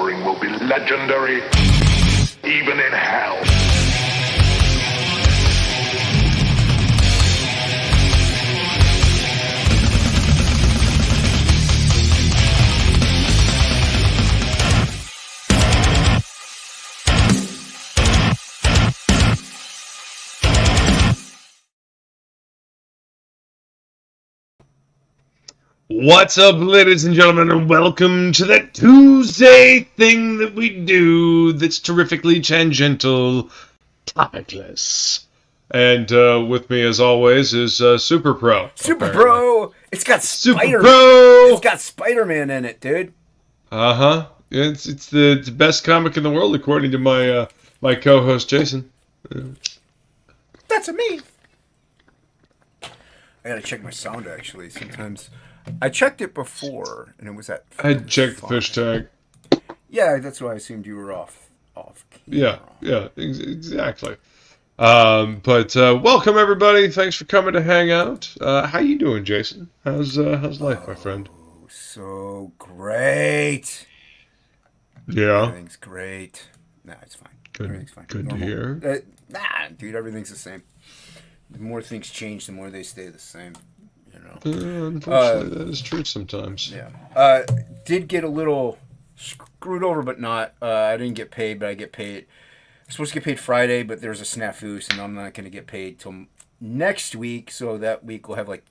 suffering will be legendary, even in hell. What's up, ladies and gentlemen, and welcome to that Tuesday thing that we do that's terrifically tangential, topicless. And with me, as always, is Super Pro. Super Pro! It's got Super Pro! It's got Spider-Man in it, dude. Uh-huh. It's the best comic in the world, according to my my co-host, Jason. That's a me. I gotta check my sound, actually, sometimes. I checked it before, and it was at... I checked the fish tag. Yeah, that's why I assumed you were off camera. Yeah, exactly. But welcome, everybody. Thanks for coming to hang out. How you doing, Jason? How's life, my friend? Oh, so great. Yeah. Everything's great. Nah, it's fine. Everything's fine. Good to Normal. hear. Nah, dude, everything's the same. The more things change, the more they stay the same. You know. Unfortunately, that is true sometimes. Yeah. Did get a little screwed over, but not. I didn't get paid, but I get paid. I'm supposed to get paid Friday, but there's a snafu, so I'm not going to get paid till next week. So that week we'll have like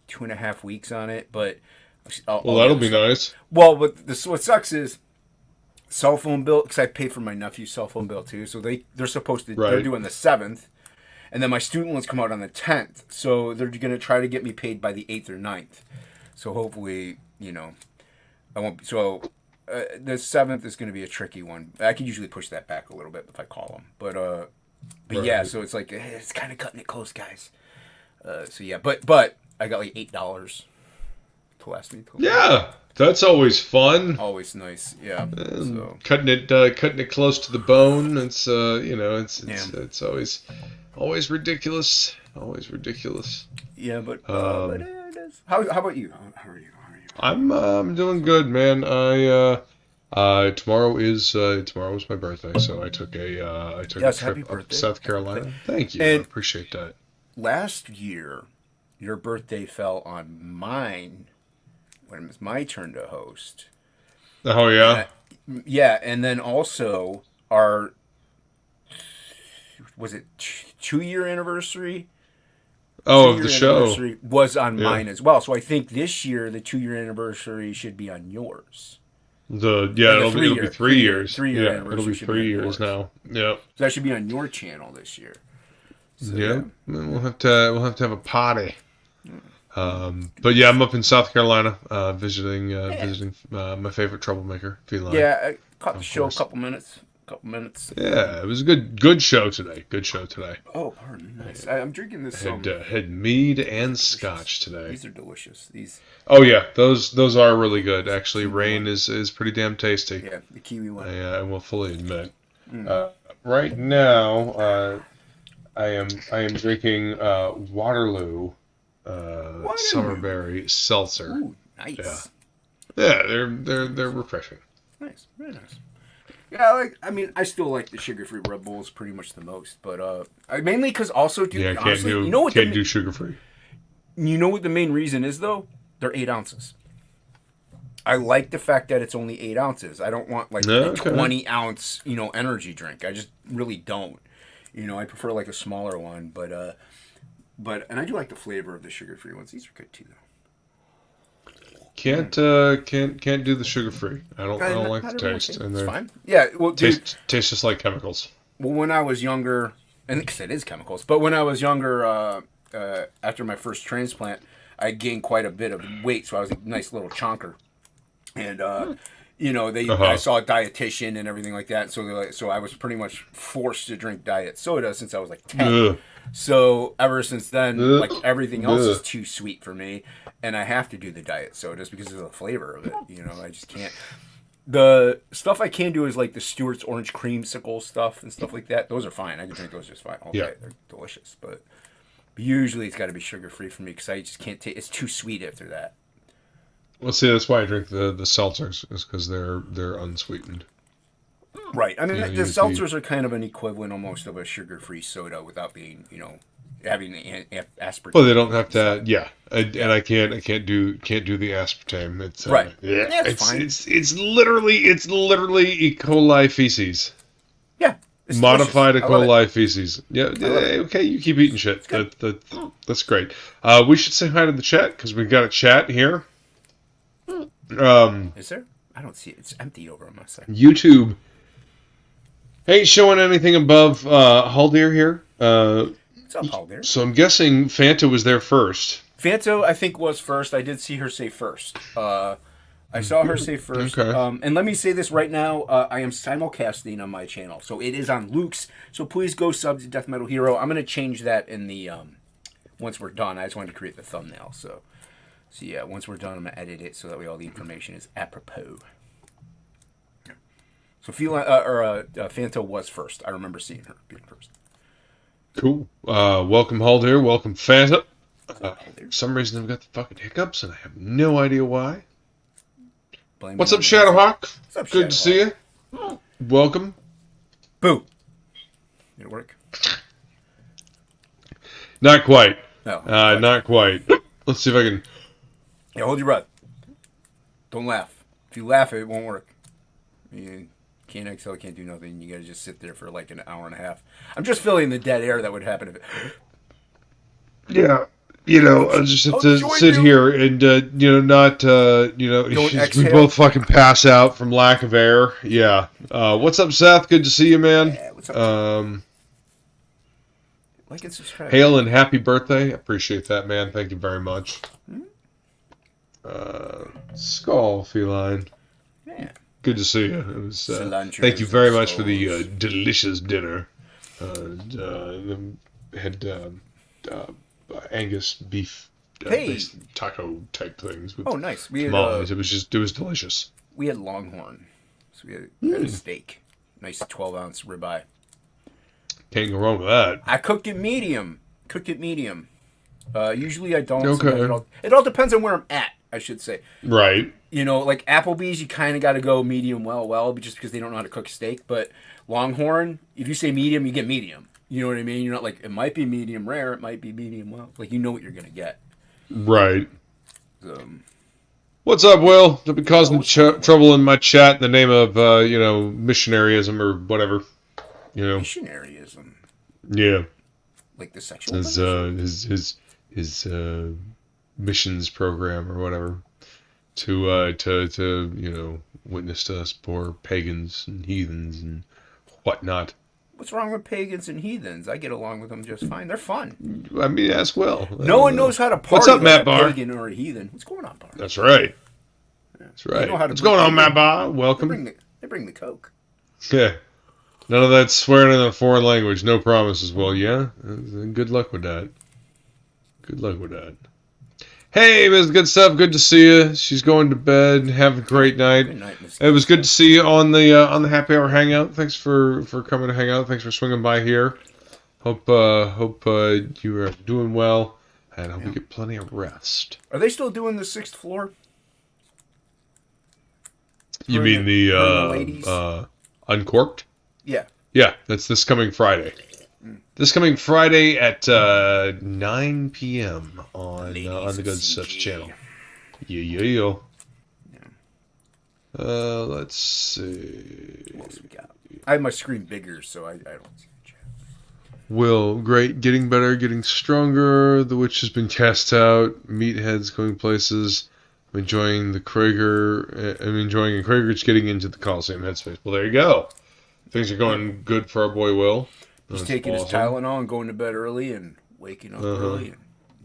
2.5 weeks on it. But That'll be nice. Well, but what sucks is cell phone bill, because I pay for my nephew's cell phone bill too. So they're supposed to. Right. They're doing the 7th. And then my student loans come out on the 10th. So they're going to try to get me paid by the 8th or 9th. So hopefully, I won't. So the 7th is going to be a tricky one. I could usually push that back a little bit if I call them. But Right. yeah, so it's like, it's kind of cutting it close, guys. So yeah, but I got like $8 to last me. Yeah, that's always fun. Always nice, yeah. So. Cutting it close to the bone. It's it's always ridiculous. Always ridiculous. Yeah, but it is. How about you? How are you? I'm doing good, man. Tomorrow is my birthday, so I took a trip up to South Carolina. Thank you. And I appreciate that. Last year, your birthday fell on mine when it was my turn to host. Oh yeah. Yeah, and then also our 2-year anniversary? Of the show was on mine as well. So I think this year the 2-year anniversry should be on yours. It'll be 3 years. 3-year Yeah, it'll be 3 years now. Yeah. So that should be on your channel this year. So, yeah. We'll have to have a party. But yeah, I'm up in South Carolina, visiting my favorite troublemaker, Feline. Yeah, I caught the show a couple minutes. Yeah, it was a good show today. Oh, pardon me. Nice. I'm drinking this. Had mead and scotch today. These are delicious. Oh yeah, those are really good. Actually, Rain is pretty damn tasty. Yeah, the kiwi one. I will fully admit. Right now, I am drinking Waterloo Summerberry Seltzer. Ooh, nice. Yeah, they're refreshing. Nice, very nice. Yeah, I still like the sugar-free Red Bulls pretty much the most, but mainly because also, dude, yeah, honestly, can't do sugar-free. You know what the main reason is though? They're 8 ounces. I like the fact that it's only 8 ounces. I don't want like a 20-ounce, energy drink. I just really don't. I prefer like a smaller one, but and I do like the flavor of the sugar-free ones. These are good too, though. Can't do the sugar free. I don't like the taste. And it's fine. Yeah, well, tastes just like chemicals. Well, when I was younger, and because it is chemicals, but when I was younger, after my first transplant, I gained quite a bit of weight, so I was a nice little chonker, and I saw a dietitian and everything like that. So I was pretty much forced to drink diet soda since I was like 10. Ugh. So ever since then, like everything else is too sweet for me, and I have to do the diet sodas because of the flavor of it. I just can't. The stuff I can do is like the Stewart's orange creamsicle stuff and stuff like that. Those are fine. I can drink those just fine. Okay, yeah. They're delicious, but usually it's got to be sugar free for me because I just can't take. It's too sweet after that. Well, see, that's why I drink the seltzers, is because they're unsweetened. Right. I mean, Yeah, the you- seltzers are kind of an equivalent almost of a sugar-free soda without being, having the aspartame. Well, they don't have to. Yeah, Yeah. and I can't do the aspartame. It's Right. Yeah, Yeah, it's fine. It's literally E. coli feces. Yeah. It's Modified E. delicious. I love it. coli feces. Yeah, love it. okay, you keep eating shit. That's great. We should say hi to the chat because we've got a chat here. Is there? I don't see it. It's empty over on my side. YouTube ain't showing anything above Haldir here. What's up, Paul there? So I'm guessing Fanta was there first. Fanto, I think, was first. I did see her say first. I saw her say first. Okay. And let me say this right now. I am simulcasting on my channel. So it is on Luke's. So please go sub to Death Metal Hero. I'm going to change that in the... once we're done. I just wanted to create the thumbnail. So yeah, once we're done, I'm going to edit it so that way all the information is apropos. So Fanto was first. I remember seeing her being first. Cool. Welcome Haldir. Welcome Fanta. For some reason I've got the fucking hiccups and I have no idea why. Blame What's me up, on Shadowhawk? What's up, Good to see you. Welcome. Boo. Did it work? Not quite. No. Not quite. Let's see if I can. Yeah, hold your breath. Don't laugh. If you laugh, it won't work. You can't exhale, can't do nothing. You gotta just sit there for like an hour and a half. I'm just feeling the dead air that would happen if it... Yeah. I just have to join sit you. here and, not, we exhale. both fucking pass out from lack of air. Yeah. What's up, Seth? Good to see you, man. Yeah, what's up? Like and subscribe. Hail and happy birthday. Appreciate that, man. Thank you very much. Skull Feline. Yeah. Good to see you. It was, Cilantro thank you very much for skulls. the delicious dinner. Had Angus beef Hey. based taco type things with Oh, nice. We had, tamales. It was delicious. we had Longhorn. So we had a steak. Nice 12-ounce ribeye. Can't go wrong with that. I cooked it medium. Usually I don't. Okay. Sometimes it all depends on where I'm at, I should say. Right. Like Applebee's, you kind of got to go medium well, just because they don't know how to cook steak. But Longhorn, if you say medium, you get medium. You know what I mean? You're not like, it might be medium rare, it might be medium well. Like, you know what you're going to get. Right. Um, What's up, Will? Don't be causing trouble in my chat in the name of, missionaryism or whatever. missionaryism. Yeah. Like the sexual His missions program or whatever to witness to us poor pagans and heathens and whatnot. What's wrong with pagans and heathens? I get along with them just fine. They're fun. I mean, as well. No one knows how to party What's up, like Matt a Barr? pagan or a heathen. What's going on, Barr? That's right. That's right. They know how to What's going on, Matt Ba? They Welcome. bring the coke. Yeah. None of that swearing in a foreign language. No promises. Well, yeah. Good luck with that. Good luck with that. Hey, Ms. Good Stuff. Good to see you. She's going to bed. Have a great night. Good night, Miss. It was good to see you on the happy hour hangout. Thanks for coming to hang out. Thanks for swinging by here. Hope you are doing well, and hope you get plenty of rest. Are they still doing the 6th floor? You For mean the the ladies? Uncorked? Yeah. Yeah, that's this coming Friday. This coming Friday at 9 p.m. on the Good Stuff channel. Yeah. Let's see. What else we got? I have my screen bigger, so I don't see the chat. Will, great. Getting better, getting stronger. The witch has been cast out. Meatheads going places. I'm enjoying Krager's getting into the Coliseum headspace. Well, there you go. Things are going good for our boy Will. He's That's taking his awesome. Tylenol and going to bed early and waking up early and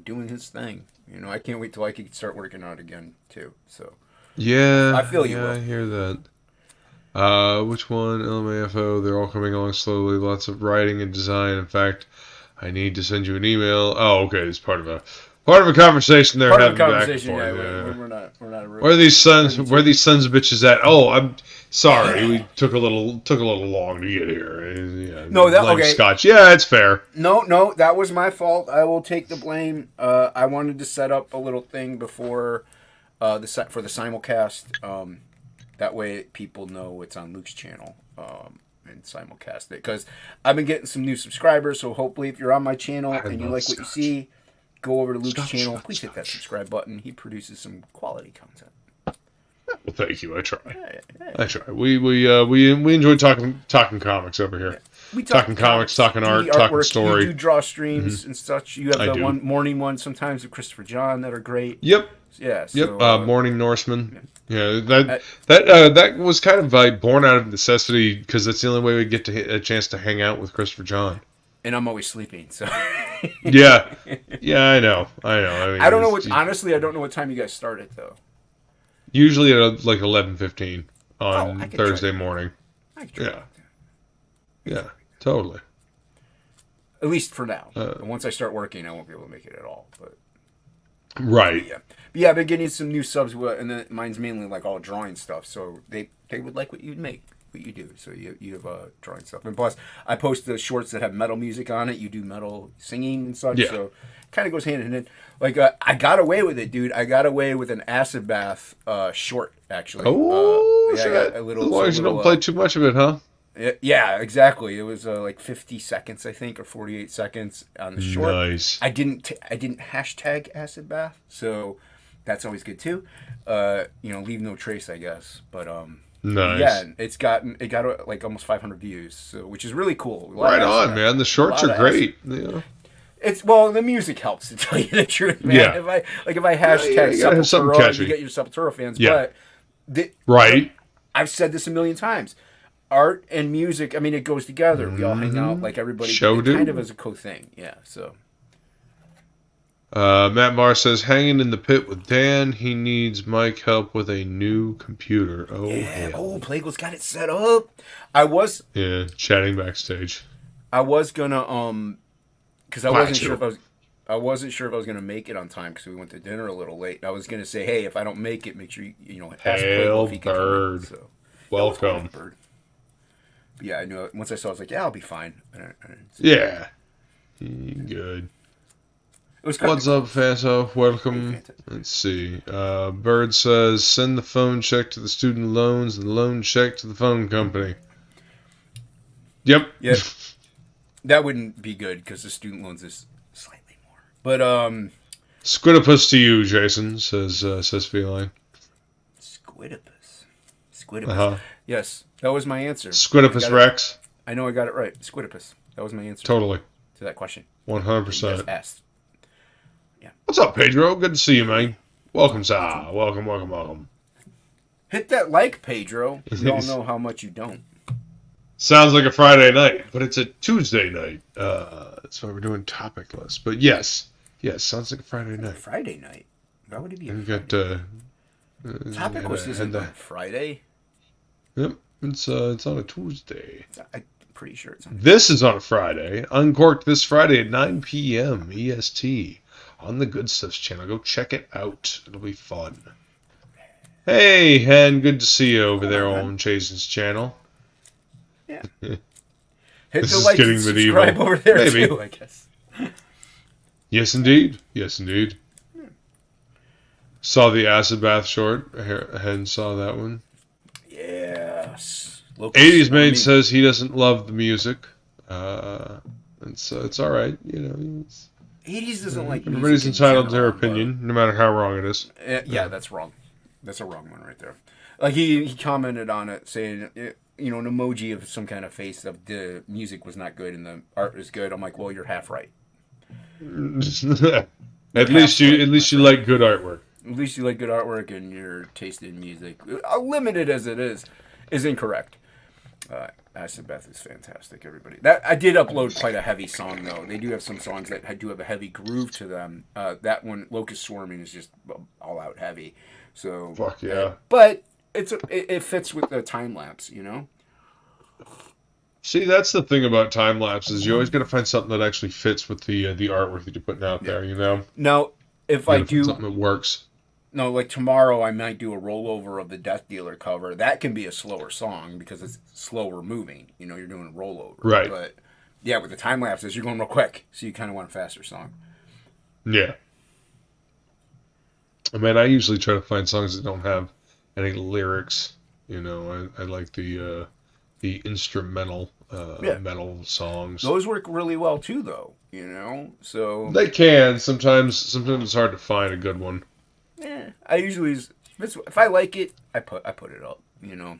doing his thing. I can't wait till I can start working out again, too. So Yeah, I feel you, Yeah, Will. I hear that. Which one? LMAFO. They're all coming along slowly. Lots of writing and design. In fact, I need to send you an email. Oh, okay. It's part of a conversation they're part of having the back and conversation, forth. yeah. Yeah. We're not. Where are these sons of bitches at? Oh, I'm sorry. We took a little long to get here. Yeah, No, blame okay. Scotch. Yeah, it's fair. No, that was my fault. I will take the blame. I wanted to set up a little thing before for the simulcast. That way people know it's on Luke's channel and simulcast it. Because I've been getting some new subscribers, so hopefully if you're on my channel and you like what you see, go over to Luke's channel. Please hit that subscribe button. He produces some quality content. Well, thank you. I try. Yeah. I try. We enjoy talking comics over here. Yeah. We talking comics, talking art, talking story. You do draw streams and such. You have the morning one sometimes with Christopher John that are great. Yep. Yeah. So, yep. Morning Norseman. Yeah. That was kind of born out of necessity because that's the only way we get to a chance to hang out with Christopher John. And I'm always sleeping, so. Yeah. Yeah, I know. I mean, I don't know honestly, I don't know what time you guys started though. Usually at like 11:15 on Thursday morning. Yeah, totally. At least for now. And once I start working, I won't be able to make it at all. But right. But yeah, I've been getting some new subs, and then mine's mainly like all drawing stuff. So they would like what you make, what you do. So you have drawing stuff, and plus I post the shorts that have metal music on it. You do metal singing and such. Yeah. So kind of goes hand in hand. Like I got away with it, dude. I got away with an acid bath short actually. Oh, yeah, I got a little. As long as you don't play too much of it, huh? Yeah, exactly. It was like 50 seconds, I think, or 48 seconds on the short. Nice. I didn't hashtag acid bath, so that's always good too. Leave no trace, I guess. But nice. Yeah, it got like almost 500 views, so which is really cool. Right on, man. The shorts are great. Yeah. The music helps to tell you the truth, man. Yeah. If I hashtag Sepultura, you get your Sepultura fans. Yeah. But right. I've said this a million times. Art and music, I mean, it goes together. We all hang out like everybody. Kind of as a co-thing. Yeah, so. Matt Marr says, hanging in the pit with Dan. He needs Mike help with a new computer. Oh, yeah. Oh, Plague's got it set up. Yeah, chatting backstage. I was gonna, because I wasn't sure if I was gonna make it on time because we went to dinner a little late. I was gonna say, hey, if I don't make it, make sure you ask Plague if he can come in. So, welcome. Bird. Yeah, I knew it. Once I saw it, I was like, yeah, I'll be fine. Yeah. Good. What's up, Fanso? Welcome. Let's see. Bird says, send the phone check to the student loans and the loan check to the phone company. Yep. That wouldn't be good because the student loans is slightly more. But, Squidopus to you, Jason, says Feline. Squidopus. Uh-huh. Yes, that was my answer. Squidopus Rex. I know I got it right. Squidopus. That was my answer. Totally. To that question. 100%. Asked. Yeah. What's up, Pedro? Good to see you, man. Welcome, sir. Welcome. Hit that like, Pedro. We all know how much you don't. Sounds like a Friday night, but it's a Tuesday night. That's why we're doing topicless. But yes, sounds like a Friday night. Friday night? Why would it be a Friday? Topicless isn't on Friday. Yep, it's on a Tuesday. I'm pretty sure it's on. This is on a Friday. Uncorked this Friday at 9 p.m. EST on the Good Stuff's channel. Go check it out. It'll be fun. Hey, Hen, good to see you over there on Jason's channel. Yeah. Hit the like and subscribe over there too, I guess. Yes, indeed. Saw the acid bath short. Hen saw that one. Yes. 80s Maid says he doesn't love the music. It's all right, 80s doesn't like music. Everybody's entitled to their opinion, no matter how wrong it is. Yeah, that's wrong. That's a wrong one right there. Like he commented on it saying, an emoji of some kind of face of the music was not good and the art is good. I'm like, well, you're half right. At least you like good artwork. At least you like good artwork and your taste in music, limited as it is incorrect. Acid Bath is fantastic, everybody. That I did upload quite a heavy song though. They do have some songs that do have a heavy groove to them. That one, Locust Swarming, is just all out heavy. So fuck yeah. But it fits with the time lapse, See, that's the thing about time lapses. You always got to find something that actually fits with the artwork that you're putting out there. Now, if I do something that works. No, like tomorrow I might do a rollover of the Death Dealer cover. That can be a slower song because it's slower moving. You're doing a rollover. Right. But yeah, with the time lapses, you're going real quick, so you kind of want a faster song. Yeah. I mean, I usually try to find songs that don't have any lyrics. You know, I like the instrumental Yeah, metal songs. those work really well too, though. You know, so They can sometimes it's hard to find a good one. I usually if I like it, I put it up. You know,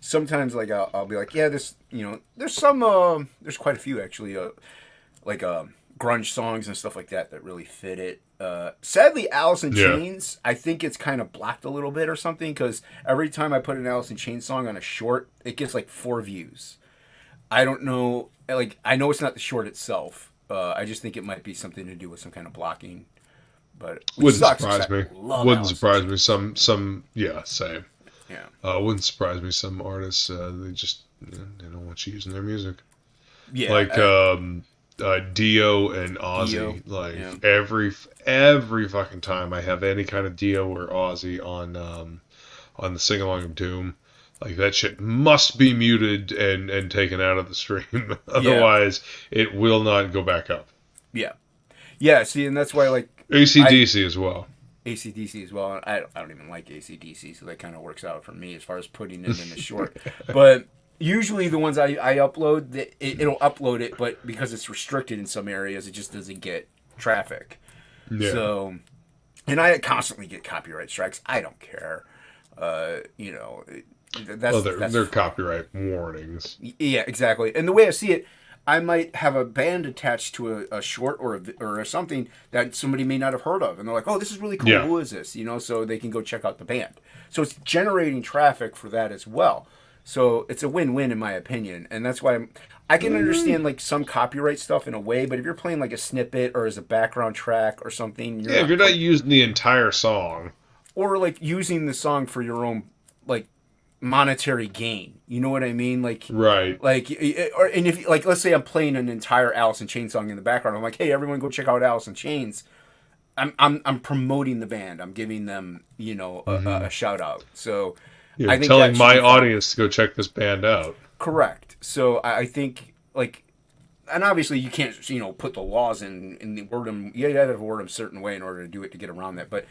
sometimes like I'll be like, yeah, this, you know, there's some there's quite a few actually like grunge songs and stuff like that that really fit it. Sadly, Alice in Yeah. Chains, I think it's kind of blocked a little bit or something, because every time I put an Alice in Chains song on a short, it gets like 4 views. I don't know, like I know it's not the short itself. I just think it might be something to do with some kind of blocking, but which Wouldn't sucks 'cause surprise me. I love Wouldn't Alice in surprise me. Chains. Some yeah, same. Yeah, Wouldn't surprise me. Some artists they just they don't want you using their music. yeah, Like Dio and Ozzy. Dio, Like yeah. every fucking time I have any kind of Dio or Ozzy on the sing along of Doom, like that shit must be muted and taken out of the stream. Otherwise, it will not go back up. yeah, yeah. See, and that's why like AC/DC as well. AC/DC as well. I don't even like AC/DC, so that kind of works out for me as far as putting it in the short. But usually the ones I upload, it'll upload it, but because it's restricted in some areas, it just doesn't get traffic. Yeah. So, and I constantly get copyright strikes. I don't care. You know, that's, They're copyright warnings. yeah, exactly. And the way I see it, I might have a band attached to a short or something that somebody may not have heard of, and they're like, "Oh, this is really cool. Yeah. Who is this?" You know, so they can go check out the band. So it's generating traffic for that as well. So it's a win-win in my opinion, and that's why I can understand like some copyright stuff in a way, but if you're playing like a snippet or as a background track or something, Yeah, if you're not using the entire song. or like using the song for your own like monetary gain. You know what I mean? Like Right. like or and if like let's say I'm playing an entire Alice in Chains song in the background, I'm like, hey, everyone go check out Alice in Chains. I'm promoting the band. I'm giving them, you know, a shout out. So You're I think telling that should my be fun. audience to go check this band out. Correct. So I think like, and obviously you can't, you know, put the laws in the word them. You gotta word them a certain way in order to do it to get around that. But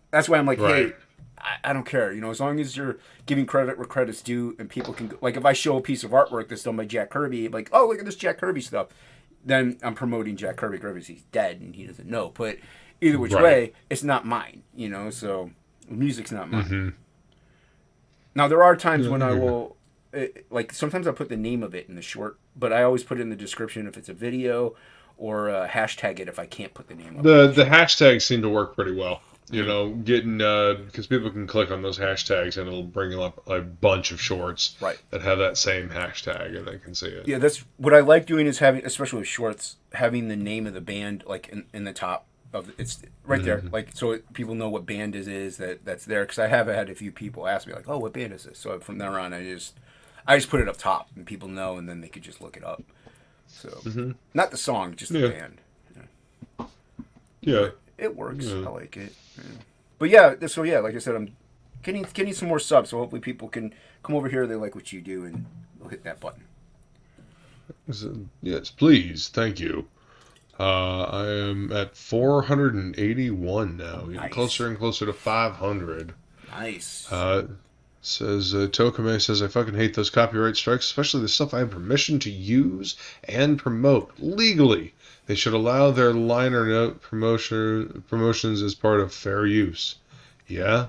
that's why I'm like, hey, Right. I don't care. You know, as long as you're giving credit where credit's due, and people can like, if I show a piece of artwork that's done by Jack Kirby, like, oh, look at this Jack Kirby stuff, then I'm promoting Jack Kirby. Because he's dead and he doesn't know. But either which Right. way, it's not mine. You know, so music's not mine. Mm-hmm. Now there are times when I will, like sometimes I put the name of it in the short, but I always put it in the description if it's a video, or hashtag it if I can't put the name of it. The hashtags seem to work pretty well. You know, getting because people can click on those hashtags and it'll bring up a bunch of shorts Right. that have that same hashtag and they can see it. Yeah, that's what I like doing is having, especially with shorts, having the name of the band like in the top of it's right there, like so people know what band it is that's there. Because I have had a few people ask me like, oh, what band is this? So from there on, I just put it up top and people know, and then they could just look it up. So not the song, just the Yeah. band. Yeah. It works. Yeah. I like it. Yeah. But yeah, so yeah, like I said, I'm getting some more subs, so hopefully people can come over here. They like what you do, and they'll hit that button. Yes, please. Thank you. I am at 481 now. Getting Nice. closer and closer to 500. Nice. Says Tokame says I fucking hate those copyright strikes, especially the stuff I have permission to use and promote legally. They should allow their liner note promotions as part of fair use. Yeah.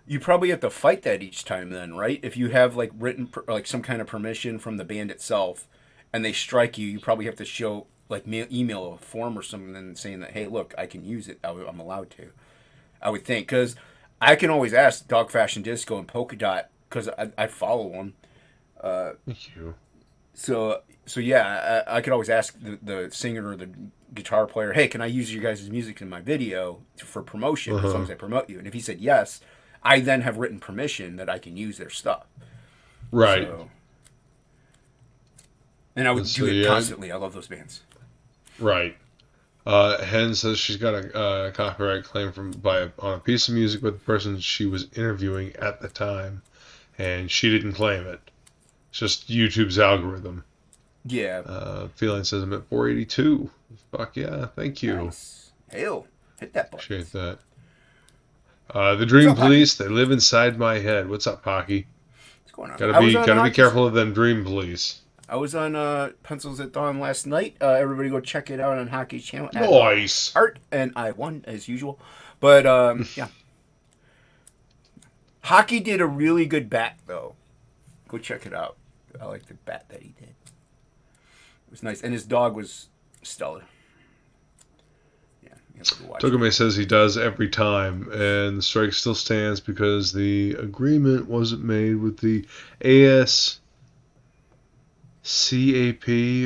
You probably have to fight that each time, then, right? If you have like written like some kind of permission from the band itself, and they strike you, you probably have to show like email a form or something saying that, hey, look, I can use it. I'm allowed to. I would think, because I can always ask Dog Fashion Disco and Polka Dot, because I follow them. Thank you. So yeah, I could always ask the singer or the guitar player, hey, can I use your guys' music in my video for promotion as long as I promote you? And if he said yes, I then have written permission that I can use their stuff. Right. So, and I would So, do it yeah. constantly. I love those bands. Right. Hen says she's got a copyright claim on a piece of music with the person she was interviewing at the time, and she didn't claim it. It's just YouTube's algorithm. Yeah. Feeling says I'm at 482. Fuck yeah, thank you. Nice. Hell. Hit that button. Appreciate that. The Dream Police, they live inside my head. What's up, Pocky? What's going on? Gotta be careful of them Dream Police. I was on Pencils at Dawn last night. Everybody go check it out on Hockey's channel. Nice. Art, and I won as usual. But yeah, Hockey did a really good bat though. Go check it out. I like the bat that he did. It was nice, and his dog was stellar. Yeah, you have to go watch it. Togame says he does every time, and the strike still stands because the agreement wasn't made with the ASCAP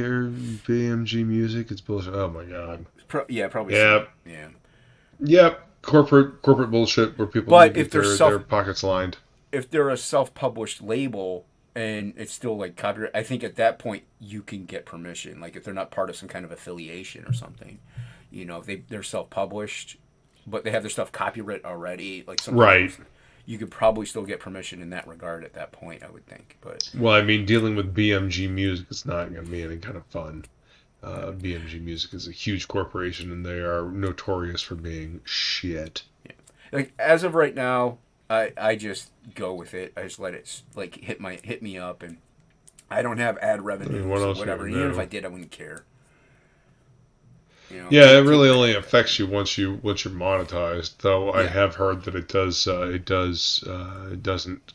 or BMG Music. It's bullshit. Oh my god. Probably. Yep. Yeah. Yep. Corporate bullshit where people But their pockets lined. If they're a self-published label and it's still like copyright, I think at that point you can get permission. Like if they're not part of some kind of affiliation or something, you know, they're self-published, but they have their stuff copyright already. Like right. You could probably still get permission in that regard at that point, I would think. But well, I mean, dealing with BMG Music is not going to be any kind of fun. BMG Music is a huge corporation, and they are notorious for being shit. Yeah. Like as of right now, I just go with it. I just let it like hit me up, and I don't have ad revenue or whatever. Even if I did, I wouldn't care. You know, yeah, it really only affects you once you're monetized. Though I have heard that it doesn't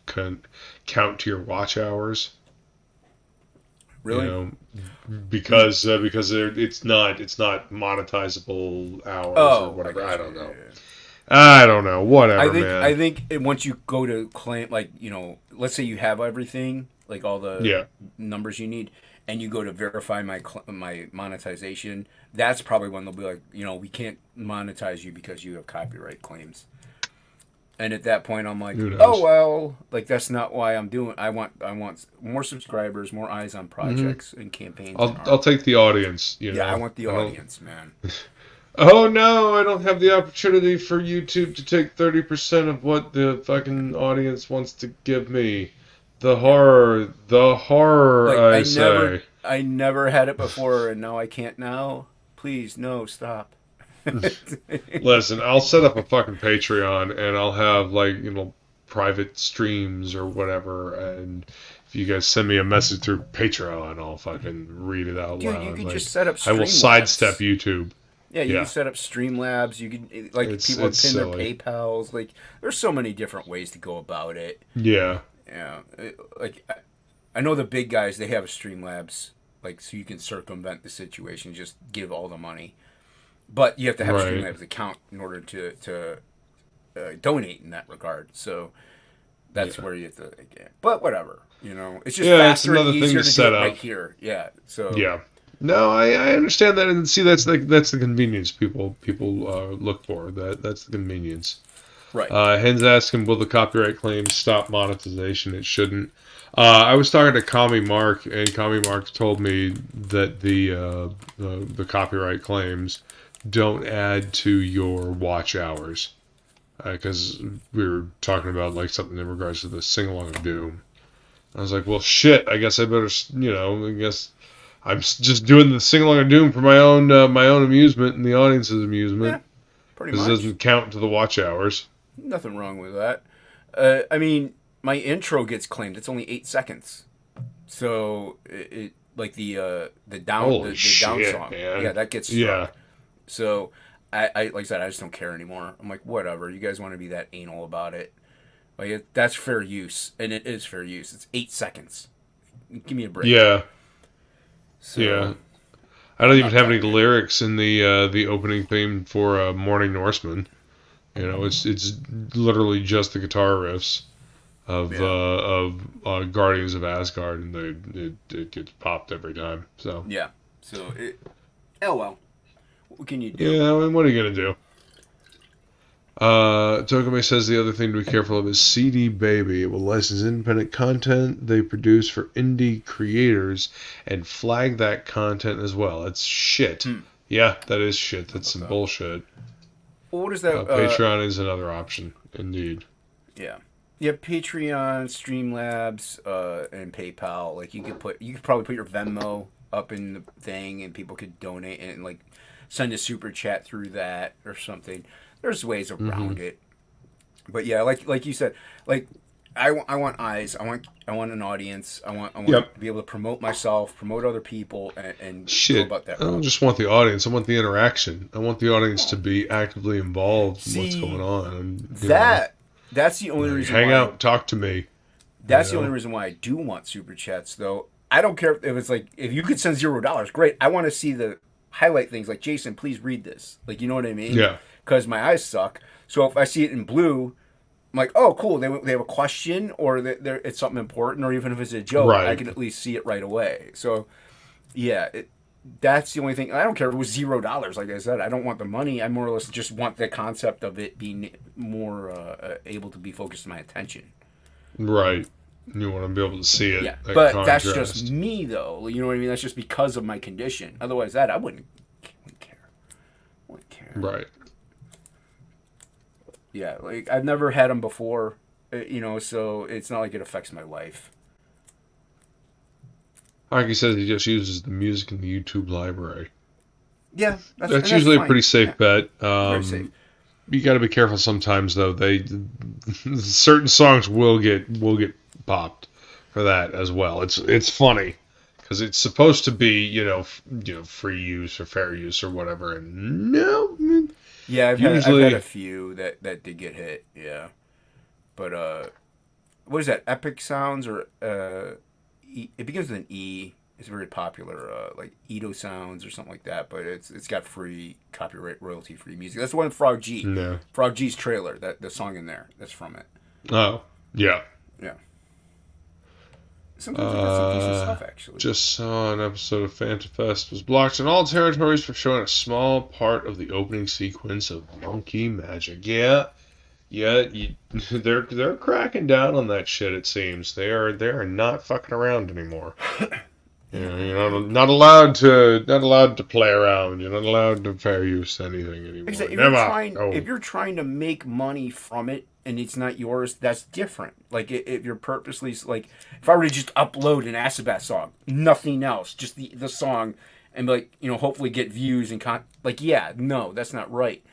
count to your watch hours. Really? You know, because it's not monetizable hours or whatever. I don't know. I don't know. Whatever, man. I think once you go to claim, like, you know, let's say you have everything, like all the numbers you need, and you go to verify my monetization, that's probably when they'll be like, you know, we can't monetize you because you have copyright claims. And at that point, I'm like, oh well, like that's not why I'm doing. I want more subscribers, more eyes on projects and campaigns. I'll take the audience. You know? I want the audience, man. Oh no, I don't have the opportunity for YouTube to take 30% of what the fucking audience wants to give me. The horror, like, I never had it before, and now I can't now. Please, no, stop. Listen, I'll set up a fucking Patreon, and I'll have, like, you know, private streams or whatever, and if you guys send me a message through Patreon, I'll fucking read it out loud. You can like, just set up I will sidestep YouTube. Yeah, you can set up Streamlabs. You can, like, people pin their PayPals. Like, there's so many different ways to go about it. Yeah. Yeah. Like, I know the big guys, they have a Streamlabs, like, so you can circumvent the situation, just give all the money. But you have to have a Streamlabs account in order to donate in that regard. So that's where you have to, but whatever, you know, it's just faster and easier to do it right here. Yeah. So yeah. No, I understand that, and see that's the convenience people look for. That's the convenience. Right. Hen's asking, will the copyright claims stop monetization? It shouldn't. I was talking to Kami Mark, and Kami Mark told me that the copyright claims don't add to your watch hours, because we were talking about like something in regards to the sing-along of Doom. I was like, well, shit. I guess I better, you know. I guess I'm just doing the sing-along of Doom for my own amusement and the audience's amusement. Yeah, pretty much. Because it doesn't count to the watch hours. Nothing wrong with that. I mean, my intro gets claimed. It's only 8 seconds. So it like the down Holy shit, down song. Man. Yeah, that gets struck. Yeah. So I like I said, I just don't care anymore. I'm like, whatever. You guys want to be that anal about it? Like that's fair use, and it is fair use. It's 8 seconds. Give me a break. Yeah. So, yeah. I don't even have any lyrics in the opening theme for Morning Norseman. You know, it's literally just the guitar riffs of Guardians of Asgard, and it gets popped every time. So yeah. So well. What can you do? Yeah, I mean, what are you gonna do? Tokame says the other thing to be careful of is CD Baby. It will license independent content they produce for indie creators and flag that content as well. It's shit. Yeah, that is shit. That's some bullshit. Well, what is that? Patreon is another option, indeed. Yeah. Yeah, Patreon, Streamlabs, and PayPal. Like you could probably put your Venmo up in the thing, and people could donate, and like send a super chat through that or something. There's ways around it. But yeah, like you said, like I want eyes. I want an audience. I want to be able to promote myself, promote other people, and go about that. I don't just want the audience. I want the interaction. I want the audience to be actively involved in what's going on. And, that's the only reason. Hang out, talk to me. That's the only reason why I do want super chats, though. I don't care if it's like if you could send $0. Great. I want to see the highlight things like Jason. Please read this. Like you know what I mean? Yeah. Because my eyes suck. So if I see it in blue. I'm like, oh, cool. They have a question, or it's something important, or even if it's a joke, I can at least see it right away. So, yeah, that's the only thing. I don't care if it was $0. Like I said, I don't want the money. I more or less just want the concept of it being more able to be focused on my attention. Right. You want to be able to see it. Yeah, but that's just me, though. You know what I mean? That's just because of my condition. Otherwise, I wouldn't care. Right. Yeah, like I've never had them before, so it's not like it affects my life. Like he says, he just uses the music in the YouTube library. Yeah, that's usually a pretty safe bet. Very safe. You got to be careful sometimes, though. Certain songs will get popped for that as well. It's funny because it's supposed to be free use or fair use or whatever, and no. Yeah, I've had a few that did get hit. Yeah, but what is that? Epic Sounds or it begins with an E. It's very popular, like Edo Sounds or something like that. But it's got free copyright royalty free music. That's the one Frog G. No. Frog G's trailer. The song in there. That's from it. Oh yeah. Yeah. Sometimes I got some decent stuff, actually. Just saw an episode of FantaFest was blocked in all territories for showing a small part of the opening sequence of Monkey Magic. Yeah, they're cracking down on that shit. It seems they are not fucking around anymore. You're not allowed to play around. You're not allowed to fair use anything anymore. If you're trying to make money from it and it's not yours, that's different. Like if you're purposely like, if I were to just upload an Asabat song, nothing else, just the song, and hopefully get views and no, that's not right,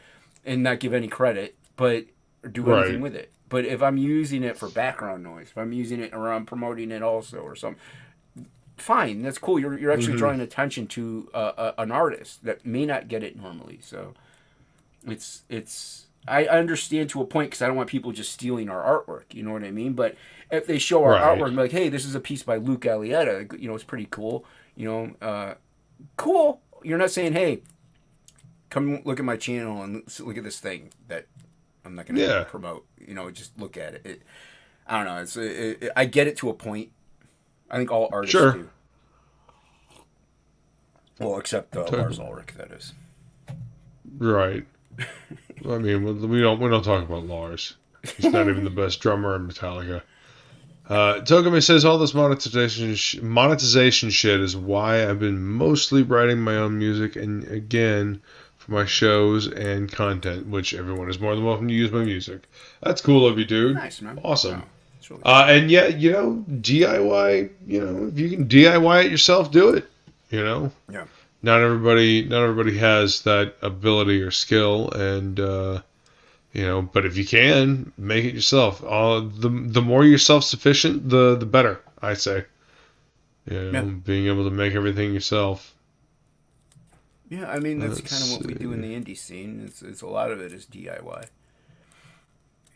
and not give any credit, but do anything with it. But if I'm using it for background noise, if I'm using it or I'm promoting it also or something. Fine, that's cool. You're actually drawing attention to an artist that may not get it normally. So it's I understand to a point because I don't want people just stealing our artwork. You know what I mean? But if they show our artwork and be like, hey, this is a piece by Luke Alietta, it's pretty cool. Cool. You're not saying, hey, come look at my channel and look at this thing that I'm not going to promote. Just look at it. I don't know. I get it to a point. I think all artists do. Well, except Lars Ulrich, that is. Right. I mean, we don't talk about Lars. He's not even the best drummer in Metallica. Togame says all this monetization shit is why I've been mostly writing my own music, and again, for my shows and content, which everyone is more than welcome to use my music. That's cool of you, dude. Nice, man. Awesome. Wow. Really cool. And yeah, DIY, if you can DIY it yourself, do it. Yeah. Not everybody has that ability or skill, and but if you can, make it yourself. The more you're self-sufficient, the better, I say. Being able to make everything yourself. Yeah, I mean that's kind of what we do in the indie scene. It's a lot of it is DIY.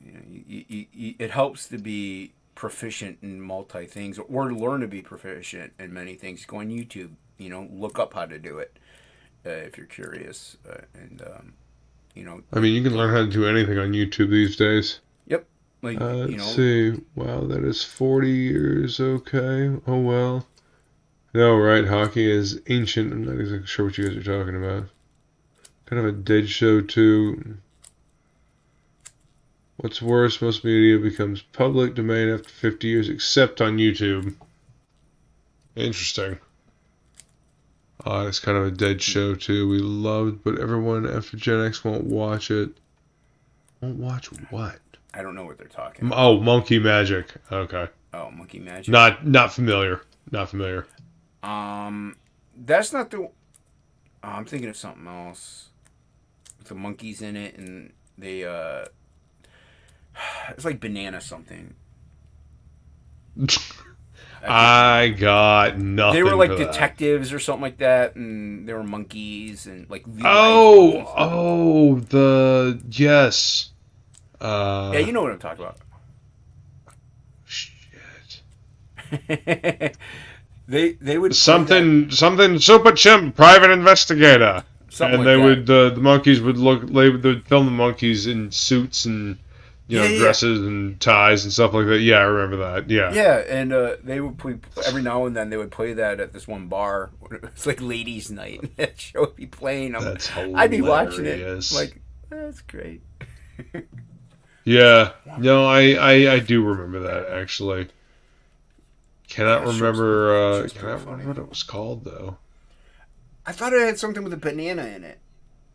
It helps to be proficient in multi things, or to learn to be proficient in many things. Go on YouTube, look up how to do it if you're curious, I mean, you can learn how to do anything on YouTube these days. Yep. Let's see. Wow, that is 40 years. Okay. Oh well. No, right. Hockey is ancient. I'm not exactly sure what you guys are talking about. Kind of a dead show too. What's worse, most media becomes public domain after 50 years, except on YouTube. Interesting. It's kind of a dead show, too. We loved, but everyone after Gen X won't watch it. Won't watch what? I don't know what they're talking about. Oh, Monkey Magic. Okay. Oh, Monkey Magic? Not familiar. Not familiar. That's not the... I'm thinking of something else. With the monkeys in it, and they it's like banana something. I got They were nothing like for that. detectives or something like that, and they were monkeys and like live Oh, monkeys. yes. Yeah, you know what I'm talking about. Shit. They would play that Something Super Chimp, private investigator. something And like they that. would the monkeys would they would film the monkeys in suits and Yeah. dresses and ties and stuff like that. Yeah, I remember that. Yeah. Yeah, and they would play every now and then. They would play that at this one bar. It's like ladies' night. That show would be playing. That's I'd be watching it. hilarious. Like that's great. Yeah. No, I do remember that actually. Yeah, show's pretty Cannot funny. remember what it was called though. I thought it had something with a banana in it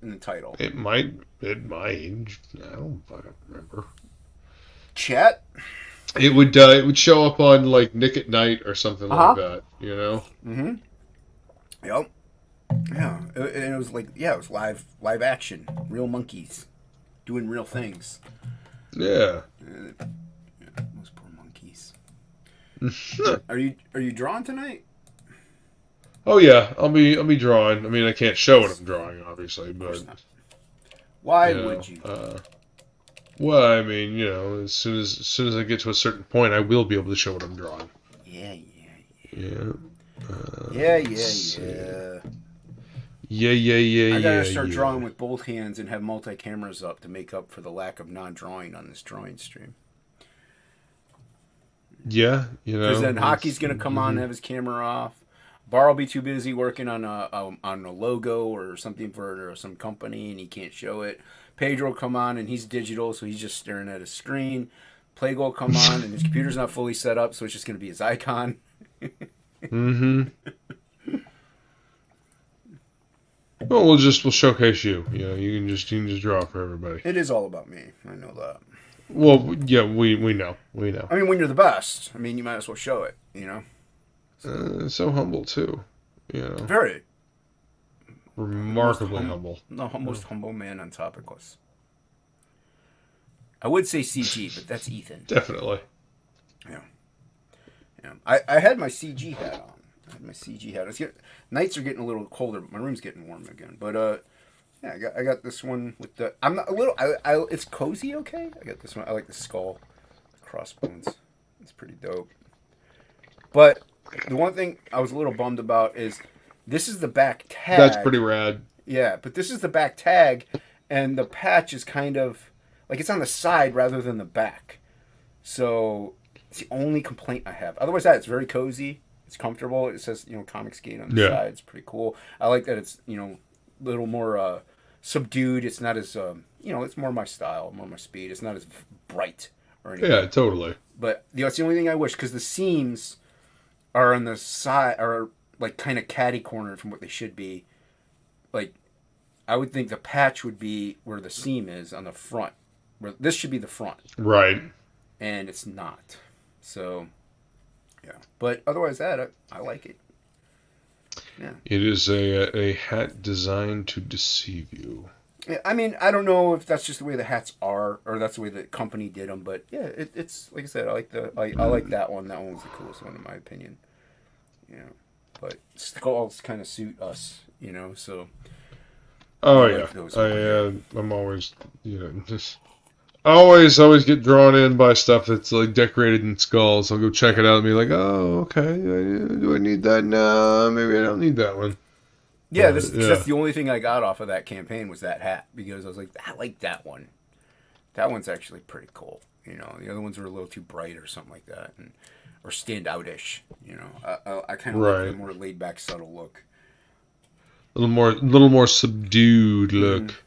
in the title. It might. I don't fucking remember. Chet. It would show up on like Nick at Night or something like that. You know. Mm-hmm. Yep. Yeah, and it was like it was live action, real monkeys doing real things. Yeah. Those poor monkeys. Are you drawing tonight? Oh yeah, I'll be drawing. I mean, I can't show what I'm drawing, obviously, Of course but not. Why you know, would you? well, I mean, as soon as I get to a certain point, I will be able to show what I'm drawing. Yeah. Yeah. Yeah. Yeah. I gotta start drawing with both hands and have multi cameras up to make up for the lack of non-drawing on this drawing stream. Yeah, Because then Hockey's gonna come on and have his camera off. Bar will be too busy working on a logo or something for some company and he can't show it. Pedro will come on and he's digital, so he's just staring at his screen. Plague will come on and his computer's not fully set up, so it's just gonna be his icon. Mm-hmm. Well, we'll showcase you. You can just draw for everybody. It is all about me. I know that. Well, yeah, we know. I mean, when you're the best, I mean, you might as well show it. So humble too. Very Remarkably humble. The most humble man on TOPicLESS. I would say CG, but that's Ethan. Definitely. Yeah. I had my CG hat on. Nights are getting a little colder. But my room's getting warm again. But yeah, I got this one with the. I'm not a little. It's cozy. Okay. I got this one. I like the skull, crossbones. It's pretty dope. But the one thing I was a little bummed about is this is the back tag. That's pretty rad. Yeah, but this is the back tag, and the patch is kind of like it's on the side rather than the back. So it's the only complaint I have. Otherwise, it's very cozy. It's comfortable. It says Comics Gate on the side. It's pretty cool. I like that it's a little more subdued. It's not as it's more my style, more my speed. It's not as bright or anything. Yeah, totally. But it's the only thing I wish because the seams are on the side are like kind of catty cornered from what they should be. Like I would think the patch would be where the seam is on the front. Where this should be the front. Right. And it's not. So yeah. But otherwise I like it. Yeah. It is a hat designed to deceive you. Yeah, I mean, I don't know if that's just the way the hats are, or that's the way the company did them. But yeah, it's like I said, I like that one. That one was the coolest one in my opinion. But skulls kind of suit us, So. Oh yeah, I'm always just always get drawn in by stuff that's like decorated in skulls. I'll go check it out and be like, oh okay, do I need that? No, maybe I don't need that one. Yeah, that's the only thing I got off of that campaign was that hat because I was like, I like that one. That one's actually pretty cool. The other ones are a little too bright or something like that, or stand outish. I kind of like the more laid back, subtle look. A little more subdued look.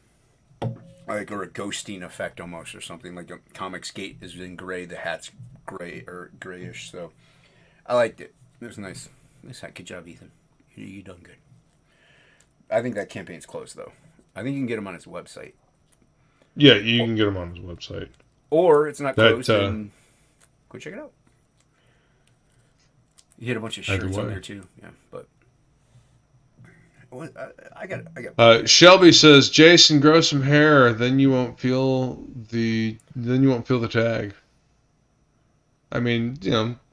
Like or a ghosting effect almost, or something like a Comics Gate is in gray, the hat's gray or grayish. So I liked it. It was nice hat. Good job, Ethan. You done good. I think that campaign's closed though. I think you can get him on his website. Yeah, you can get him on his website. Or it's not closed. And go check it out. You hit a bunch of shirts on there too. Yeah, but I got. Shelby says, Jason, grow some hair, then you won't feel the tag. I mean,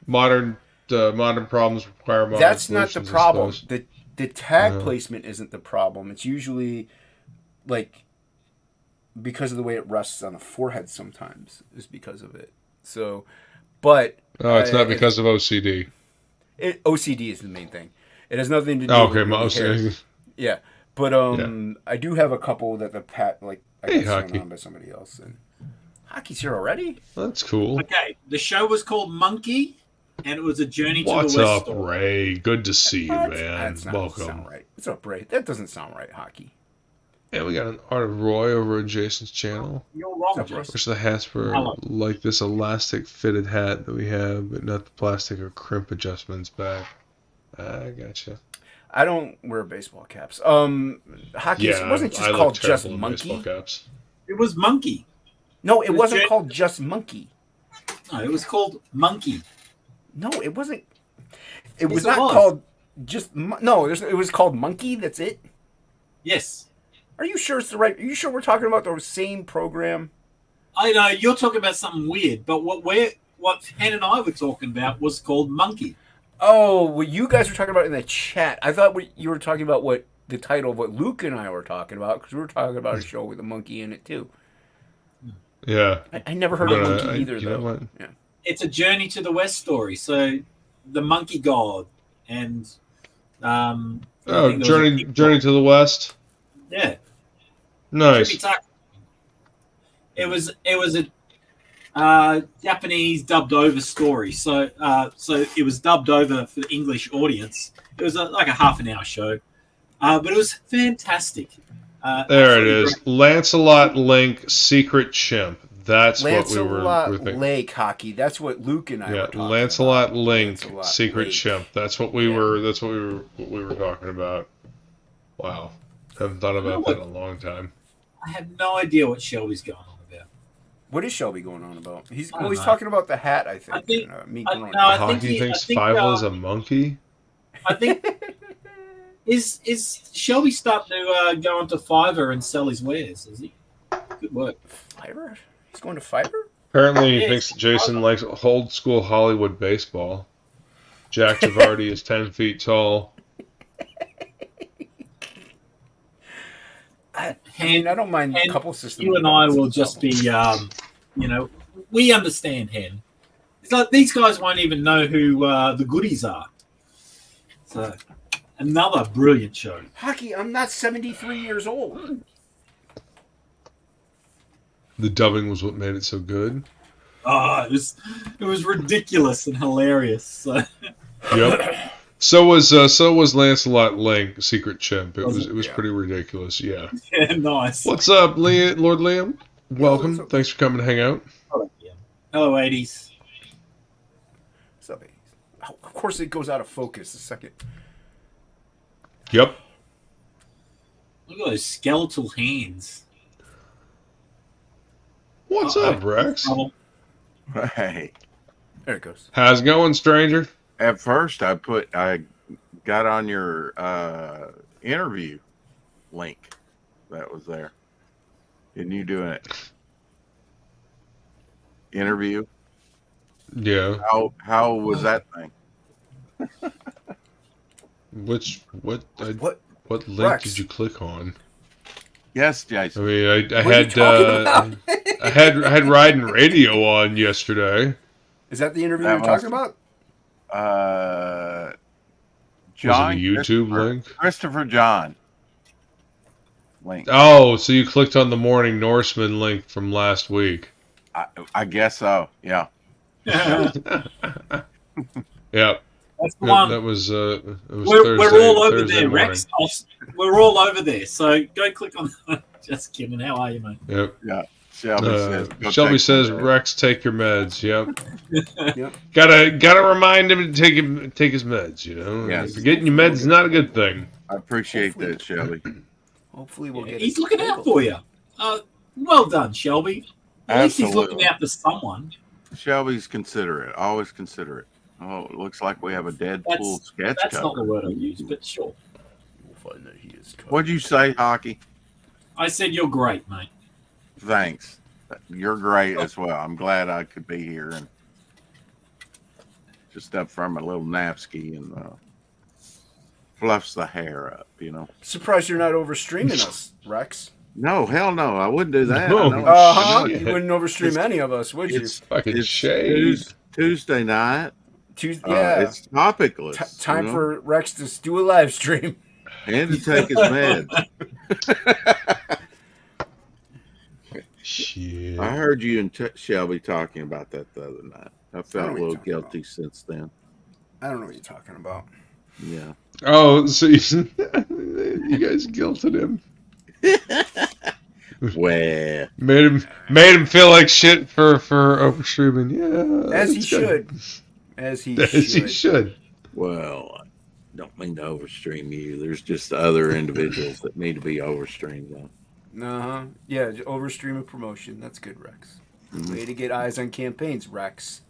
modern problems require modern That's not the solutions, I problem. suppose. The tag Uh-huh. placement isn't the problem. It's usually like because of the way it rests on the forehead. Sometimes is because of it. So, but Oh, it's not because of OCD. OCD is the main thing. It has nothing to do Oh, with okay, really hair. OCD. Yeah, but Yeah. I do have a couple that I Hey, got sewn Hockey. on by somebody else. And hockey's here already. That's cool. Okay, the show was called Monkey, and it was a Journey to What's the West up, story. Ray? Good to see you, What? man. That's not Welcome. sound right. What's up, Ray? That doesn't sound right, hockey. Yeah, we got an Art of Roy over at Jason's channel. You're wrong, What's up, Jason. Wish the hats were Hello. like this elastic fitted hat that we have, but not the plastic or crimp adjustments back. I gotcha. I don't wear baseball caps. Hockey Yeah, wasn't just I look called just terrible in baseball Monkey. caps. It was Monkey. No, it was wasn't Jan- called just Monkey. No, it was called Monkey. No, it wasn't. It Yes, was it not was. called just. No, it was called Monkey. That's it. Yes. Are you sure it's the right? Are you sure we're talking about the same program? I know you're talking about something weird, but what Han and I were talking about was called Monkey. Oh, what you guys were talking about in the chat. I thought you were talking about what the title of what Luke and I were talking about because we were talking about a show with a monkey in it too. Yeah. I never heard of But, monkey either you know though. what? Yeah. It's a Journey to the West story. So the monkey god and I Oh, think there was a Journey to the West. yeah. Nice. It was a Japanese dubbed over story. So it was dubbed over for the English audience. It was like a half an hour show, but it was fantastic. There it absolutely is. great. Lancelot Link, Secret Chimp. That's what we were Lancelot thinking. Lake hockey. That's what Luke and I were Yeah, talking Lancelot about. Link, Lancelot Secret Lake. Chimp. That's what we were. That's what we were talking about. Wow, haven't thought about that in a long time. I have no idea what Shelby's going on about. What is Shelby going on about? He's I don't he's know. talking about the hat. I think. I think- me I- growing no, up. I think Hockey thinks I think, Fievel is a monkey. I think is Shelby starting to go onto Fiverr and sell his wares? Is he? Good work. Fiverr? He's going to Fiverr? Apparently, he Yes. thinks Jason likes old school Hollywood baseball. Jack Javardi is 10 feet tall. I mean, I don't mind a couple systems. You and I will just be, we understand Hen. It's like these guys won't even know who the goodies are. So, another brilliant show. Hockey, I'm not 73 years old. The dubbing was what made it so good. Oh, it was ridiculous and hilarious. So, Yep. So was Lancelot Link, Secret Chimp. It was Yeah. pretty ridiculous. Yeah. yeah, nice. What's up, Lord Liam? Welcome. what's up? Thanks for coming to hang out. Hello, 80s. What's up, Ace? Oh, of course, it goes out of focus the second. Yep. Look at those skeletal hands. What's Uh-oh. up, Rex? Trouble. Hey, There it goes. How's it going, stranger? at first I got on your interview link that was there. Didn't you do an interview? Yeah. How was that thing? What What? link Rex. did you click on? Yes, I Jason. mean, I What are you had talking about? I had Riding Radio on yesterday. Is that the interview That you're talking about? John Was it a YouTube Christopher- link? Christopher John link. Oh, so you clicked on the Morning Norseman link from last week. I guess so. Yeah. That's Yep. the one. That was it was We're Thursday, all over Thursday there, morning. Rex. We're all over there. So go click on. Just kidding. How are you, mate? Yep. Shelby says. "Go Shelby take says, my meds." Rex, take your meds. Yep. Yep. Gotta remind him to take his meds. You know, Yes. forgetting your meds is not a good thing. I appreciate that, Shelby. Hopefully, we'll get. He's it looking out labeled. for you. Well done, Shelby. At least he's looking Absolutely. out for someone. Shelby's considerate. Always considerate. Oh, it looks like we have a Deadpool sketch That's not the cover. word I use, but sure. find that he is coming. What'd you say, Hockey? I said you're great, mate. Thanks. You're great as well. I'm glad I could be here and just up from a little napski and fluffs the hair up, you know. Surprised you're not overstreaming us, Rex. No, hell no. I wouldn't do that. No. I know Uh-huh. shit. You wouldn't overstream any of us, would you? It's Fucking it's shade. Tuesday night. Tuesday, yeah. It's topicless. Time you know? for Rex to do a live stream. And to take his meds. Shit. I heard you and Shelby talking about that the other night. I I felt know a what little you're talking guilty since then. I don't know what you're talking about. Yeah. Oh, so you guys guilted him. Well, Made him feel like shit for overstreaming. Yeah. As he that's good. should. As he As he should. should. well, I don't mean to overstream you. There's just other individuals that need to be overstreamed. Though. Uh-huh. Yeah, overstream of promotion. That's good, Rex. Mhm. Way to get eyes on campaigns, Rex.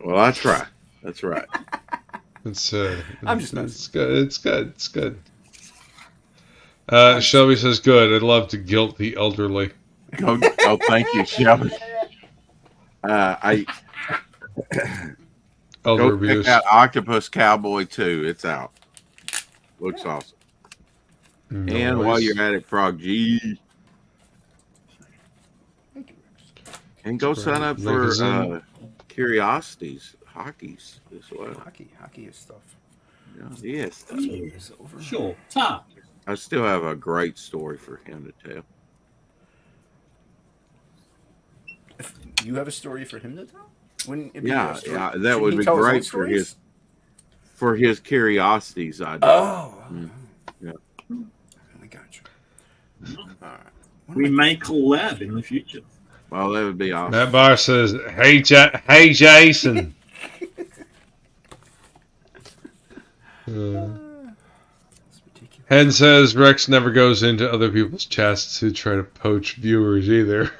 Well, I try. That's right. I'm It's just messing. it's good. It's good. It's good. Shelby says, "Good. I'd love to guilt the elderly." Oh, thank you, Shelby. I Elder go abuse. check out Octopus Cowboy 2. It's out. Looks awesome. And while you're at it, Frog G, Thank you, Rex. and go sign up for Magazine. Curiosities Hockeys as well. Hockey is stuff. Yeah, yes, It's over. Sure. Ta. I still have a great story for him to tell. You have a story for him to tell? Wouldn't it be Yeah, your story? yeah, that Shouldn't would he be tell his own great stories? for his curiosities. I do. Oh. Yeah. I got you. All right. We may collab in the future. Well, that would be awesome. Matt Barr says, "Hey, hey, Jason." That's ridiculous. Hen says Rex never goes into other people's chats to try to poach viewers either.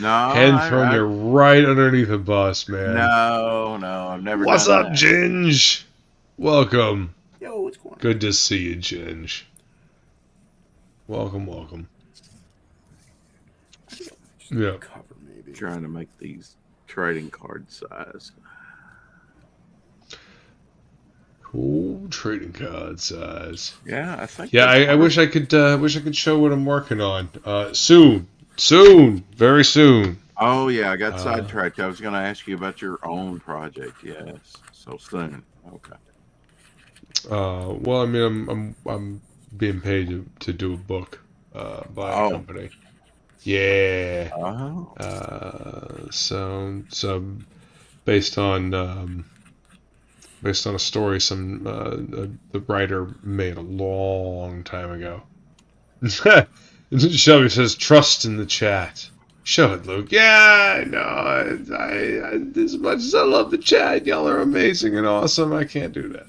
No, Hen throwing you right underneath the bus, man. no, I've never. What's done up, that. Ginge? Welcome. Yo, what's going on? Good to see you, Ginge. Welcome. Just Yeah. cover maybe. Trying to make these trading card size. Cool trading card size. Yeah, I think. Yeah, that's I wish I could show what I'm working on. Soon, very soon. Oh yeah, I got sidetracked. I was going to ask you about your own project. Yes, so soon. Okay. Well, I mean, I'm being paid to do a book by a company. Yeah. Oh. So based on a story the writer made a long time ago. Shelby says, "Trust in the chat." Show it, Luke. Yeah, I know. I as much as I love the chat, y'all are amazing and awesome. I can't do that.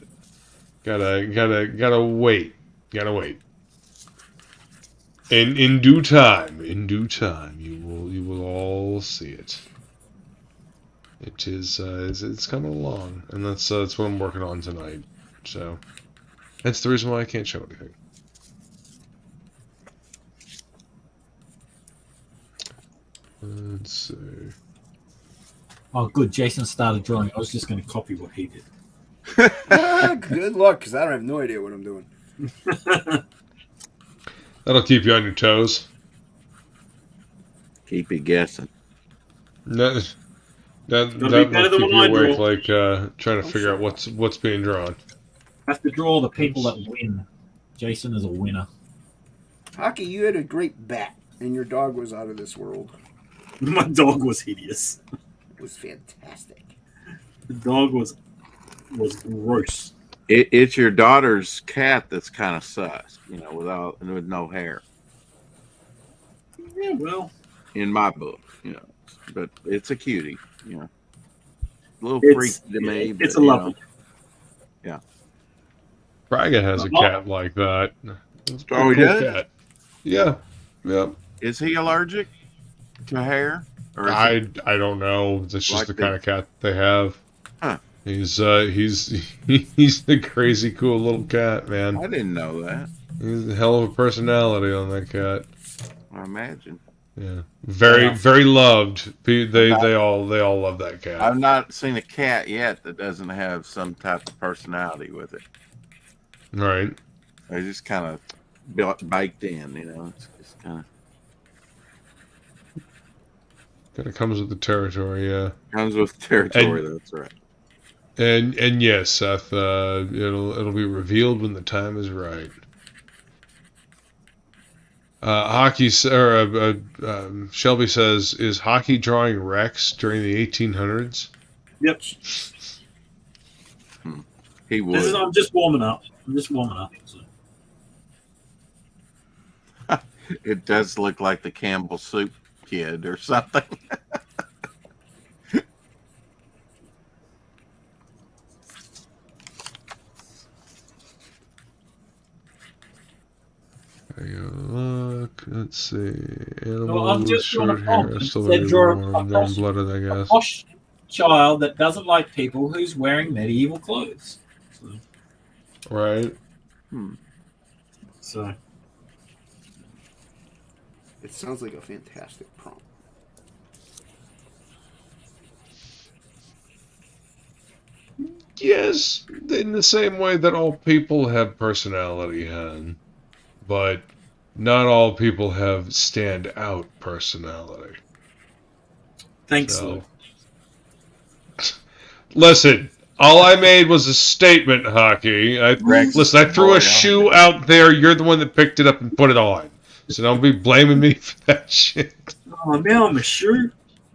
Gotta wait. In due time, you will all see it. It is it's coming along, and that's what I'm working on tonight. So that's the reason why I can't show anything. Let's see. Oh, good. Jason started drawing. I was just going to copy what he did. Good luck, because I don't have no idea what I'm doing. That'll keep you on your toes. Keep you guessing. That Gotta be will better than keep what you I awake, draw. like trying to figure out what's being drawn. Have to draw the people that win. Jason is a winner. Hockey, you had a great bat, and your dog was out of this world. My dog was hideous. It was fantastic. The dog was gross. It's your daughter's cat that's kind of sus, with no hair. Yeah, well, In my book, but it's a cutie, A little It's- freaky to me. it's but, a lovely. Braga has a cat like that. It's a pretty Oh, he cool does? cat. Yeah. Yep. Is he allergic to hair? Or is I don't know. That's just Like the the- kind of cat they have. Huh. He's he's the crazy cool little cat, I man. didn't know that. He's a hell of a personality on that cat. I imagine. Yeah, very Yeah. very loved. I'm not, They all love that cat. I've not seen a cat yet that doesn't have some type of personality with it. Right. They're just kind of baked in, you know. It's just kind of Kind of comes with the territory, yeah. comes with territory. That's right. And yes, Seth, it'll be revealed when the time is right. Shelby says, is hockey drawing Rex during the 1800s? Yep. He would. I'm just warming up. So. It does look like the Campbell Soup Kid or something. Look, let's see. Well, I'm Animals, just doing a short prompt. hair, It still said very draw warm, they're blooded, I a guess. posh child that doesn't like people who's wearing medieval clothes. Right. So It sounds like a fantastic prompt. Yes, in the same way that all people have personality, Han, but not all people have stand out personality. thanks, So, Lou. listen, all I made was a statement, Hockey. Rex, I threw boy, a shoe out there. You're the one that picked it up and put it on. So don't be blaming me for that shit. Oh, now I'm a shoe.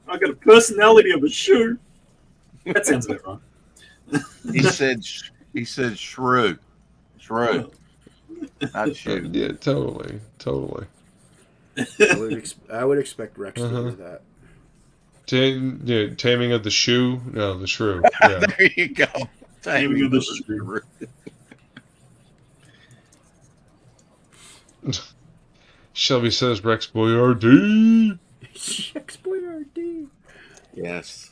I got a personality of a shoe. That sounds about right. He said shrew, not shoe. Yeah, totally. I would expect Rex to Uh-huh. do that. Taming of the shoe? No, the shrew. Yeah. There you go. Taming of the shrew. Shelby says Rex Boyardee. Rex Boyardee. Yes.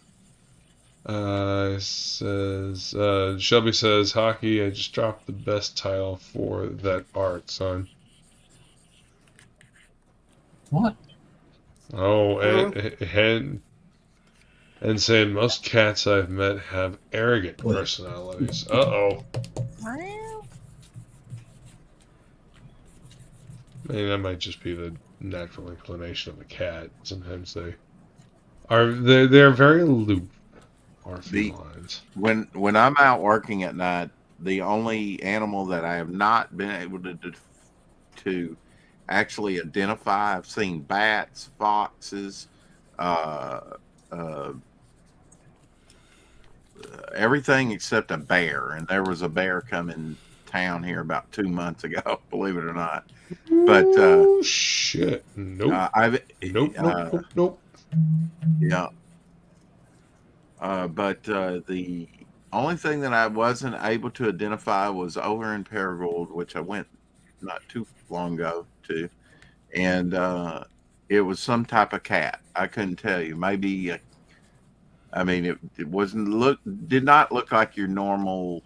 Shelby says, Hockey, I just dropped the best title for that art, son. What? Oh, and saying most cats I've met have arrogant personalities. Uh-oh. I mean, that might just be the natural inclination of a cat. Sometimes they're very aloof. Are felines. When I'm out working at night, the only animal that I have not been able to actually identify, I've seen bats, foxes, everything except a bear. And there was a bear coming town here about 2 months ago, believe it or not. But oh shit! Nope. Nope. Yeah. But the only thing that I wasn't able to identify was over in Paragould, which I went not too long ago to, and it was some type of cat. I couldn't tell you. Maybe, I mean, it did not look like your normal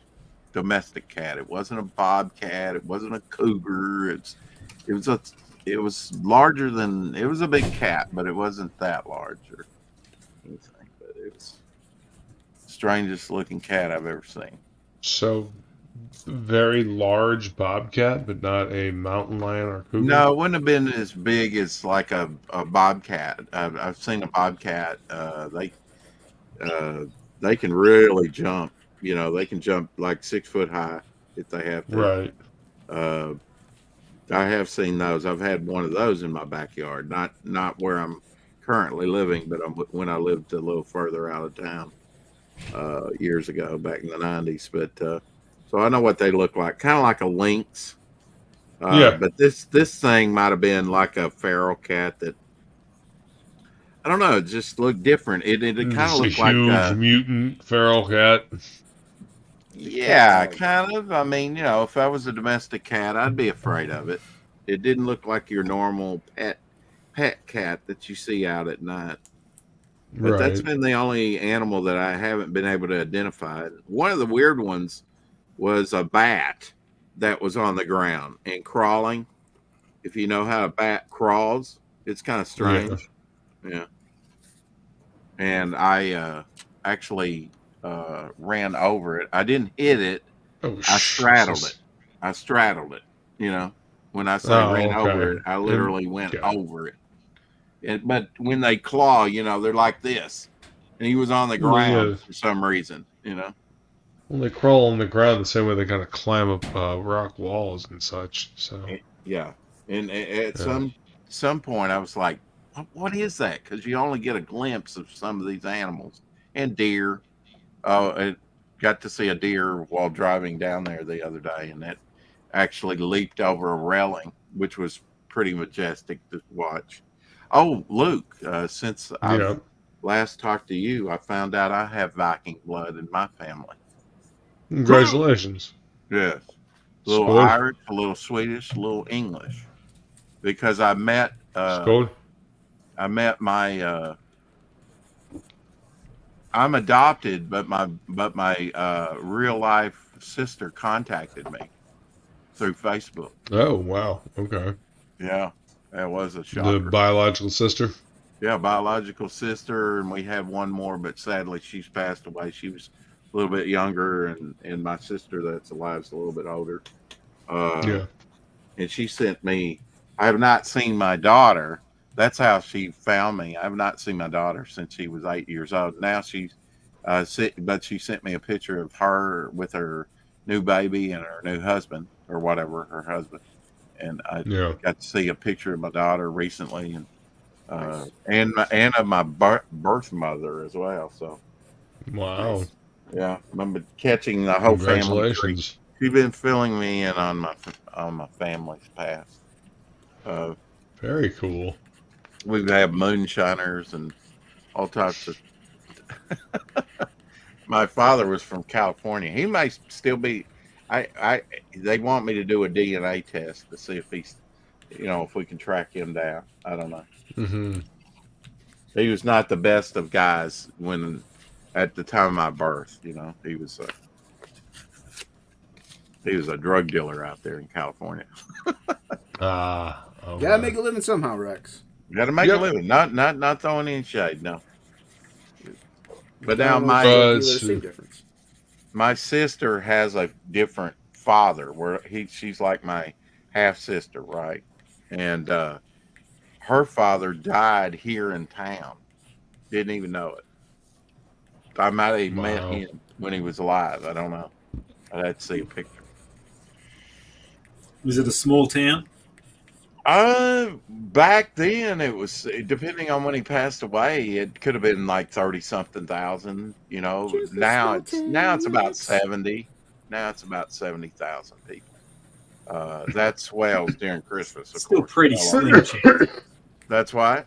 domestic cat. It wasn't a bobcat. It wasn't a cougar. It was larger than, it was a big cat, but it wasn't that large or anything. But it was the strangest looking cat I've ever seen. So, very large bobcat, but not a mountain lion or cougar? No, it wouldn't have been as big as like a bobcat. I've seen a bobcat. They can really jump. You know, they can jump like 6 foot high if they have to. Right. I have seen those. I've had one of those in my backyard. Not where I'm currently living, but when I lived a little further out of town years ago, back in the 90s. But so I know what they look like, kind of like a lynx. Yeah. But this thing might have been like a feral cat that, I don't know, it just looked different. It kind of looked like a huge mutant feral cat. Yeah, kind of. I mean, you know, if I was a domestic cat, I'd be afraid of it. It didn't look like your normal pet cat that you see out at night. But that's Right. been the only animal that I haven't been able to identify. One of the weird ones was a bat that was on the ground and crawling. If you know how a bat crawls, it's kind of Yeah. strange. Yeah. And I actually ran over it. I didn't hit it. Oh, I straddled it. Jesus. I straddled it. You know, when I say Oh, ran over okay. it, I literally went Yeah. over it. But when they claw, they're like this, and he was on the Well, ground yeah. for some reason. Well, they crawl on the ground the same way they kind of climb up rock walls and such. So, Yeah. And at yeah. some point, I was like, "What is that?" Because you only get a glimpse of some of these animals and deer. I got to see a deer while driving down there the other day, and that actually leaped over a railing, which was pretty majestic to watch. Oh, Luke, since I've Yeah. last talked to you, I found out I have Viking blood in my family. Congratulations. Yes. A little Skål. Irish, a little Swedish, a little English. Because I met Skål. my I'm adopted, but my real life sister contacted me through Facebook. Oh, wow. Okay. Yeah. That was a The shocker. biological sister. Yeah, biological sister, and we have one more, but sadly she's passed away. She was a little bit younger, and my sister that's alive is a little bit older. Yeah. And she sent me. I have not seen my daughter. That's how she found me. I have not seen my daughter since she was 8 years old. Now she's, but she sent me a picture of her with her new baby and her new husband or whatever, her husband. And I Yeah. got to see a picture of my daughter recently, and of my birth mother as well. So Wow. yeah, I remember catching the whole family tree. Congratulations. She's been filling me in on my family's past. Very cool. We have moonshiners and all types of. My father was from California. He may still be. They want me to do a DNA test to see if he's, if we can track him down. I don't know. Mm-hmm. He was not the best of guys at the time of my birth. He was a drug dealer out there in California. Ah. Okay. Gotta make a living somehow, Rex. Got to make Yep. a living. Not throwing any shade. No. But now I don't know if my drug let's dealers see. see difference. my sister has a different father where she's like my half sister, right? And her father died here in town. Didn't even know it. I might have met Wow. him when he was alive. I don't know. I'd have to see a picture. Was it a small town? Back then it was, depending on when he passed away, it could have been like 30-something thousand. Just a Now small it's about town. 70. Now it's about 70,000 people. That swells during Christmas, of Still course. pretty Oh, slim chances. That's why.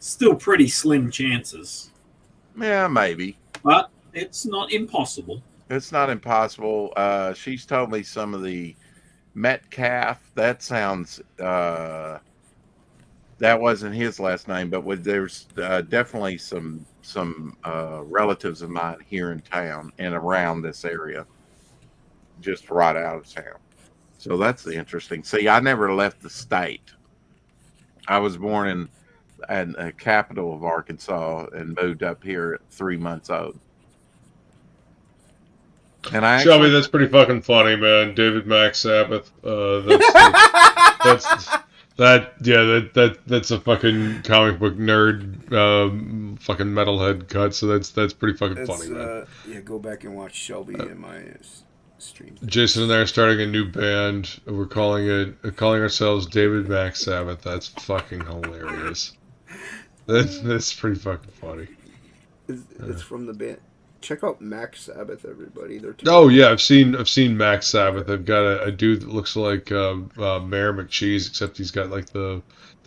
Still pretty slim chances, Yeah, maybe. but it's not impossible. It's not impossible. She's told me some of the Metcalf. That sounds. That wasn't his last name, but there's definitely some relatives of mine here in town and around this area, just right out of town. So that's interesting. See, I never left the state. I was born in the capital of Arkansas and moved up here at 3 months old. And I Shelby, actually, that's pretty fucking funny, man. David Max Sabbath. That's a fucking comic book nerd, fucking metalhead cut. So that's pretty fucking funny, man. Yeah, go back and watch Shelby and my stream. Jason and I are starting a new band. We're calling ourselves David Max Sabbath. That's fucking hilarious. That's pretty fucking funny. It's from the band. Check out Max Sabbath, everybody. They're Oh yeah, I've seen Max Sabbath. I've got a dude that looks like Mayor McCheese, except he's got like the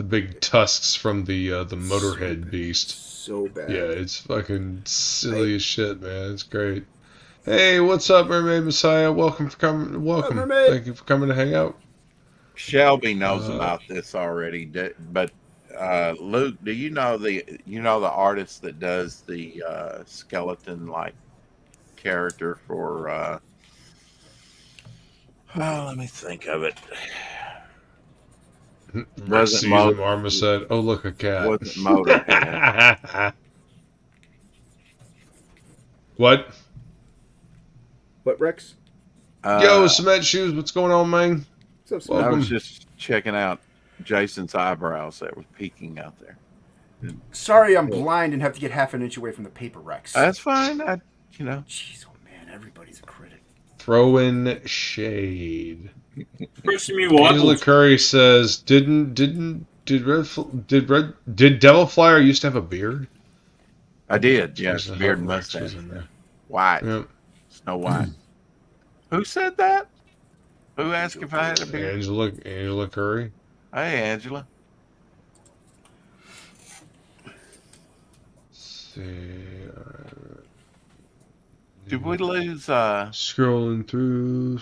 big tusks from the Motorhead beast. so bad. Yeah, it's fucking silly as shit, man. It's great. Hey, what's up, Mermaid Messiah? Welcome for coming. Welcome. Mermaid? Thank you for coming to hang out. Shelby knows about this already, but Luke, do you know the artist that does the skeleton like character for? Let me think of it. Wasn't Caesar Motorhead. Marmoset. Oh, look, a cat. Wasn't Motorhead. What? What, Rex? Yo, Cement Shoes, what's going on, man? What's up, I Welcome. was just checking out Jason's eyebrows that were peeking out there. Sorry, I'm blind and have to get half an inch away from the paper, Rex. That's fine. Jeez, oh man, everybody's a critic. Throwing shade. Person you Angela want. Curry says, did Devil Flyer used to have a beard? I did. Yes, Jesus, beard and Rex was mustache. in there. White. Yep. Snow White. Who said that? Who asked if I had a beard? Angela Curry. Hey, Angela. Let's see. Did we lose? Scrolling through.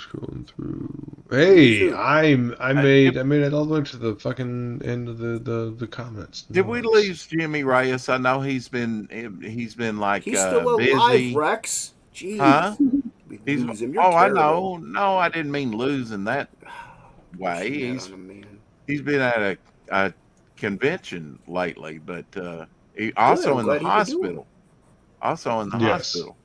Hey, I made it all the way to the fucking end of the comments. Did we Nice. lose Jimmy Reyes? I know he's been like He's still alive, busy. Rex. Jeez. Huh? We He's lose him. You're I terrible. know. No, I didn't mean losing that way. Get on him, man. He's been at a convention lately, but he also I'm in the glad he could do it. hospital. Also in the Yes. hospital.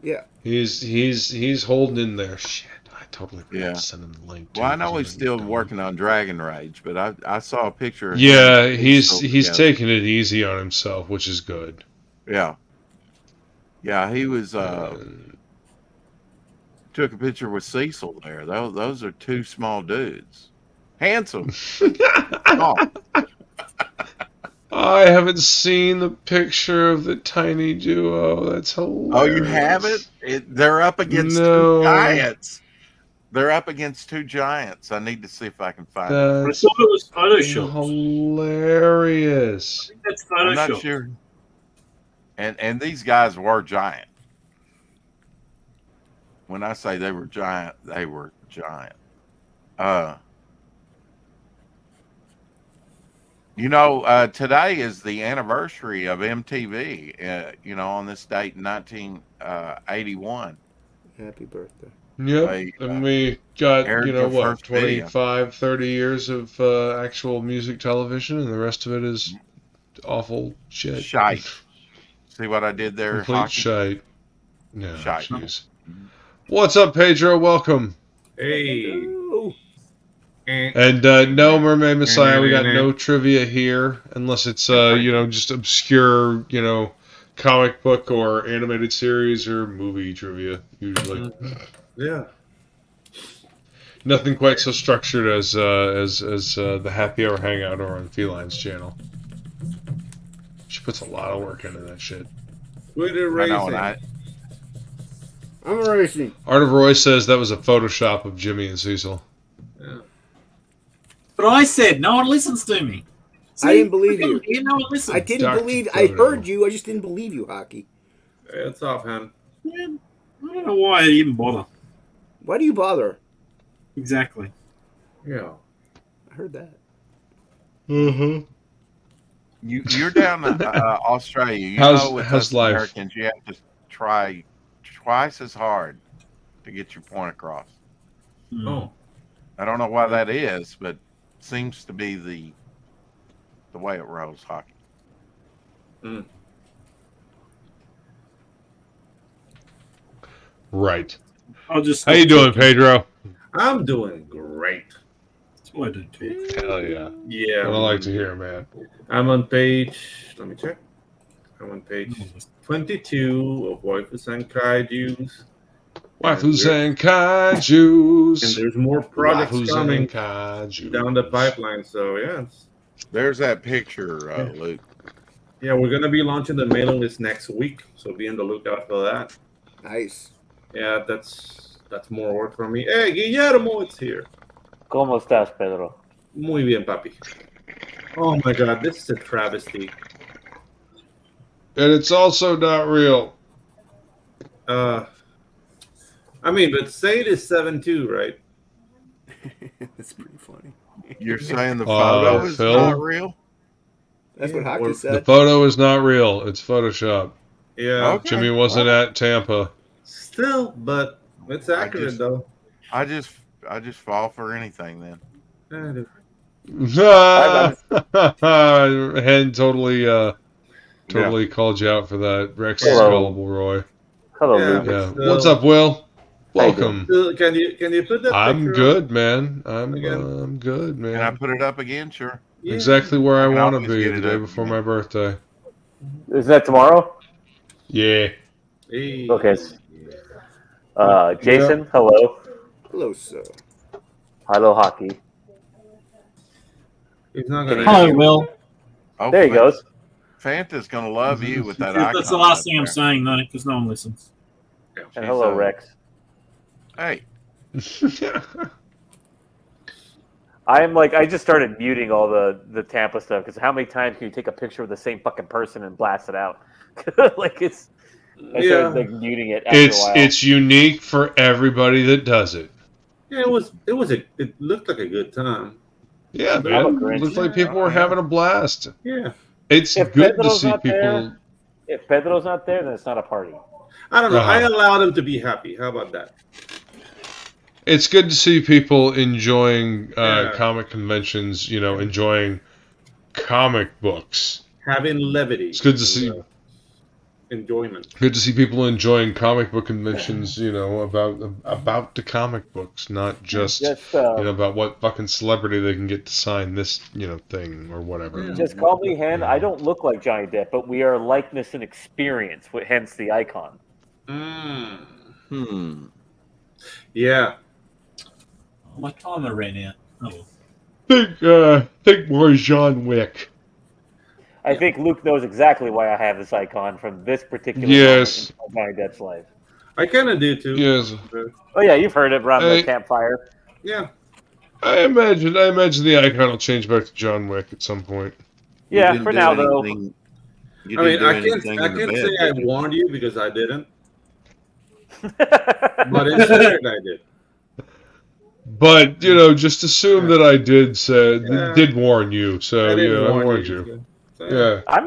Yeah. He's holding in there. Shit, I totally forgot Yeah. to send him the link. Well, I too, know 'cause he's I'm still dumb. working on Dragon Rage, but I saw a picture. Of Yeah, him. he's still together. taking it easy on himself, which is good. Yeah. Yeah, he was And- took a picture with Cecil there. Those are two small dudes. Handsome. Oh, I haven't seen the picture of the tiny duo. That's hilarious. oh, you haven't? They're up against No. two giants. They're up against two giants. I need to see if I can find it. I That's thought it was Photoshop. hilarious. That's I'm not Photoshop. sure. And these guys were giant. When I say they were giant, they were giant. Today is the anniversary of MTV. On this date in 1981. Happy birthday. Yep. And we got, aired their first video. 25, 30 years of actual music television, and the rest of it is awful shit. Shite. See what I did there? Complete Hockey? shite. No, Shite. jeez. What's up, Pedro? Welcome. Hey. Oh, And no, Mermaid Messiah, we got no trivia here, unless it's, just obscure, comic book or animated series or movie trivia, usually. Yeah. Nothing quite so structured as the Happy Hour Hangout or on Feline's channel. She puts a lot of work into that shit. Twitter I know, racing. and I'm racing. Art of Roy says that was a Photoshop of Jimmy and Cecil. Yeah. But I said no one listens to me. I didn't believe you. No one listens. I didn't Dr. believe. I Photo. heard you. I just didn't believe you, Hockey. It's offhand. Man, I don't know why I even bother. Why do you bother? Exactly. Yeah. I heard that. Mm-hmm. you're down in Australia. With How's us life? Americans, you have to try twice as hard to get your point across. Hmm. Oh. I don't know why that is, but seems to be the way it rolls, Hockey. Mm. Right. I'll just. How you doing, Pedro? I'm doing great. That's what I do too. Hell yeah. Yeah. What I like to hear, man. I'm on page. Let me check. I'm on page 22 of Waifus and Kaijus. Waifus and And kaijus. there's more projects Waifus coming and kaijus. down the pipeline. So, yeah. There's that picture, Luke. Yeah, we're going to be launching the mailing list next week. So be on the lookout for that. Nice. Yeah, that's more work for me. Hey, Guillermo, it's here. ¿Cómo estás, Pedro? Muy bien, papi. Oh my God, this is a travesty. And it's also not real. But Sade is 7'2", right? That's pretty funny. You're saying the Oh, photo is Phil? not real? That's what Yeah, Hockey or- The said. photo is not real. It's Photoshop. Yeah. Okay. Jimmy wasn't at Tampa. Still, but it's accurate though. I just fall for anything then. Yeah, dude. Hen totally called you out for that. Rex is Hello. gullible, Roy. Hello, Yeah, Luke. but Yeah. still- What's up, Will? How you doing? Welcome. Still, can you put that I'm picture good, man. I'm Again. good, Can I man. put it up again? Sure. up? Yeah. Exactly where I I can want to always be get the it day up before again. my birthday. Is that tomorrow? Yeah. Hey. Okay. Jason, hello. Hello, sir. Hello, Hockey. He's not Can gonna. you- Hello, Will. Oh, There he goes. Fanta's gonna love you with that icon. That's the last up thing I'm there. saying, though, because no one listens. And She's, hello, Rex. Hey, I just started muting all the Tampa stuff because how many times can you take a picture of the same fucking person and blast it out? I started muting it after a while. It's unique for everybody that does it. Yeah, it looked like a good time. Yeah, I'm a man. Grinch. Looks like people were having a blast. Yeah. It's If good to Pedro's see not people. there- If Pedro's not there, then it's not a party. I don't know. I Uh-huh. allow them to be happy. How about that? It's good to see people enjoying Yeah. comic conventions. Enjoying comic books. Having levity. It's good to see. Enjoyment. Good to see people enjoying comic book conventions. About the comic books, not just about what fucking celebrity they can get to sign this thing or whatever. Just call me Hen. I don't look like Johnny Depp, but we are likeness and experience, hence the icon. Yeah. My timer ran out. Oh. Think more John Wick. I think Luke knows exactly why I have this icon from this particular Yes. moment in Johnny Depp's life. I kind of do too. Yes. Oh yeah, you've heard it around Hey. the campfire. Yeah. I imagine the icon will change back to John Wick at some point. you Yeah, didn't for do now though. anything- you I mean, didn't do I anything can't in the bed, say I did you? warned you because I didn't, but in spirit I did. But just assume that I did warn you. So I didn't I warn warned you. So, Yeah. I'm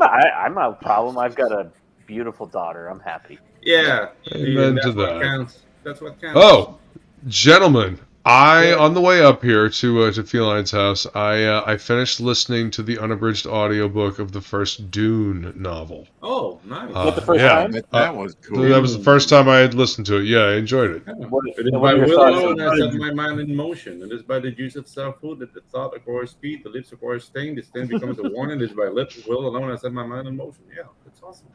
not a problem. I've got a beautiful daughter. I'm happy. Yeah. Amen That's to what that. counts. That's what counts. Oh, gentlemen, Yeah. on the way up here to Feline's house, I finished listening to the unabridged audiobook of the first Dune novel. Oh, nice. What, the first yeah. time? That was cool. That was the first time I had listened to it. Yeah, I enjoyed it. What, It is and by what are your will thoughts? alone I set my mind in motion. It is by the juice of self-food that the thought acquires speed, the lips acquire sting, the sting becomes a warning. It is by will alone I set my mind in motion. Yeah, that's awesome.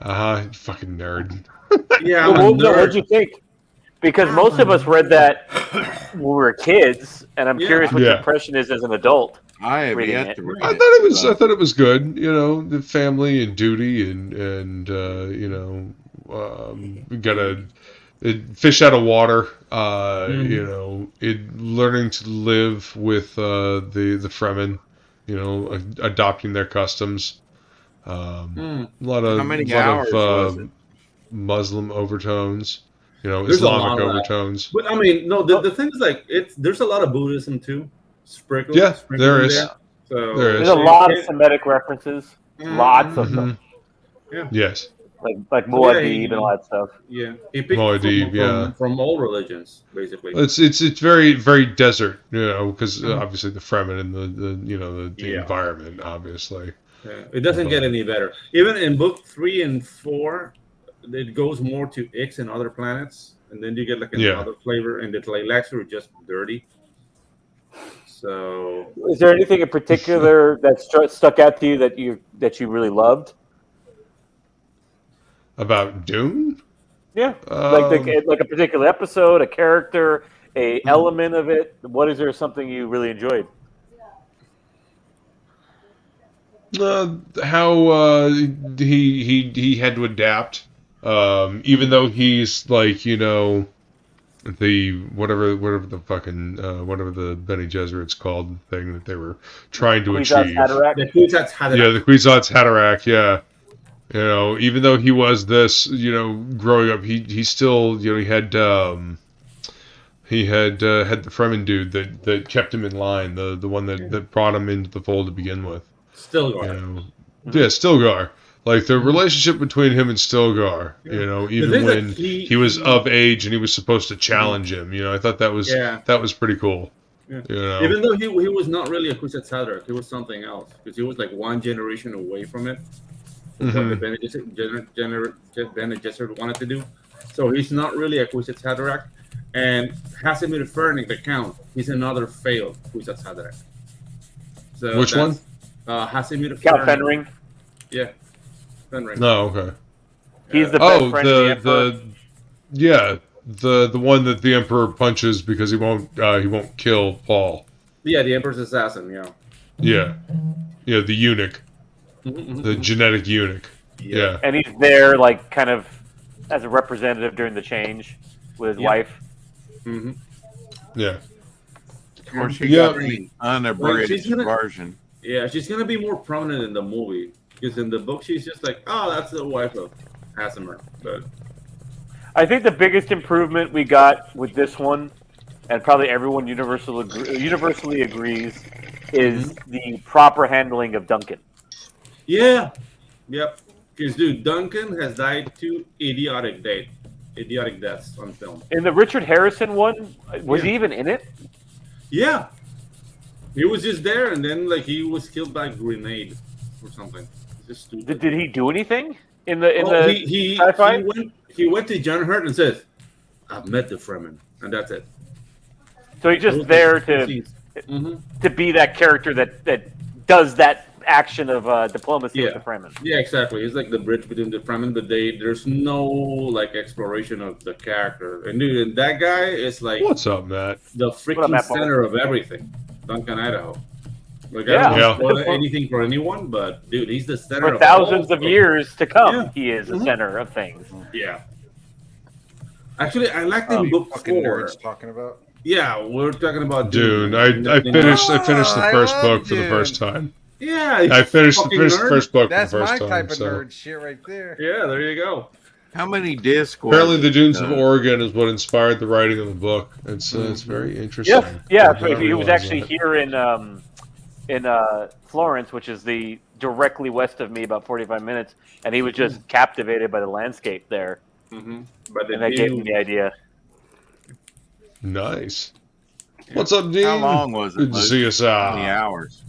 You fucking nerd. Yeah, I'm a Well, no, what'd nerd. you think? Because most of us read that when we were kids, and I'm Yeah. curious what your Yeah. impression is as an adult. I have reading yet it. to read I it. thought it was good. The family and duty and we gotta fish out of water. Learning to live with the Fremen. Adopting their customs. A lot of How many hours was it? Muslim overtones. There's a lot Islamic of that. overtones. But I mean, no, the thing is like there's a lot of Buddhism too. Sprinkled. Yeah, sprinkled there in is. there. So There is. There's a lot of Semitic references, lots of them, Yes. like Muad'Dib and all that stuff. Yeah, he picked Muad'Dib, yeah. from all religions basically. It's very very desert, because obviously the Fremen and the Yeah. environment, obviously. Yeah, it doesn't get any better. Even in book 3 and 4, it goes more to Ix and other planets, and then you get like another flavor, and the Tleilaxu are just dirty. So, Is there anything in particular that stuck out to you that you really loved? About Dune? Yeah, like a particular episode, a character, a element of it. What is there something you really enjoyed? How he had to adapt, even though he's like the whatever the fucking whatever the Bene Gesserit's called thing that they were trying to achieve. the Kwisatz Haderach. Yeah, the Kwisatz Haderach. Yeah, even though he was this, growing up, he still, he had the Fremen dude that kept him in line, the one that brought him into the fold to begin with. Still going. Yeah, Stilgar. Like the relationship between him and Stilgar, you know, even when he was of age and he was supposed to challenge him, you know, I thought that was pretty cool. Yeah. You know? Even though he was not really a Kwisatz Haderach, he was something else because he was like one generation away from it. What the Bene Gesserit wanted to do, so he's not really a Kwisatz Haderach. And Casimir Ferning, the Count, he's another failed Kwisatz Haderach. So which one? Casimir Count Ferning. Fenring. Yeah, Fenring. No, okay. He's the best friend of the Emperor. The one that the Emperor punches because he won't kill Paul. Yeah, the Emperor's assassin. Yeah, the eunuch, the genetic eunuch. Yeah, And he's there, like, kind of as a representative during the change with his wife. Mm-hmm. Yeah. Of course, she got the unabridged version. Yeah, she's gonna be more prominent in the movie because in the book she's just like, oh, that's the wife of Casimir. But I think the biggest improvement we got with this one, and probably everyone universally agrees, is the proper handling of Duncan. yeah, yep. Because dude, Duncan has died two idiotic deaths on film. In the Richard Harrison one, was he even in it? Yeah, he was just there, and then like he was killed by a grenade or something. It's just stupid. Did he do anything in the sci-fi? He went to John Hurt and says, "I've met the Fremen," and that's it. So he's just there to be that character that does that action of diplomacy with the Fremen. Yeah, exactly. It's like the bridge between the Fremen, but there's no like exploration of the character. And dude, and that guy is like, what's up, Matt? The freaking center of everything, Duncan, Idaho. Like, I don't spoil anything for anyone, but dude, he's the center for thousands of years to come. Yeah. He is the center of things. Yeah. Actually, I like the book fucking 4. nerds talking about. Yeah, we're talking about Dune. I finished the first book for the first time. Yeah, I finished the first book That's for the first my time. type of nerd shit right there. Yeah, there you go. How many discs? Apparently, the Dunes of Oregon is what inspired the writing of the book. It's very interesting. Yeah. So he was actually here in Florence, which is directly west of me, about 45 minutes, and he was just captivated by the landscape there. Mm-hmm. And that gave me the idea. Nice. What's up, Dean? How long was it? Good to see you, sir. How many hours?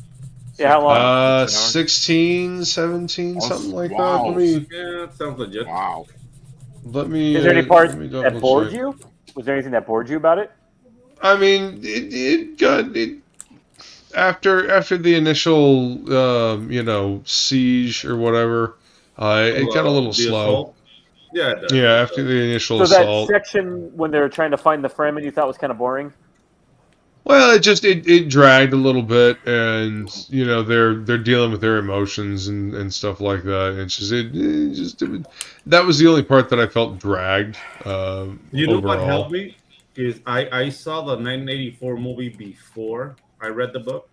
Yeah, how long? 16, 17, something like that. Yeah, that sounds legit. Wow. Let me. Is there any part that bored you? Was there anything that bored you about it? I mean, it got after the initial siege or whatever. It got a little slow. Assault? Yeah, it does. Yeah, after the initial assault. So that section when they were trying to find the Fremen, you thought was kind of boring? Well, it dragged a little bit, and they're dealing with their emotions and stuff like that. And that was the only part that I felt dragged. You know what helped me is I saw the 1984 movie before I read the book.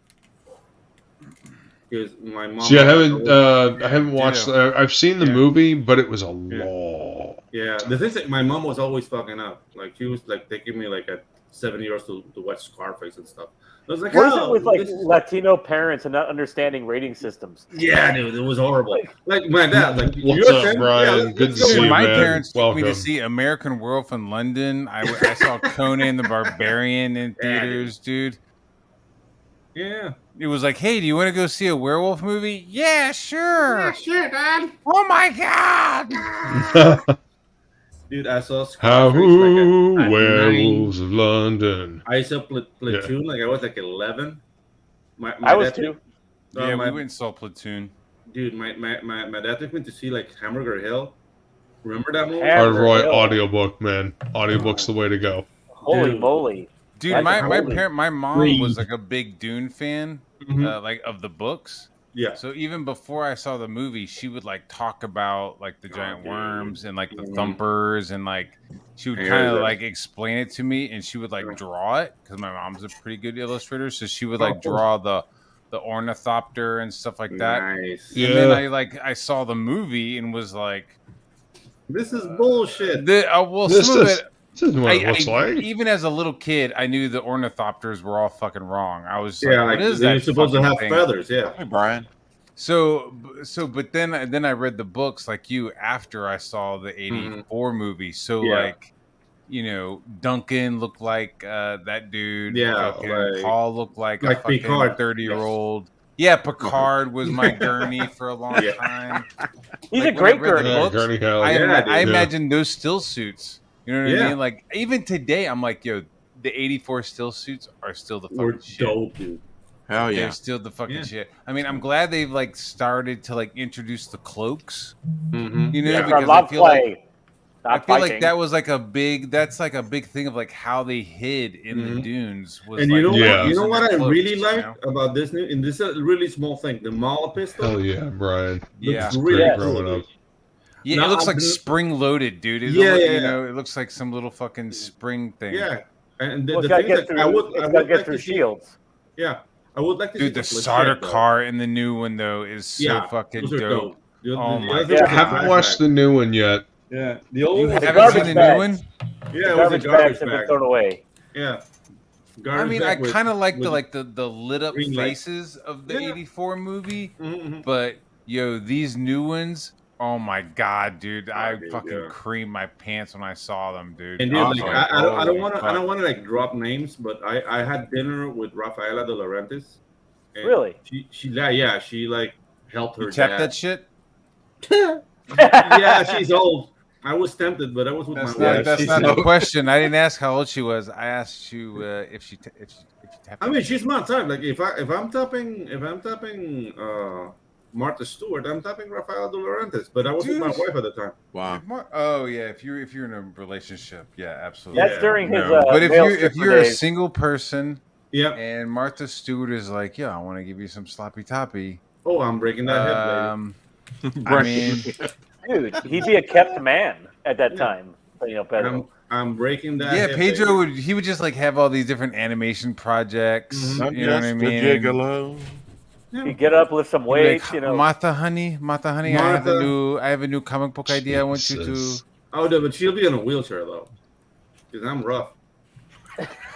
Because my mom. See, I haven't watched. I've seen the movie, but it was a long. Yeah, the thing is that my mom was always fucking up. Like she was like taking me like at 7 years to watch Scarface and stuff. I was like, what is it with like Latino parents and not understanding rating systems? Yeah, dude, it was horrible. Like my dad, like, what's up, Brian? Good to see you, man. My parents took Welcome. me to see American Werewolf in London. I saw Conan the Barbarian in theaters, dude. Yeah. It was like, hey, do you want to go see a werewolf movie? Yeah, sure. Yeah, sure, Dad. Oh my god. Dude, I saw How Scarface Werewolves of London. I saw Platoon, like I was like 11. I was too. Yeah, we went and saw Platoon. Dude, my dad took me to see like Hamburger Hill. Remember that movie? Roy audiobook, man. Audiobook's the way to go. Holy moly. Dude, my mom was like a big Dune fan, like of the books. Yeah. So even before I saw the movie, she would like talk about like the giant worms and like the thumpers, and like she would kind of like explain it to me, and she would like draw it because my mom's a pretty good illustrator, so she would like draw the ornithopter and stuff like that. Nice. And then I saw the movie and was like, this is bullshit. This isn't what it looks like. Even as a little kid, I knew the ornithopters were all fucking wrong. I was like, what is they're that? supposed to have thing? feathers, yeah. Hey, Brian. But then I read the books like you after I saw the '84 movie. So like, Duncan looked like that dude. Yeah, Fucking Paul looked like a fucking Picard. 30-year-old. Yeah, Picard was my gurney for a long time. He's Like, a great when I read the gurney. books, Gurney Hell. I imagine those still suits. You know what I Yeah. mean? Like even today, I'm like, yo, the '84 still suits are still the We're fucking shit. dope, dude. Hell yeah. They're still the fucking shit. I mean, I'm glad they've like started to like introduce the cloaks. Mm-hmm. You know, Yeah, because love I feel like play. I feel like that was like a big thing of like how they hid in the dunes. Was And like, you know Yeah. what? You know using what the I cloaks, really you like know? about this new, and this is a really small thing. The Mala pistol. Hell yeah, Brian. Yeah. Looks really Yes. cool. Growing up. Yeah, No, it looks I've like been- spring loaded, dude. It Yeah, look, yeah, you yeah. know, it looks like some little fucking spring thing. Yeah, and Well, the it's got to thing get that through. I would get like through to see. shields. Yeah, I would like to Dude, see the some starter legit, though. car in the new one though is so fucking those are dope. Oh my other God. I haven't watched the new one yet. Yeah, the old You one was haven't garbage seen the new bags. one? Yeah, The it was a garbage garbage bags have been bag. thrown away. Yeah, I mean, I bag with- kind of like with- the lit up green light. faces of the Yeah. '84 movie, Mhm. but yo, these new ones, oh my god, dude, I dude, fucking yeah. creamed my pants when I saw them, dude. And dude, I like, was I don't holy want to fuck. like drop names, but I had dinner with Rafaela de Laurentiis. and Really? She like helped her You check dad. that shit? Yeah, she's old. I was tempted, but I was with That's my not, wife. that's she's not the old. question. I didn't ask how old she was. I asked you if she tapped I that mean, shit. she's my type. Like if I'm tapping Martha Stewart, I'm tapping Rafaela de Laurentiis. But I was with my Dude. wife at the time. Wow. Oh yeah, if you're in a relationship, yeah, absolutely. That's Yeah, during his. No. But if male you're stripper a days. single person Yeah. and Martha Stewart is like, yeah, I want to give you some sloppy toppy. Oh, I'm breaking that hip, I mean, Dude, he'd be a kept man at that time. You know, lady. Pedro. I'm breaking that. yeah, hip, Pedro baby. would just like have all these different animation projects. Mhm. Not You know what I just mean? a gigolo. He'd get up, lift some He'd be weights. like, You know, Martha, honey, I have a new comic book idea. I want you to. Jesus. Oh, no, but she'll be in a wheelchair though, because I'm rough.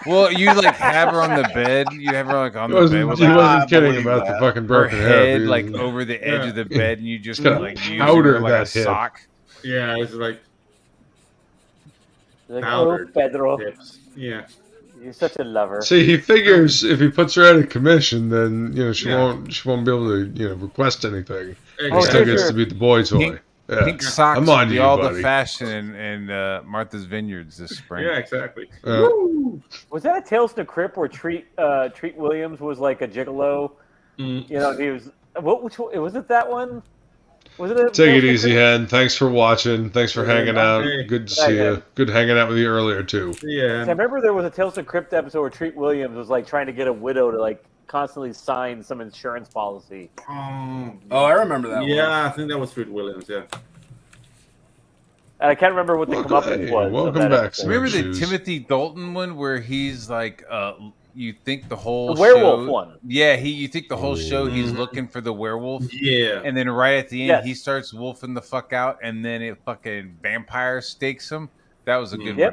Well, you like have her on the bed. You have her like on He the bed wasn't, with he like, wasn't kidding believe about that. the fucking her broken head hip. like over the edge Yeah. of the bed, and you just gotta like use powder her like that a hip. sock. Yeah, it's like like, oh, powdered Pedro, hips. Yeah. you're such a lover. See, he figures if he puts her out of commission, then she Yeah. won't be able to request anything. He Oh, still sure, gets sure. to be the boy toy. Pink- Yeah. Pink socks I'm will on be you, all buddy. the fashion in Martha's Vineyards this spring. Yeah, exactly. Was that a Tales to Crypt where Treat Williams was like a gigolo? Mm. You know, he was. Which one, was it? That one? Was it? A Take Tales it to easy, Crypt? Hen. Thanks for watching. Thanks for hanging out. Okay. Good to Bye, see you. Hen. Good hanging out with you earlier too. Yeah. I remember there was a Tales to Crypt episode where Treat Williams was like trying to get a widow to like constantly sign some insurance policy. Oh, I remember that one. Yeah, I think that was Fruit Williams. Yeah. And I can't remember what the Welcome- comeuppance hey, was. of welcome that back, episode. sir. Remember the Shoes. Timothy Dalton one where he's like, you think the whole The werewolf show, one. Yeah, you think the whole show he's looking for the werewolf, Yeah. and then right at the end Yes. he starts wolfing the fuck out, and then it fucking vampire stakes him. That was a good Yep.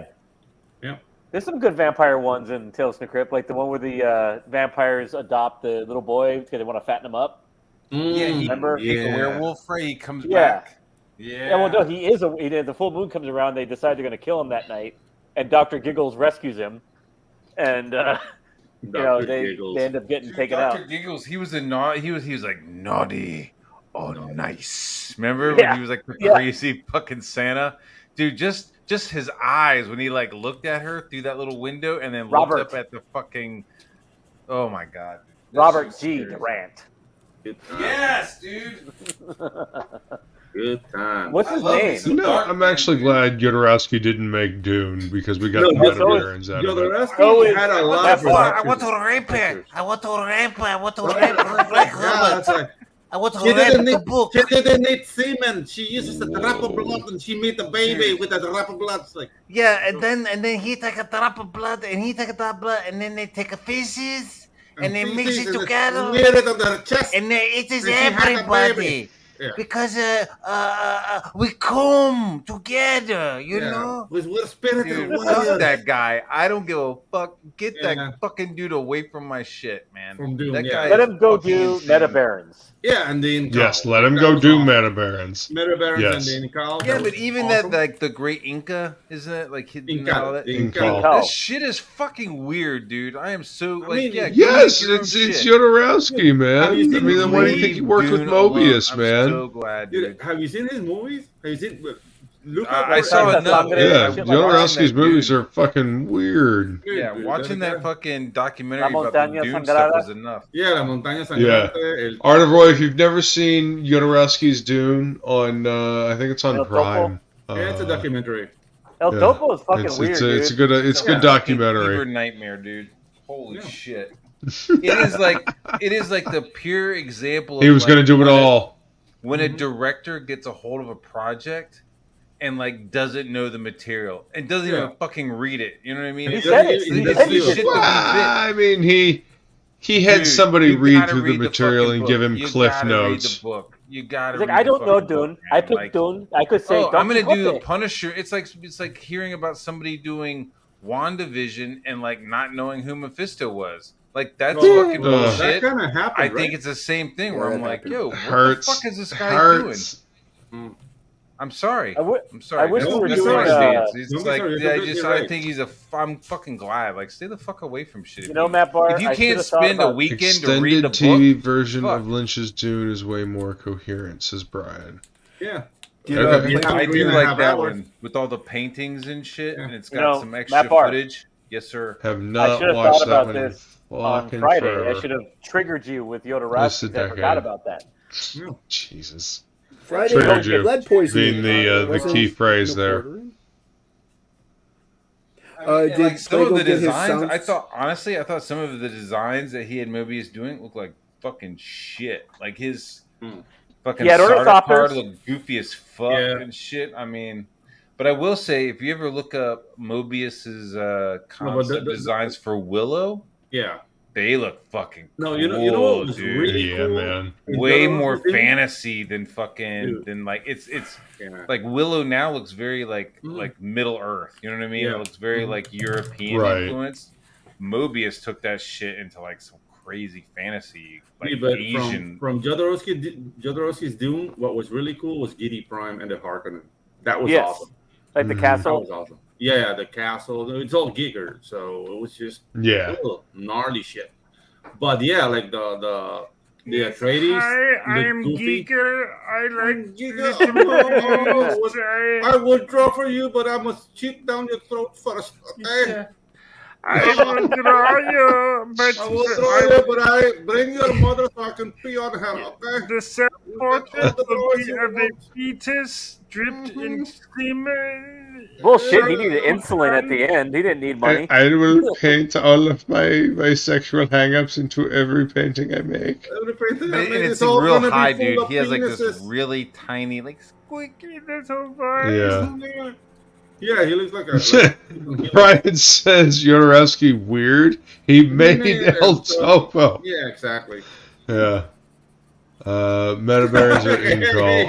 one. There's some good vampire ones in Tales to the Crypt, like the one where the vampires adopt the little boy because they want to fatten him up. Yeah, he Remember? make a werewolf, right? He comes Yeah. back. Yeah. Yeah, well, no, he is. The full moon comes around. They decide they're going to kill him that night, and Dr. Giggles rescues him, and Dr. they Giggles. end up getting Dude, taken Dr. out. Giggles, he was like naughty or nice. Remember Yeah. when he was like the Yeah. crazy fucking Santa? Dude, just his eyes when he like looked at her through that little window and then Robert. looked up at the fucking. Oh my god. That Robert shit's G. scary. Durant. Good time. Yes, dude. Good time. What's his I love name? me You know, I'm actually glad Jodorowsky didn't make Dune because we got No, the that's always- Veterans out of it. Jodorowsky Oh, it's- had a lot that's of why productions. rape her. I want to rape Yeah, that's right. I want to She didn't need semen. She uses a drop of blood and she made the baby with a drop of blood. It's like, Yeah, and then he take a drop of blood, and he take a drop of blood, and then they take a feces, and they mix feces it and together, smear it on their chest. and they, it is And she had a everybody. baby. Yeah. because we come together, you know. We're spirited Dude, warriors. fuck that guy. I don't give a fuck. Get Yeah. that fucking dude away from my shit, man. From Doom, that yeah. guy Let is him go fucking do insane. Meta Barons. Yeah, and the Yes, Incal. let him That go was do awesome. Meta Barons. Meta Barons Yes. and the Incal. Yeah, that but was even awesome. that, like the Great Inca, isn't it? Like hidden and all Incal. that. The Incal. Incal. Incal. This shit is fucking weird, dude. I am so like, mean, yeah. go Yes, make your own it's shit. Jodorowsky, man. Have you I seen mean, the then why do you think he worked with Dune alone. Mobius, I'm man? so glad, dude. Dude, have you seen his movies? Have you seen? Look I up saw Like enough. that Yeah, shit like Jodorowsky's that movies Dune. are fucking weird. Yeah, Dude, watching that guy- fucking documentary La about the Montaña Dune Sagrada. stuff was enough. Yeah, La Montaña Yeah. Sangrante. El Art of Roy, if you've never seen Jodorowsky's Dune on, I think it's on El Prime. Yeah, it's a documentary. El Yeah. Topo is fucking It's weird, a dude. good it's a good Fever documentary. nightmare, dude. Holy Yeah. shit! It is like the pure example. He of was like, gonna do it when a- all. When a director gets a hold of a project and like doesn't know the material and doesn't Yeah. even fucking read it, you know what I mean? He It's said like- it. it's He the said he shit did. that we bit. I mean, he had Dude, somebody you read gotta through the read material fucking and give book. him You cliff gotta notes. Read the book. You gotta. He's like, read I the don't know fucking Dune. book, I man. picked Like, Dune. I could say, oh, I'm Don gonna do the Quixote. Punisher. It's like hearing about somebody doing WandaVision and like not knowing who Mephisto was. Like that's Well, fucking that bullshit. That kind of happened. I think it's the same thing where Yeah, I'm that like, happened. yo, what Hurts. the fuck is this guy Hurts. doing? I'm sorry. I would- I'm sorry. I wish That's, we were that's doing, my stance. It's don't be like, sorry, yeah, you're I right. think I'm fucking glad. Like, stay the fuck away from shit. You know, Matt Barr, if you I can't should've thought spend a about- weekend to read Extended the TV book, version fuck. of Lynch's Dune is way more coherent, says Brian. Yeah. Dude, Okay. I Three do and a like half that hours. one with all the paintings and shit, Yeah. and it's You got know, some extra Matt Barr. footage. Yes, sir. Have not should've watched thought that about one in this on fucking Friday. forever. I should have triggered you with Yoda This is Rouse. I decade. forgot about that. Jesus. Friday, Triggered the you. lead poisoning. Being the wasn't key phrase no there. quartering? And, Did like some of Lego the get his designs, sound- I thought some of the designs that he had Mobius doing looked like fucking shit. Like his fucking He had starter ornithopters. card looked goofy as fuck Yeah. and shit. I mean, but I will say, if you ever look up Mobius's concept the- designs for Willow, Yeah. they look fucking No, cool, you know what was dude. really Yeah, cool? man. Way Jodorowsky more did? fantasy than fucking Dude. than like it's Yeah. like Willow now looks very like Mm. like Middle Earth. You know what I mean? Yeah. It looks very Mhm. like European Right. influenced. Mobius took that shit into like some crazy fantasy, like Yeah, but Asian. from Jodorowsky's Dune, what was really cool was Giddy Prime and the Harkonnen. That was Yes. awesome. Like the Mhm. That castle. was awesome. Yeah, the castle. It's all Giger, so it was just Yeah. gnarly shit. But yeah, like the Atreides. the goofy- I I will draw for you, but I must cheat down your throat first. Okay. I will draw you, but I will draw you, but I bring your mother so I can pee on her. Okay. the self-portrait will be of a fetus dripped in semen. Bullshit. He needed insulin at the end. He didn't need money. I will paint all of my sexual hang-ups into every painting I make. Everything And I mean, it's all real gonna be high, full dude. of He has like this penises. really tiny, like squeaky little voice. Yeah. Yeah, he looks like a. Brian says Jodorowsky weird. He made Yeah, El so- Topo. Yeah, exactly. Yeah. Meta Barons are in call.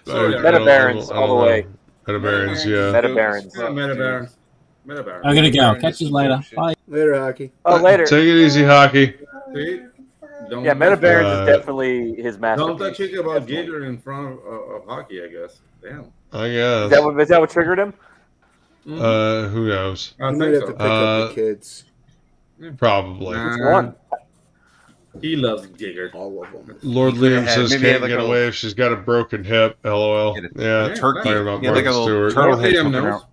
Sorry, I Meta don't- Barons I all the don't way. know. Meta Barons, yeah. Meta Barons. Yeah, Meta Barons. Meta Barons. I'm gonna go. Catch you later. Bye. Later, hockey. Oh, later. Take it easy, hockey. See? Don't Yeah, Meta Barons Uh, is definitely his Don't masterpiece. touch it about Giger in front of hockey, I guess. Damn. I Is guess. that what triggered him? Who knows? I You might think have to so. pick up the kids. Probably. One. He loves Giger. All of them. Lord He could've Liam had- says maybe can't had like get a- away if she's got a broken hip. LOL. Get it. Yeah. Turkey. Talking about Yeah, like a Martin little Stewart. turtle Lord head Liam poking knows. out.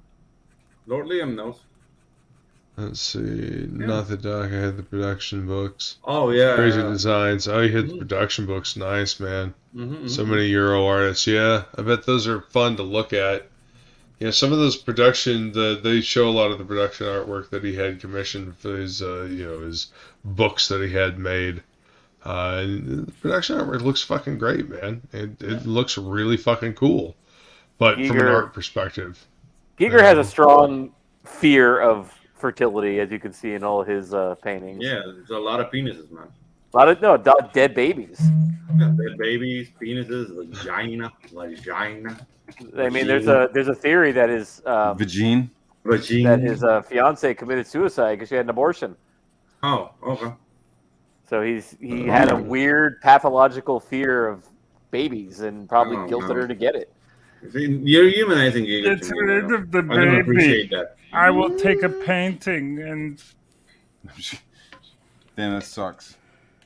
Lord Liam knows. Let's see. Not the doc. I had the production books. Oh, yeah. Crazy designs. Oh, you hit the production books. Nice, man. Mhm, So mhm. many Euro artists. Yeah, I bet those are fun to look at. Yeah, some of those production, they show a lot of the production artwork that he had commissioned for his, his books that he had made. And the production artwork looks fucking great, man. It looks really fucking cool. But from an Giger- art perspective. Giger has a strong fear of fertility, as you can see in all his paintings. Yeah, there's a lot of penises, man. A lot of dead babies. Yeah, dead babies, penises, vagina. I mean, there's a theory that his Vagine. that his fiance committed suicide because she had an abortion. Oh, okay. So he had a weird pathological fear of babies and probably guilted her to get it. See, you're humanizing it. It's rid of the I don't appreciate baby. that. I will take a painting and. Damn, that sucks.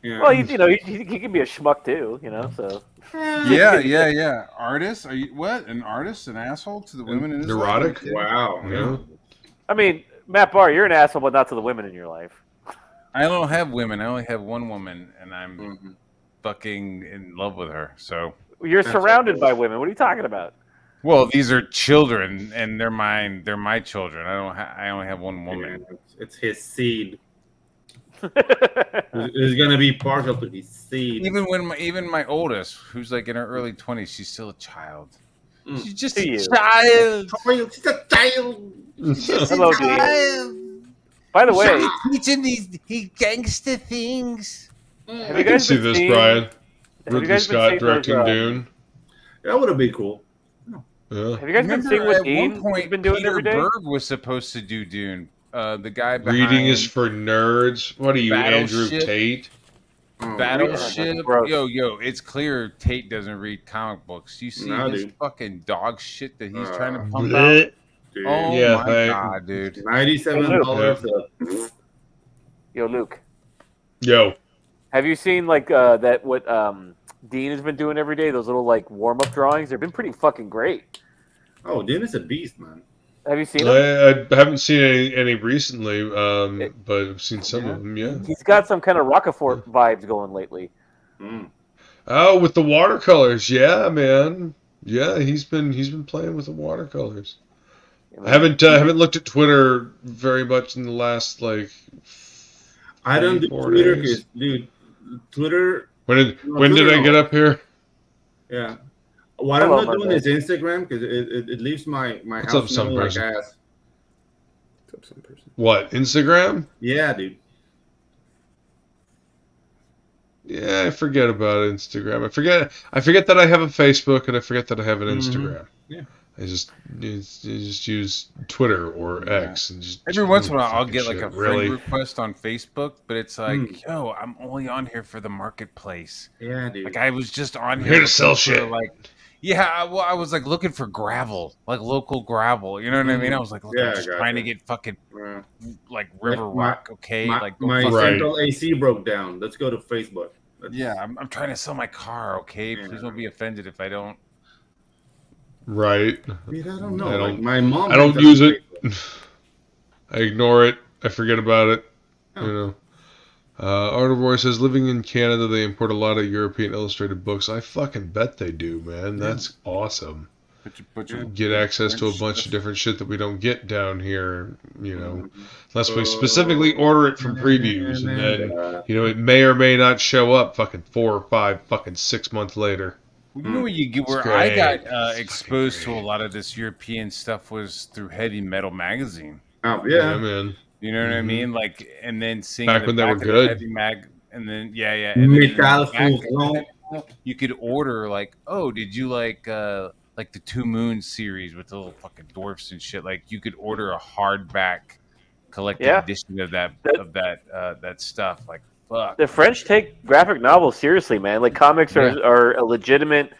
Yeah. Well, he can be a schmuck too, So Yeah. Artist? Are you what? An artist? An asshole to the women in his Neurotic? life? Wow. Yeah. I mean, Matt Barr, you're an asshole, but not to the women in your life. I don't have women. I only have one woman, and I'm fucking in love with her. So You're surrounded by women. What are you talking about? well, these are children, and they're mine. They're my children. I only have one woman. Yeah, it's his seed. It's gonna be partial to his seed. Even my oldest, who's like in her early 20s, she's still a child. She's just To a you. child. She's a child. Hello, Dean. By the way, teaching these gangster things. have I you can guys see been this, seeing- Brian. have you Ridley guys been Scott seeing directing those, Dune. That would have been cool. Yeah. Have you guys been seeing Remember, what at Dean one point, has been doing Peter every day? Berg was supposed to do Dune. The guy behind Reading is for nerds. What are you, Andrew Battleship. Tate? Battleship. Yeah, gross. Yo, it's clear Tate doesn't read comic books. You see No, this dude. fucking dog shit that he's trying to pump out? Blech. Dude. Oh Yeah, my hey. god, dude. $97. Yo, Luke, Yo. have you seen what Dean has been doing every day? Those little warm up drawings. They've been pretty fucking great. Oh, Dean is a beast, man. Have you seen them? I haven't seen any recently, but I've seen some of them, yeah. He's got some kind of Rockefort vibes going lately. Oh, with the watercolors, yeah, man. Yeah, he's been playing with the watercolors. I haven't looked at Twitter very much in the last I don't do 4 Twitter days. because, dude, Twitter. When did I get up here? Yeah. What Hello, I'm not doing my is Instagram because it leaves my What's up, house some smelling like person? ass. What's up, some person? What, Instagram? Yeah, dude. Yeah, I forget about Instagram. I forget that I have a Facebook, and I forget that I have an Instagram. Yeah. I just use Twitter or X and just Every once in a while, I'll fucking get like shit, a friend really. request on Facebook, but it's like, yo, I'm only on here for the marketplace. Yeah, dude. Like I was just on Here to sell looking for, shit. I was like looking for gravel, like local gravel. You know what I mean? I was like, look, Yeah, I'm just I got trying to you. get fucking Yeah. like river My- rock. Okay, My, like go my fuck- Right. central AC broke down. Let's go to Facebook. yeah, I'm trying to sell my car. Okay, please Yeah. don't be offended if I don't. Right. Dude, I don't know. I don't- like my mom. I don't has use a it. Facebook. I ignore it. I forget about it. Oh. You know. Artivore says, living in Canada, they import a lot of European illustrated books. I fucking bet they do, man. That's awesome. But you Get access to a French bunch stuff. of different shit that we don't get down here, unless we specifically order it from previews, and then, it may or may not show up fucking 4 or 5 fucking 6 months later. You know where you get It's where I great. got It's exposed to fucking a lot of this European stuff was through Heavy Metal magazine. Oh, Yeah, yeah. man. You know what I mean? Like, and then seeing Back the when they back were of the good. Heavy mag, and then and then in the Metal back, Fusion. you could order like, oh, did you like the 2 Moons series with the little fucking dwarfs and shit? Like, you could order a hardback collected Yeah. edition of that stuff. Like, fuck. The French take graphic novels seriously, man. Like comics Yeah. are a legitimate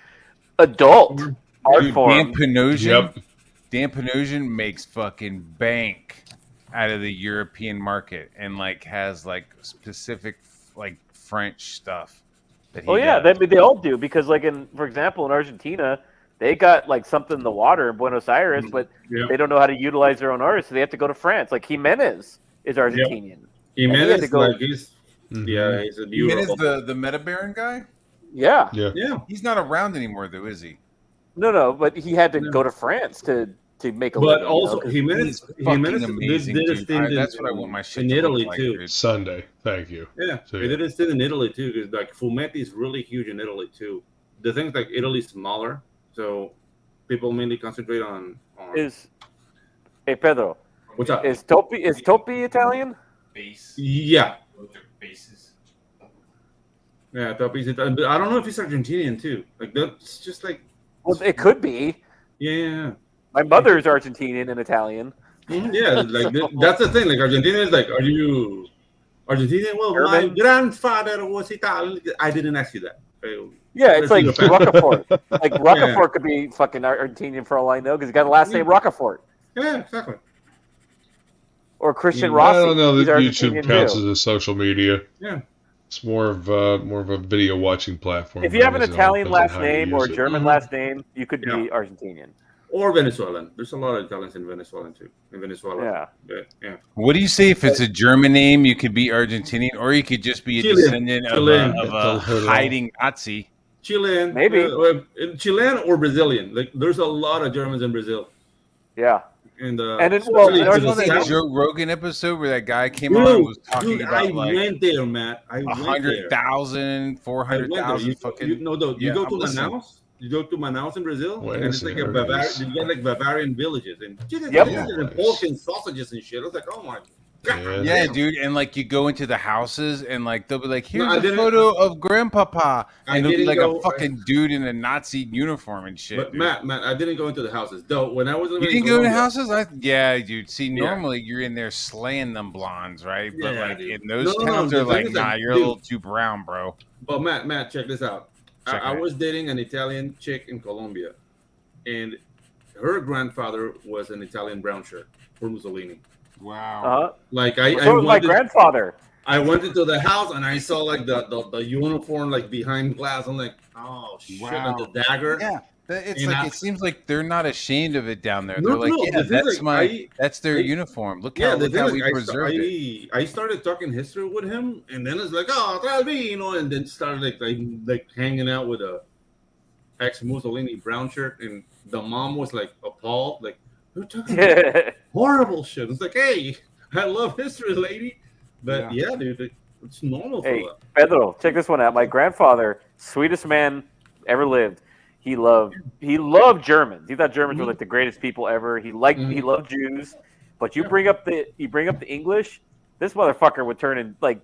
adult art Dude, form. Dan Panosian makes fucking bank out of the European market and has specific French stuff that he Oh yeah, does. they all do because for example in Argentina they got something in the water in Buenos Aires, but Yeah. they don't know how to utilize their own artists, so they have to go to France. Like Jimenez is Argentinian. he had Jimenez, to go- he's Mhm. yeah, he's a You mean Euro. is the Meta Baron guy? Yeah. Yeah. Yeah. He's not around anymore though, is he? No, but he had to Yeah. go to France to make a But living. also, 'cause Jimenez fucking did amazing, a dude. stint That's what I want my shit in to look Italy like, too. dude. Sunday. Thank you. Yeah, So, he did a stint in Italy too, because Fumetti is really huge in Italy too. The thing is, Italy's smaller, so people mainly concentrate on. Hey Pedro, What's up? is Topi Italian? Yeah, Yeah, Topi's Italian. But I don't know if he's Argentinian too. Like that's just like. Well, it could be. Yeah. My mother's Argentinian and Italian. Yeah, like that's the thing. Like Argentina is like, are you Argentinian? Well, my grandfather was Italian. I didn't ask you that. Yeah, it's like Roquefort. Like Roquefort could be fucking Argentinian for all I know because he got the last name Roquefort. Yeah, exactly. Or Christian Rossi. I don't know that He's YouTube Argentinian counts too. as a social media. Yeah. It's more of a video watching platform. If you have an It all Italian depends on last how you name or a use it. German last name, you could be Argentinian. Or Venezuelan. There's a lot of Italians in Venezuela too. In Venezuela. Yeah. Yeah. What do you say if it's a German name? You could be Argentinian, or you could just be a descendant of a hiding Nazi. Chilean. Maybe. Chilean or Brazilian. Like there's a lot of Germans in Brazil. Yeah. And it's that Joe Rogan episode where that guy came on and was talking about I went there, Matt. I went 100,000, 400,000 fucking. You go to Manaus. You go to Manaus in Brazil, and it's like a Bavarian. You get like Bavarian villages and and pork and sausages and shit. I was like, oh my god. Yeah, dude, and like you go into the houses and like they'll be like, here's a photo of Grandpapa, and it'll be like a fucking dude in a Nazi uniform and shit. But Matt, I didn't go into the houses. Though when I was living you didn't go in the houses? Yeah, dude. See, normally you're in there slaying them blondes, right? But like in those towns, they're like, nah, you're a little too brown, bro. But Matt, check this out. I was dating an Italian chick in Colombia, and her grandfather was an Italian brown shirt for Mussolini. Wow. Like my grandfather. I went into the house and I saw like the uniform like behind glass. I'm like, oh shit, and the dagger. Yeah. It's like it seems like they're not ashamed of it down there. No, They're like, yeah, that's like, that's their uniform. Look how we preserved it. I started talking history with him, and then it's like, oh, Tralvino, and then started like hanging out with a ex Mussolini brown shirt, and the mom was like appalled, like, you're talking about horrible shit. It's like, hey, I love history, lady, but yeah dude, it's normal for that. Pedro, check this one out. My grandfather, sweetest man ever lived. He loved Germans. He thought Germans were like the greatest people ever. He loved Jews. But you bring up the English, this motherfucker would turn in like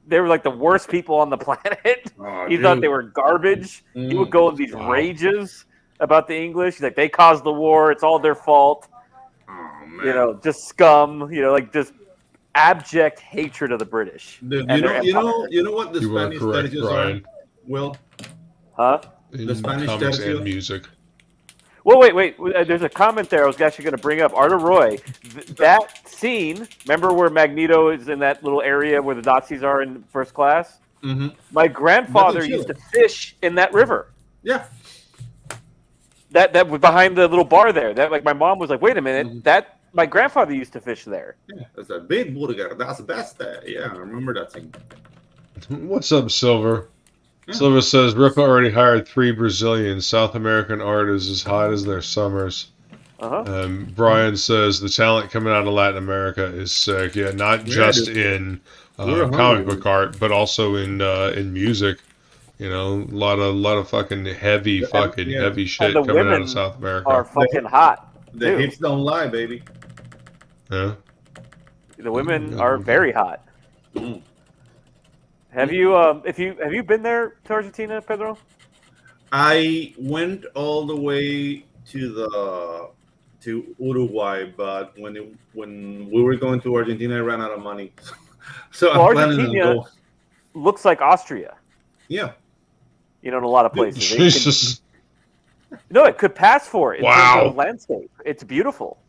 they were like the worst people on the planet. He thought they were garbage. He would go in these rages about the English. He's like, they caused the war. It's all their fault. Oh, man. You know, just scum. You know, like just abject hatred of the British. You know what the Spanish statues are? Will? Huh? The Spanish comics statue and music. Well, wait. There's a comment there I was actually going to bring up. Arda Roy, that scene, remember where Magneto is in that little area where the Nazis are in first class? Mm-hmm. My grandfather used to fish in that river. Yeah. That was behind the little bar there. That like my mom was like, wait a minute, that my grandfather used to fish there. Yeah, that's a big burger. That's the best. Yeah, I remember that thing. What's up, Silver? Silver says, Rippa already hired 3 Brazilians. South American art is as hot as their summers. Brian says, the talent coming out of Latin America is sick. Yeah, not just in comic book art, but also in music. You know, a lot of fucking heavy shit coming out of South America. Are fucking hot. The hits don't lie, baby. Yeah. The women are very hot. Have you been there to Argentina, Pedro? I went all the way to Uruguay, but when we were going to Argentina, I ran out of money, so I'm planning on going. Looks like Austria. Yeah, you know, in a lot of places. Jesus. No, it could pass for it. Wow. In terms of landscape, it's beautiful.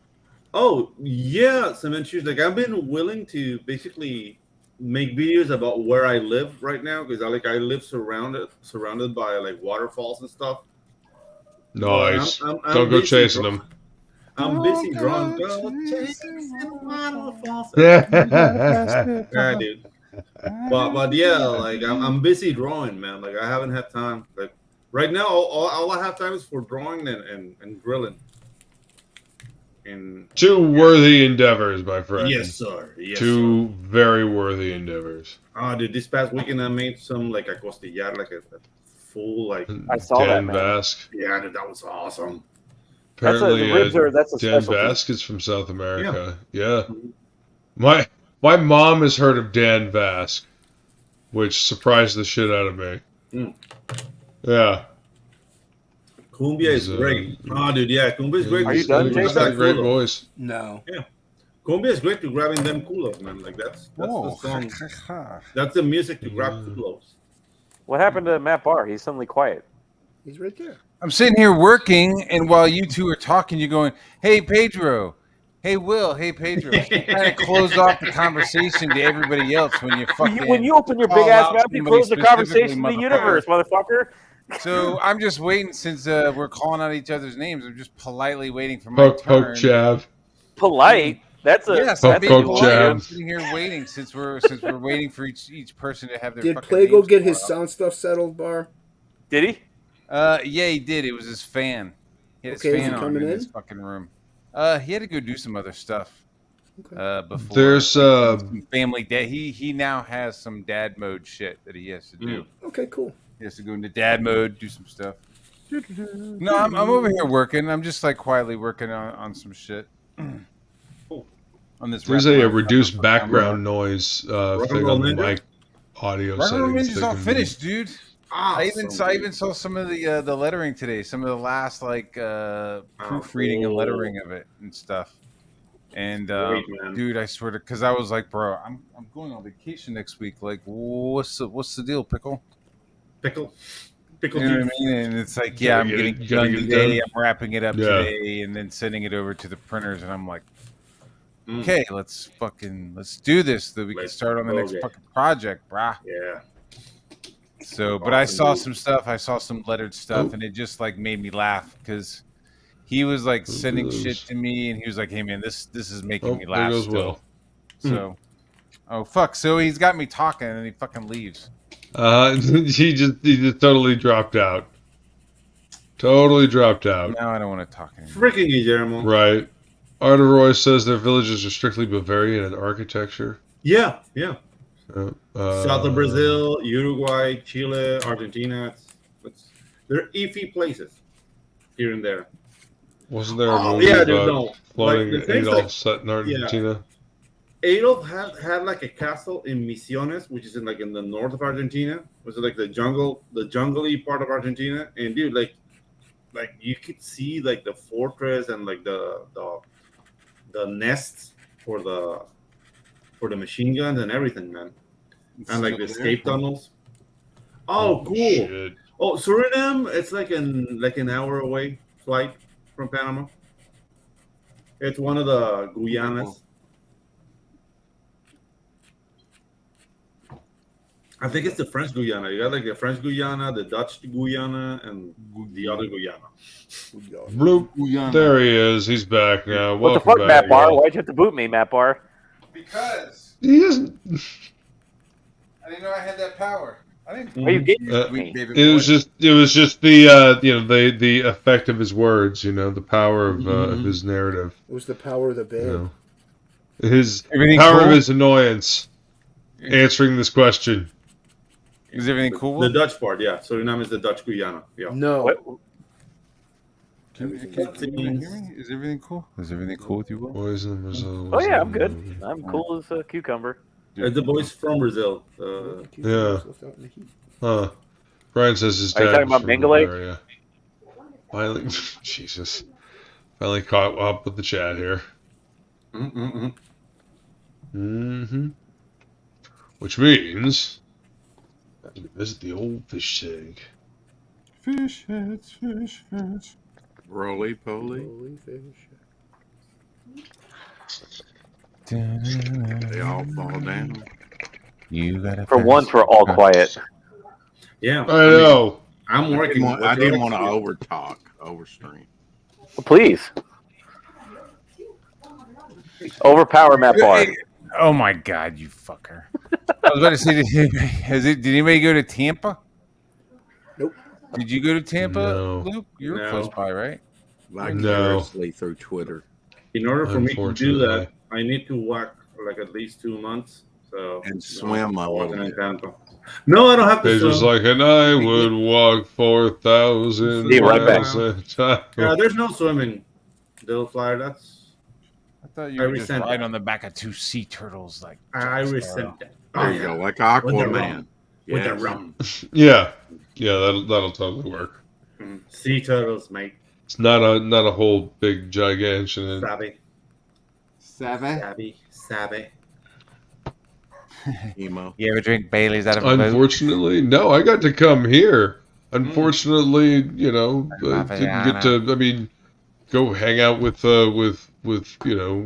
Oh yeah, cement shoes. Like I've been willing to basically make videos about where I live right now because I live surrounded by like waterfalls and stuff. Nice. I'm don't go chasing them. I'm busy drawing. Go chasing waterfalls. Yeah, dude. But yeah, like I'm busy drawing, man. Like I haven't had time. Like right now, all I have time is for drawing and grilling. And 2 worthy endeavors, my friend. Yes, sir. Yes, 2 very worthy endeavors. Oh, dude, this past weekend I made some like a costillar, like a full like. I saw that, Dan man. Basque. Yeah, dude, that was awesome. Apparently, that's a Dan specialty. Basque is from South America. Yeah. My mom has heard of Dan Basque. which surprised the shit out of me. Mm. Yeah. Cumbia is great. Oh, dude, yeah, Cumbia is great. Are you done, He's Jason? got a great voice. No. Cumbia is great to grabbing them culos, man. Like that's Oh. the song. That's the music to grab culos. What happened to Matt Barr? He's suddenly quiet. He's right there. I'm sitting here working, and while you two are talking, you're going, "Hey, Pedro. Hey, Will. Hey, Pedro." Kind of close off the conversation to everybody else when you fucking. When you open your call big ass out mouth, you somebody close the conversation to the specifically, universe, motherfucker. So I'm just waiting since we're calling out each other's names. I'm just politely waiting for my Poke, turn. poke, jab. Polite. That's a Yes, Poke, I'm being poke, polite. jab. I'm sitting here waiting since we're waiting for each person to have their. Did fucking Plago names get his called out. sound stuff settled, Bar? Did he? Yeah, he did. It was his fan. He had his Okay, is fan he on coming in in? his fucking room. He had to go do some other stuff. Before There's some family dad. He now has some dad mode shit that he has to do. Okay, cool. He has to go into dad mode, do some stuff. No, I'm over here working. I'm just like quietly working on some shit. On this. There's a reduced background noise thing on the Ninja? mic audio Rock and Roll settings. Ninja's that all can finished, dude. I Awesome, even saw some of the lettering today. Some of the last like proofreading and lettering of it and stuff. And Great, man. dude, I swear to, because I was like, bro, I'm going on vacation next week. Like, what's the deal, Pickle? Pickle You know what I mean? And it's like, yeah, I'm getting it done today. I'm wrapping it up Yeah. today, and then sending it over to the printers. And I'm like, okay, let's do this. So that we can Let's start on the go next get it. fucking project, brah. Yeah. So, but I Awesome, saw dude. some stuff. I saw some lettered stuff, and it just like made me laugh because he was like sending shit to me, and he was like, "Hey man, this is making me there laugh." goes Still. Will. So, oh fuck! So he's got me talking, and he fucking leaves. He just totally dropped out. Totally dropped out. Now I don't want to talk anymore. Freaking Guillermo. Right. Arteroy says their villages are strictly Bavarian in architecture. Yeah, yeah. Uh, South of Brazil, Uruguay, Chile, Argentina. They're iffy places here and there. Wasn't there a Oh, movie yeah, dude, about no. floating Like, the things Adolf like- set in Argentina? Adolf had like a castle in Misiones, which is in the north of Argentina. It was like the jungly part of Argentina. And dude, like you could see like the fortress and like the nests for the machine guns and everything, man. And like the escape tunnels. Oh, cool. Shit. Oh, Suriname, it's like an hour away flight from Panama. It's one of the Guyanas. I think it's the French Guyana. You got like the French Guyana, the Dutch Guyana, and the other Guyana. Bloop. There he is. He's back now. What the Welcome fuck, back, Matt Barr? Will. Why'd you have to boot me, Matt Barr? Because He doesn't. I didn't know I had that power. I didn't. Are you getting Uh, me? It was just the the effect of his words, the power of his narrative, It was the power of the band. his Everything power cool? of his annoyance. Answering this question. Is everything cool? The Dutch part, yeah. Suriname is the Dutch Guyana. Yeah. No. What? Can you hear me? Is everything cool? Is everything cool with you, Will? Boys in Brazil. Oh yeah, I'm good. I'm cool as a cucumber. It's the boys from Brazil. Yeah. Huh. Brian says his Are you dad talking was about from Mengele? Bavaria. Finally, Jesus. Finally caught up with the chat here. Mm-hmm. Which means that we visit the old fish tank. Fish heads, fish heads. Roly poly. Holy fish. They all fall down. You gotta. For once, we're all quiet. Yeah. I know. I'm working. I didn't want to over talk, overstream. Please. Overpower Matt Barr. Oh my God, you fucker! I was about to say, did anybody go to Tampa? Nope. Did you go to Tampa, No. Luke? You were No. close by, right? Vicariously through Twitter. In order for me to do Unfortunately. that, I need to walk like at least 2 months. So And swim a walking little in bit. Tampa. No, I don't have to It's just swim. like, and I would walk 4,000 Be right back. miles at a time. Yeah, there's no swimming. Little flyer. That's I thought you I were just resent riding that. on the back of 2 sea turtles, like I Jack resent Sparrow. that. There you go, like When they're Aquaman. wrong. with the Yes. rum. Yeah, that'll totally work. Sea turtles, mate. It's not a whole big gigantic. Savvy, Savvy. savvy. Emo. You ever drink Bailey's out of a boat? Unfortunately, no. I got to come here. Unfortunately, you know, didn't get to. I mean, go hang out with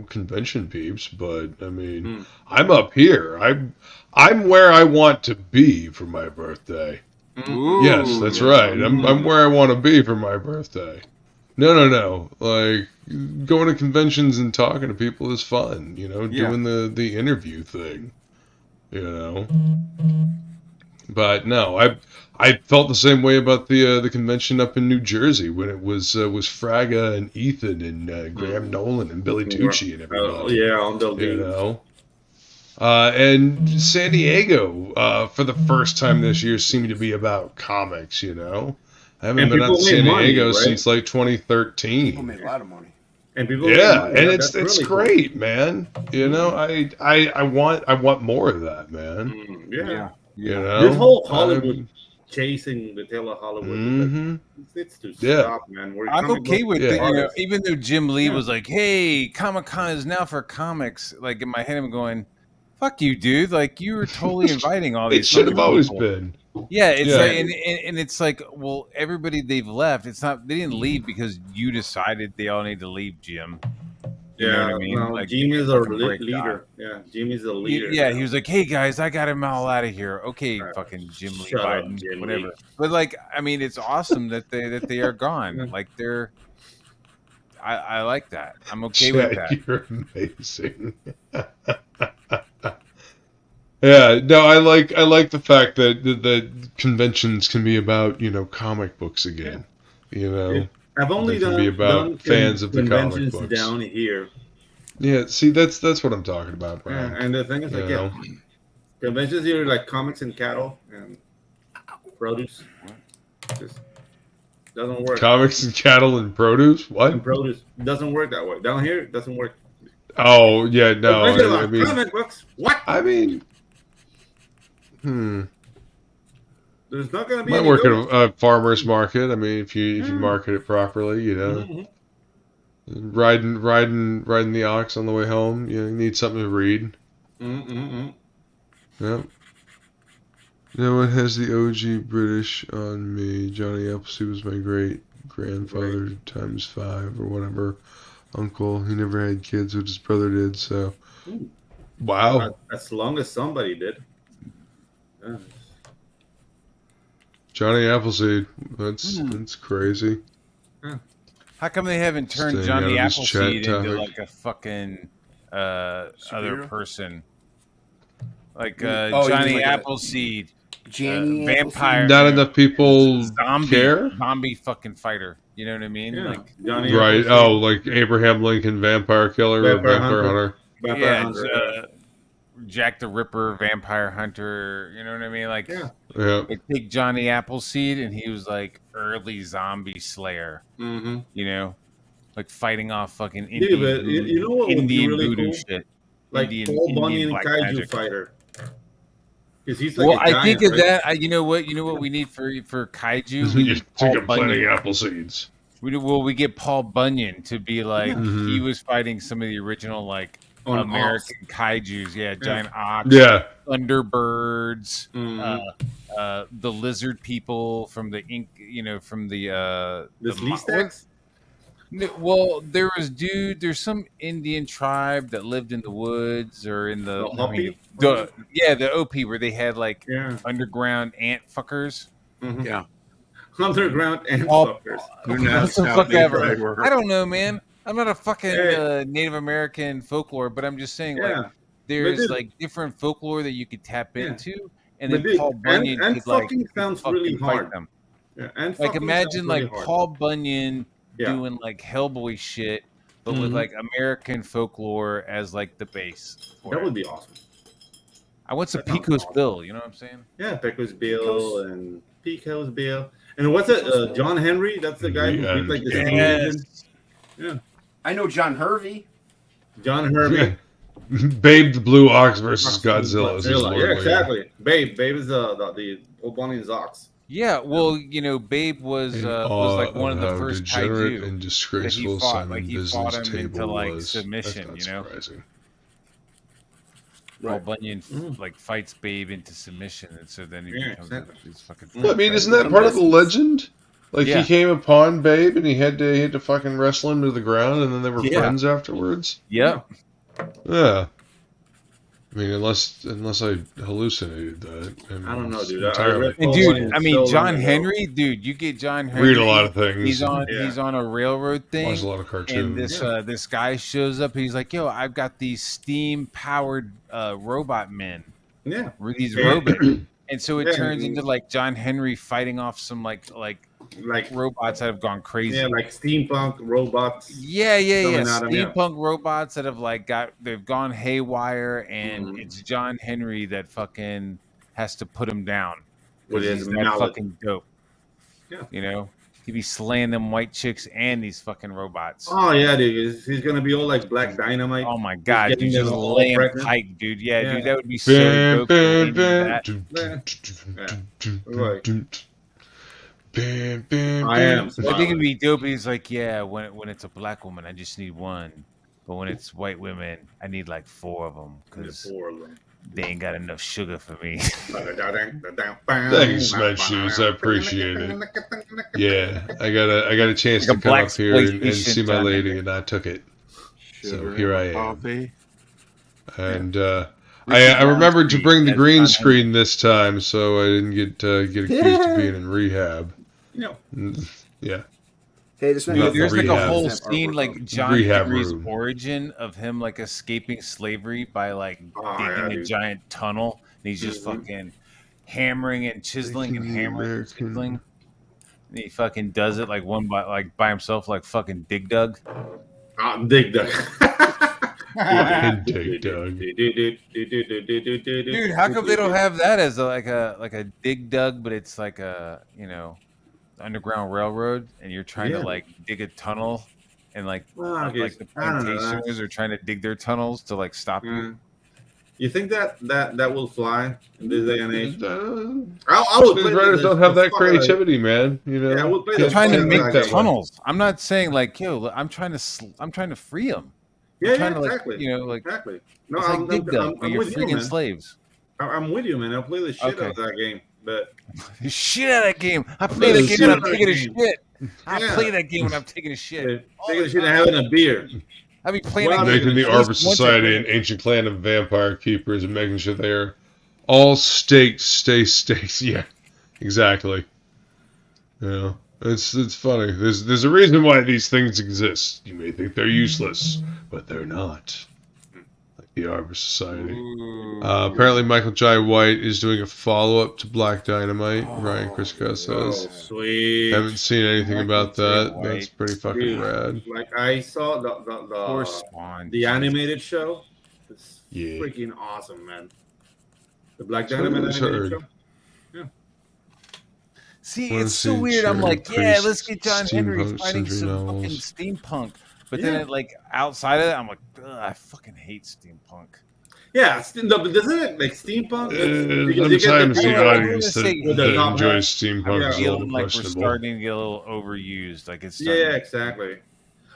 convention peeps. But I mean, I'm up here. I'm where I want to be for my birthday. Ooh, Yes, that's right. I'm where I want to be for my birthday. No. Like going to conventions and talking to people is fun. You know, Yeah. doing the interview thing. You know. But no, I felt the same way about the convention up in New Jersey when it was Fraga and Ethan and Graham Nolan and Billy Tucci and everybody. Yeah, on the You know. And San Diego, for the first time this year, seemed to be about comics, you know? I haven't And been out to people San made money, Diego right? since like People 2013. made a lot of money. And people Yeah, make money. and That's it's really cool. great, man. You know, I want more of that, man. Yeah. You know? This whole Hollywood chasing the tail of Hollywood. Mhm. It's to Yeah. stop, man. We're I'm comic okay book with Yeah. it, you know, artists. even though Jim Lee Yeah. was like, "Hey, Comic-Con is now for comics." Like in my head, I'm going, "Fuck you, dude! Like you were totally inviting all It these." should have fucking always people. been. Yeah, it's Yeah. like, and it's like, well, everybody they've left. It's not they didn't leave because you decided they all need to leave, Jim. You know what I mean? No, Like Jimmy's a fucking break leader. Yeah, Jimmy's a leader. Yeah, he was like, "Hey guys, I got him all out of here." Okay, fucking Jim Lee shut up, Biden, Jim whatever. Lee. But like, I mean, it's awesome that they are gone. Like they're, I like that. I'm okay with Chad, that. you're amazing. Yeah, no, I like the fact that conventions can be about, you know, comic books again. You know, I've only they can be about fans of the comic conventions books. down here. Yeah, see, that's what I'm talking about, Brian. And the thing is, like, You know? conventions here like comics and cattle and produce. Just doesn't work. Comics and cattle and produce? What? And produce doesn't work that way. Down here, it doesn't work. Oh, yeah, no. Convention I like mean, comic books. What? I mean, There's not going to be might any work at those. a farmer's market. I mean, if you market it properly, you know. Mhm. Riding the ox on the way home. You need something to read. Mm-mm-mm. Yep. No one has the OG British on me. Johnny Appleseed was my great grandfather times 5 or whatever. Uncle. He never had kids, but his brother did. So, wow. As long as somebody did. Yeah. Johnny Appleseed. That's crazy. How come they haven't turned Staying Johnny out of this chat Appleseed into topic. like a fucking other Superhero? person? Like Oh, you mean Johnny like a Appleseed, Janie vampire, Not enough people zombie, care? zombie fucking fighter. You know what I mean? Yeah. Like, Johnny Right. Appleseed, Oh, like Abraham Lincoln, vampire killer or Vampire vampire hunter. hunter. Vampire yeah, Hunter. Jack the Ripper, vampire hunter. You know what I mean? Like, Yeah. Yeah. like take Johnny Appleseed, and he was like early zombie slayer. Mm-hmm. You know, like fighting off fucking Yeah, Indian, but you know what would be Indian really voodoo cool? shit. Like Paul Bunyan black kaiju magic. fighter. Because he's like Well, a I giant, think of right? that. You know what we need for kaiju. We You need took Paul him plenty Bunyan. apple seeds. We get Paul Bunyan to be like Mhm. he was fighting some of the original like On American kaiju's. Yeah, giant ox, Yeah. thunderbirds, Mhm. the lizard people from the ink. You know, from the The the Lee Stacks? well, there's some Indian tribe that lived in the woods or in the, The Hopi? the OP where they had like Yeah. underground ant fuckers. Mhm. Yeah. Underground ant All- fuckers. Who What knows the how fuck big ever. they were? I don't know, man. I'm not a fucking Hey. Native American folklore, but I'm just saying, Yeah. like, there's dude- like different folklore that you could tap Yeah. into, and But then dude, Paul Bunyan and could like fucking sounds fucking really fight hard. them. Yeah. And Like, fucking imagine sounds like really hard. Paul Bunyan Yeah. doing like Hellboy shit, but with Mhm. like American folklore as like the base. for That it. would be awesome. I want some that sounds Pico's awesome. Bill. You know what I'm saying? Yeah, Pecos Bill and Pico's Bill. And what's it? John Henry? That's the guy who Yeah. beat like the Yes. Asian. I know John Hervey. John Hervey. Babe the Blue Ox versus Godzilla. Is his Yeah, word exactly. Babe is the old Bonnie and Ox. Yeah, well, Babe was In like awe one of of the how first degenerate kaiju and that he disgraceful fought. Like Simon he fought Business him into Table like was. submission. That's not surprising. Paul Bunyan like fights Babe into submission, and so then he becomes these fucking. Well, I mean, isn't that part of the legend? Like Yeah. he came upon Babe and he had to fucking wrestle him to the ground, and then they were friends afterwards. Yep. Yeah. I mean, unless I hallucinated that. I don't know, dude. Entirely. And dude, I mean, John Henry, dude, you get John Henry. Read a lot of things. He's on a railroad thing. Watch a lot of cartoons. And this guy shows up. He's like, "Yo, I've got these steam powered robot men. Yeah, these robots." And so it turns into like John Henry fighting off some like robots that have gone crazy. Yeah, like steampunk robots. Yeah. Steampunk robots that have they've gone haywire, and it's John Henry that fucking has to put him down With because his he's that mallet. fucking dope. Yeah. He'd be slaying them white chicks and these fucking robots. Oh yeah, dude. He's gonna be all like Black Dynamite. Oh my god, dude, getting just them all laying pregnant. pike, dude. Yeah, Yeah. dude, that would be so dope. if we did that. I am. I think it'd be dope. He's like, yeah, when it's a black woman, I just need one, but when it's white women, I need like 4 of them because they ain't got enough sugar for me. Thank you, Smash Shoes. I appreciate it. Yeah, I got a chance Like a to come up here and blaxploitation see my time. lady, and I took it. So here I am. Coffee. And I remembered to bring the green screen this time, so I didn't get accused of being in rehab. Yeah. Hey, this Not There's like a rehab. whole scene like John Rehab Henry's room. origin of him like escaping slavery by like digging a giant tunnel, and he's just fucking hammering and chiseling and hammering and chiseling. And he fucking does it like by himself, like fucking Dig Dug. Dig Dug. Dig Dug. Dude, how come they don't have that as like a Dig Dug, but it's like a underground railroad, and you're trying to like dig a tunnel, and like the plantationers are trying to dig their tunnels to like stop you. You think that will fly in this day and age? I would play writers don't have that creativity, man. Yeah, I would play They're trying to make like the that. tunnels. I'm not saying like, yo, I'm trying to free them. Yeah, trying to, exactly. Exactly. No, It's like Dig Dug, but you're with you, freaking man. slaves. I'm with you, man. I'll play the shit Okay. out of that game, but Shit out of that game. I play that game when I'm taking a shit. I Yeah. play that game when I'm taking a shit. taking a shit and having a beer. I be playing Well, that game Making the at Arbor least once a Society day. an ancient clan of vampire keepers and making sure they're all staked, stay stakes. Yeah, exactly. Yeah, it's funny. There's a reason why these things exist. You may think they're useless, but they're not. Like the Arbor Society. Apparently, Michael Jai White is doing a follow-up to Black Dynamite. Ryan Crisco says. Sweet. Haven't seen anything about that. White. That's pretty fucking Dude, rad. Like I saw Poor Spawn. the animated show. It's Yeah. freaking awesome, man. The Black That's what Dynamite I animated heard. show. See, Wanna it's so see weird. I'm Sharon like, yeah, Priest, let's get John Henry steampunk fighting century some novels. fucking steampunk. But then, like outside of that, I'm like, ugh, I fucking hate steampunk. Yeah, but doesn't it like steampunk? Sometimes the I audience wanna say- that enjoys steampunk Yeah. is a Feeling little like we're questionable. starting to get a little overused. Like it's Yeah, starting exactly.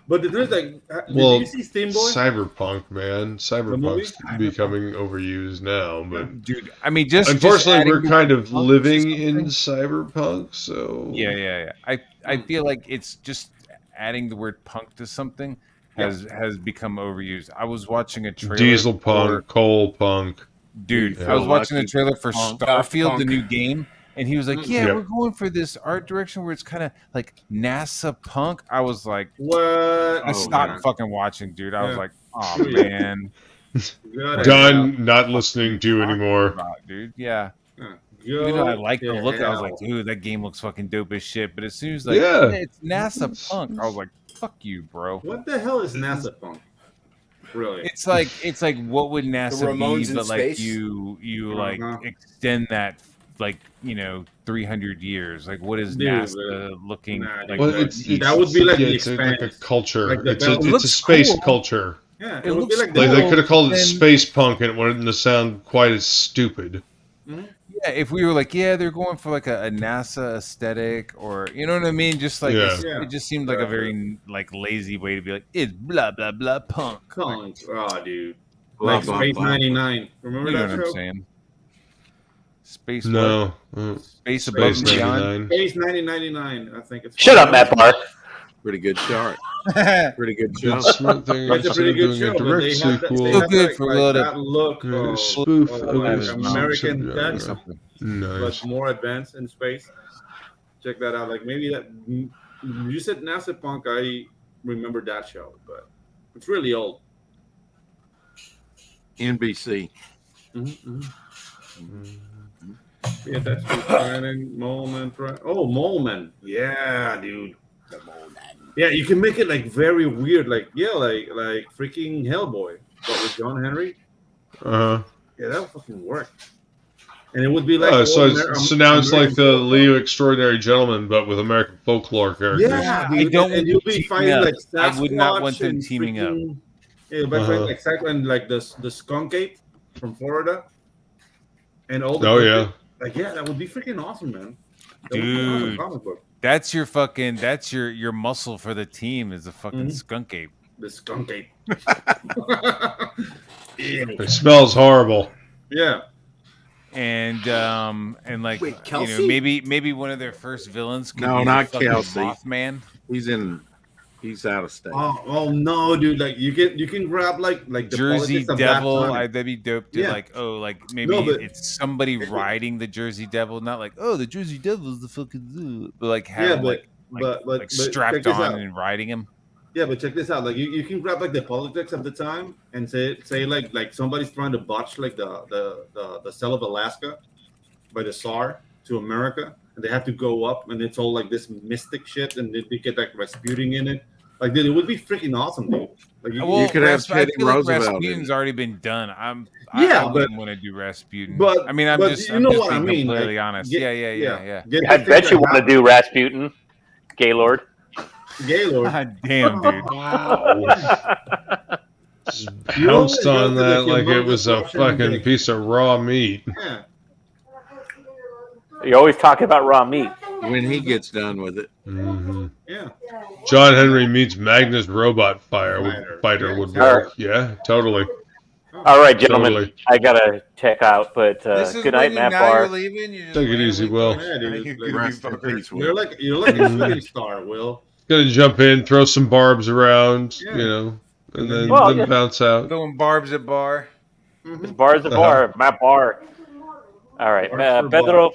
But there's like, Well, did you see Steam Boy? Cyberpunk, man. movie? Cyberpunk's becoming overused now, but dude. I mean, just unfortunately, adding we're the kind of punk living to in something. cyberpunk, so Yeah. I feel like it's just adding the word punk to something has become overused. I was watching a trailer. diesel punk, for- coal punk. Dude, Yeah. I was watching the trailer for Punk. Starfield, the Punk. new game, and he was like, "Yeah, Yeah. we're going for this art direction where it's kind of like NASA punk." I was like, What? I stopped fucking watching, dude. I was Yeah. like, "Oh man, Good Done. Not listening to you anymore. about, dude." Yeah, idea. even though I like the Go look, to I was like, hell. "Dude, that game looks fucking dope as shit." But as soon as like, Yeah. it's NASA punk, I was like, "Fuck you, bro." What the hell is NASA punk? Really? It's like what would NASA Ramones be, in but like space? you like Uh-huh. extend that like 300 years. Like what is Dude, NASA looking nah, like? Well, That it's would be like yeah, the it's like a Expanse. culture. Like the it's Bell- a looks space cool. culture. Yeah, It it would be looks like Like they cool, could have called it then- space punk, and it wouldn't sound quite as stupid. Yeah, if we were like, yeah, they're going for like a NASA aesthetic, or you know what I mean, just like Yeah. Yeah. it just seemed like a very like lazy way to be like, it's blah blah blah punk. Punk. Oh, dude. Blah, Like blah, Space blah. 99. Remember You know that what show? I'm saying? Space what? No. Space above Space and beyond. 99. Space 9099, I think it's Shut called. up, Matt Barr. Pretty good chart. Pretty good show. Good smart thing It's a instead pretty of good doing show, a but direct they have that, sequel. they So have good like, for like a lot that look Yeah, of spoof like of a American genre. Dutch, Nice. but more advanced in space. Check that out. Like maybe that you said NASA Punk. I remember that show, but it's really old. NBC. Yeah, that's the planning moment. Right? Oh, Molman. Yeah, dude. Yeah, you can make it like very weird, like like freaking Hellboy, but with John Henry. Uh-huh. Yeah, that would fucking work. And it would be like So, old so now it's like American the folklore. Leo Extraordinary Gentleman, but with American folklore characters. Yeah, I dude, don't and you'll be teaming fighting up. like I would not want Sasquatch them and teaming up. freaking- Yeah, but Uh-huh. like exactly and like the skunk ape from Florida, and all the Oh, yeah. like that would be freaking awesome, man. That would be an awesome Dude. comic book. That's your muscle for the team is a fucking Mhm. skunk ape. The skunk ape. Ew. It smells horrible. Yeah. And like Wait, you know, Kelsey? maybe one of their first villains could No, be not the fucking Kelsey. Mothman. He's out of state. Oh no, dude! Like you can grab like the Jersey politics of that Devil, time. that'd be dope to Yeah. like maybe No, but- it's somebody riding the Jersey Devil, not like the Jersey Devil's the fucking zoo, but like Yeah, having but like check strapped this on out. and riding him. Yeah, but check this out. Like you can grab like the politics of the time and say like somebody's trying to botch like the sale of Alaska by the Tsar to America, and they have to go up, and it's all like this mystic shit, and they get like Rasputin in it. Like, dude, it would be freaking awesome, dude. Like Well, could have I Teddy feel like Roosevelt in Rasputin's already been done. I Yeah, wouldn't want to do Rasputin. but- I mean, I'm but just you I'm know just what I being mean, completely like, honest. get- Yeah. Get I the bet thing you that want to do Rasputin, Gaylord. Gaylord. God damn, dude. Just pounced You on always that go to like the it was a Russian fucking dick. piece of raw meat. Yeah. You're always talking about raw meat. When he gets done with it. hmm Yeah. John Henry meets Magnus Robot Fighter Yeah, would sure. work. Yeah, totally. All right, gentlemen, Totally. I gotta check out. But This is good night, when Matt now you're Barr. leaving. You just Take it easy, randomly Will. go, Yeah, dude, "Hey, like, you Rest in fucker." peace, You're Will. like a shooting star, Will. Gonna jump in, throw some barbs around, Yeah. you know, and then, Well, then yeah. bounce out. Throwing barbs at bar. Bar's a bar. Matt Barr. All right, Bar's for Pedro.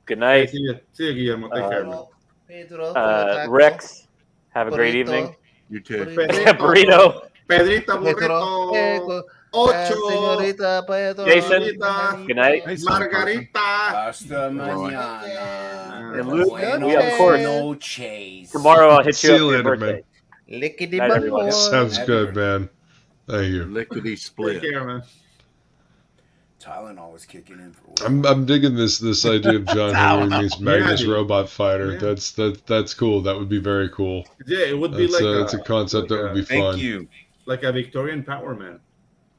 Good night. See you, Guillermo. Take care, man. Pedro, Rex. Have a great evening. You too. Burrito. Pedrito Pedro, Burrito. Ocho. Señorita Pedro. Jason. Señorita. Good night. Margarita. Hasta mañana. And Luke, Buenas we of course. noches. Tomorrow I'll hit See you you up for your later, birthday. Lickety Night, everyone. bum. Sounds good, man. Thank you. Lickety Take split. care, man. Tylenol was kicking in for I'm digging this idea of John Henry meets Magnus dude. Robot Fighter. Yeah. That's cool. That would be very cool. Yeah, it would be That's like it's a concept that would be Thank fun. you. like a Victorian Power Man.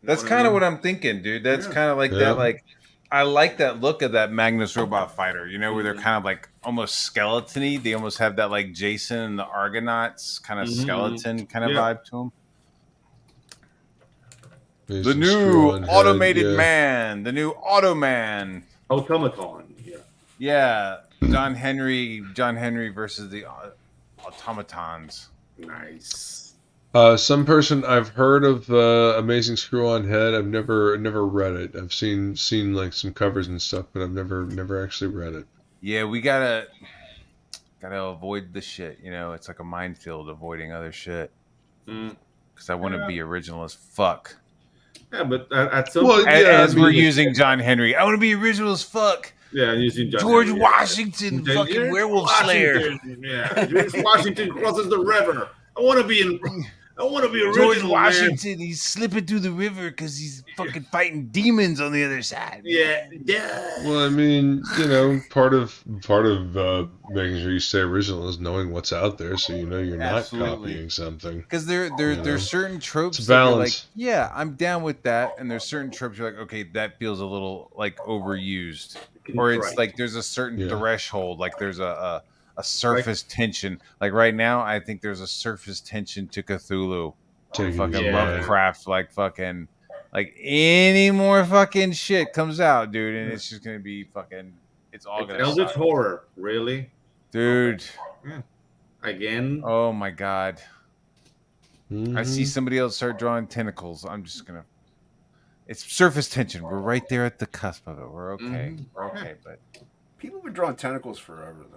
That's kind of what I'm thinking, dude. That's Yeah. kind of like Yeah. that. Like, I like that look of that Magnus Robot Fighter. You know, where they're kind of like almost skeleton-y. They almost have that like Jason and the Argonauts kind of Mhm. skeleton kind of Yeah. vibe to them. Maybe The some new screw-on head, automated yeah. man. The new Automan. Automaton. Yeah. Yeah, John Henry versus the automatons. Nice. Some person I've heard of Amazing Screw-On Head. I've never read it. I've seen like some covers and stuff, but I've never actually read it. Yeah, we gotta avoid the shit. You know, it's like a minefield avoiding other shit. Mm. Because I want to be original as fuck. Yeah, but at some Well, As, yeah, I as mean, we're using John Henry, I want to be original as fuck. yeah, using John George Henry. Washington, fucking George werewolf slayer. Washington, yeah, George Washington crosses the river. I want to be in. I want to be George original, man. Washington, he's slipping through the river because he's fucking fighting demons on the other side. Yeah. Well, I mean, you know, part of making sure you stay original is knowing what's out there, so you know you're not Absolutely. copying something. Because there's know? certain tropes It's that you're like, balance. yeah, I'm down with that, and there's certain tropes you're like, okay, that feels a little like overused, or it's Right. like there's a certain Yeah. threshold, like there's a surface tension. Like right now, I think there's a surface tension to Cthulhu, Taking fucking it back. Lovecraft, like fucking, like any more fucking shit comes out, dude, and it's just gonna be fucking, it's all gonna Eldritch suck. horror, really? Dude. Again? Oh my god. I see Mhm. somebody else start drawing tentacles. I'm just gonna. It's surface tension. We're right there at the cusp of it. We're okay. We're okay. But People have been drawing tentacles forever, though.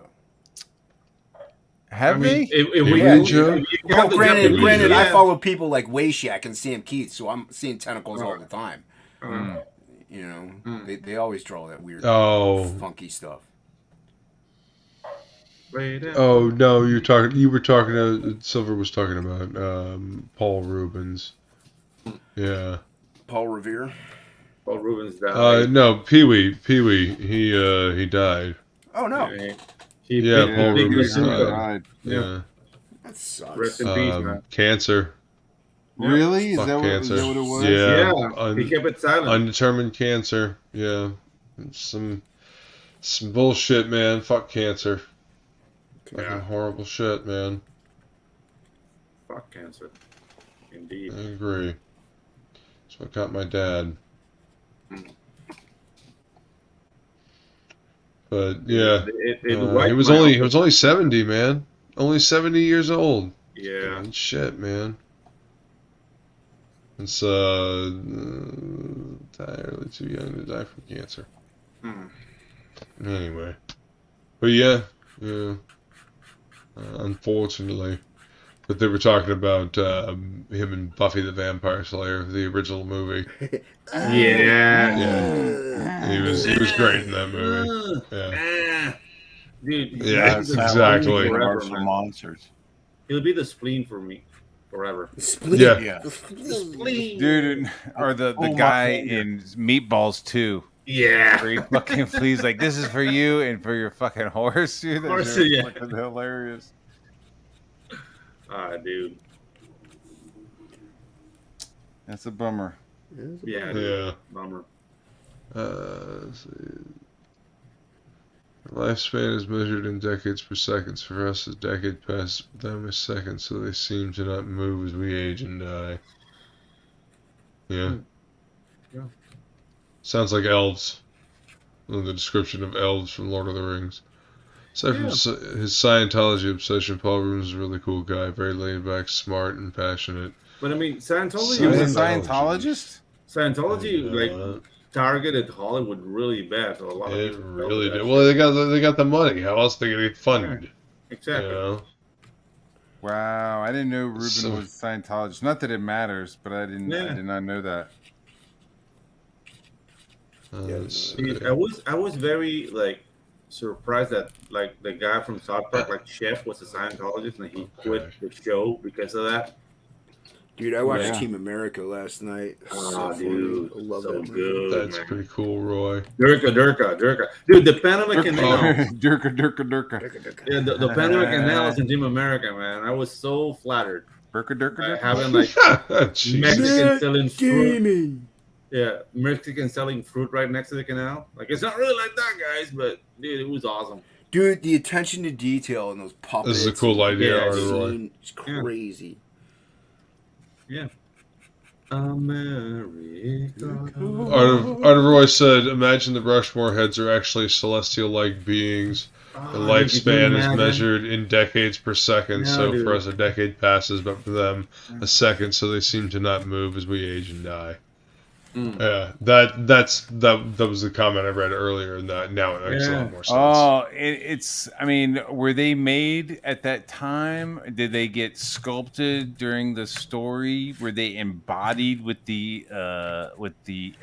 have they? If we Yeah, if Joe. you Well, count the Japanese, granted, yeah. I follow people like Wayshack and Sam Keith, so I'm seeing tentacles all the time. You know, they always draw that weird, funky stuff. Oh no, you were talking to Silver was talking about Paul Rubens. Yeah. Paul Revere. Paul Rubens died. No, Pee Wee. He died. Oh no. Yeah, Paul big Rubens bazooka. died. Yeah. That sucks. Rest in peace, man. Cancer. Really? Is Fuck that cancer. what it was? Yeah. He kept it silent. Undetermined cancer. Yeah. Some bullshit, man. Fuck cancer. Fucking horrible shit, man. Fuck cancer. Indeed. I agree. That's what got my dad. But yeah, he was only 70, man. Only 70 years old. Yeah. Man, shit, man. It's entirely too young to die from cancer. Anyway, but yeah. Unfortunately, but they were talking about him and Buffy the Vampire Slayer, the original movie. Yeah. He was great in that movie. Yeah. Dude. Yeah, exactly. Forever, man. Monsters. He'll be the spleen for me forever. Spleen. Yeah. The spleen. Dude, or the guy in Meatballs 2. Yeah. Where he fucking flees like, this is for you and for your fucking horse, dude. Horse, That's yeah. fucking hilarious. Ah, dude. That's a bummer. Yeah. Yeah. Bummer. Let's see. Lifespan is measured in decades per second. For us, a decade passes them a second, so they seem to not move as we age and die. Yeah. Yeah. Sounds like elves. The description of elves from Lord of the Rings. Aside from his Scientology obsession, Paul Rubens is a really cool guy. Very laid back, smart, and passionate. But I mean, Scientology. He was a Scientologist? Scientology, like, targeted Hollywood really bad. So a lot of It people really felt did. that. Well, they got the money. How else they gonna get funded? Exactly. You know? Wow, I didn't know Ruben So- was Scientologist. Not that it matters, but I did not know that. I was very like surprised that like the guy from South Park, like Chef, was a Scientologist and he quit the show because of that. Dude, I watched Yeah. Team America last night. Oh, So dude, funny. I love so it. good. That's man. pretty cool, Roy. Durka. Dude, the Panama Canal. Durka. Yeah, the Panama Canals in Team America, man. I was so flattered. Durka. Having like Jesus. Mexican selling fruit. Gaming. Yeah, Mexican selling fruit right next to the canal. Like, it's not really like that, guys, but dude, it was awesome. Dude, the attention to detail in those puppets. This is a cool idea, and Roy. scene is crazy. Yeah. America. Art of Roy said, imagine the Rushmore heads are actually celestial-like beings. The lifespan is measured in decades per second, No, so dude. for us a decade passes, but for them a second, so they seem to not move as we age and die. Yeah, that was the comment I read earlier, and that now it makes a lot more sense. Oh, it's. I mean, were they made at that time? Did they get sculpted during the story? Were they embodied with the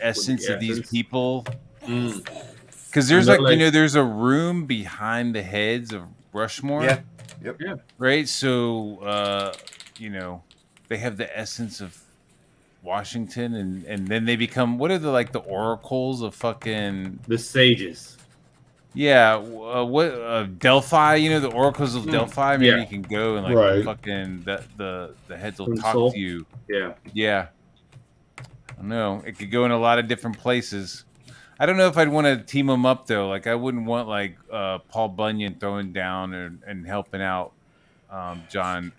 essence of these essence. people? Because there's And like, you know, there's a room behind the heads of Rushmore. Yeah. Yep. Yeah. Right. So, you know, they have the essence of Washington, and then they become, what are the oracles of fucking The sages. Yeah, what Delphi? You know, the oracles of Delphi. Maybe yeah. you can go and Right. fucking the heads will Console. talk to you. Yeah. Yeah, I don't know. It could go in a lot of different places. I don't know if I'd want to team them up though. Like I wouldn't want Paul Bunyan throwing down and helping out John.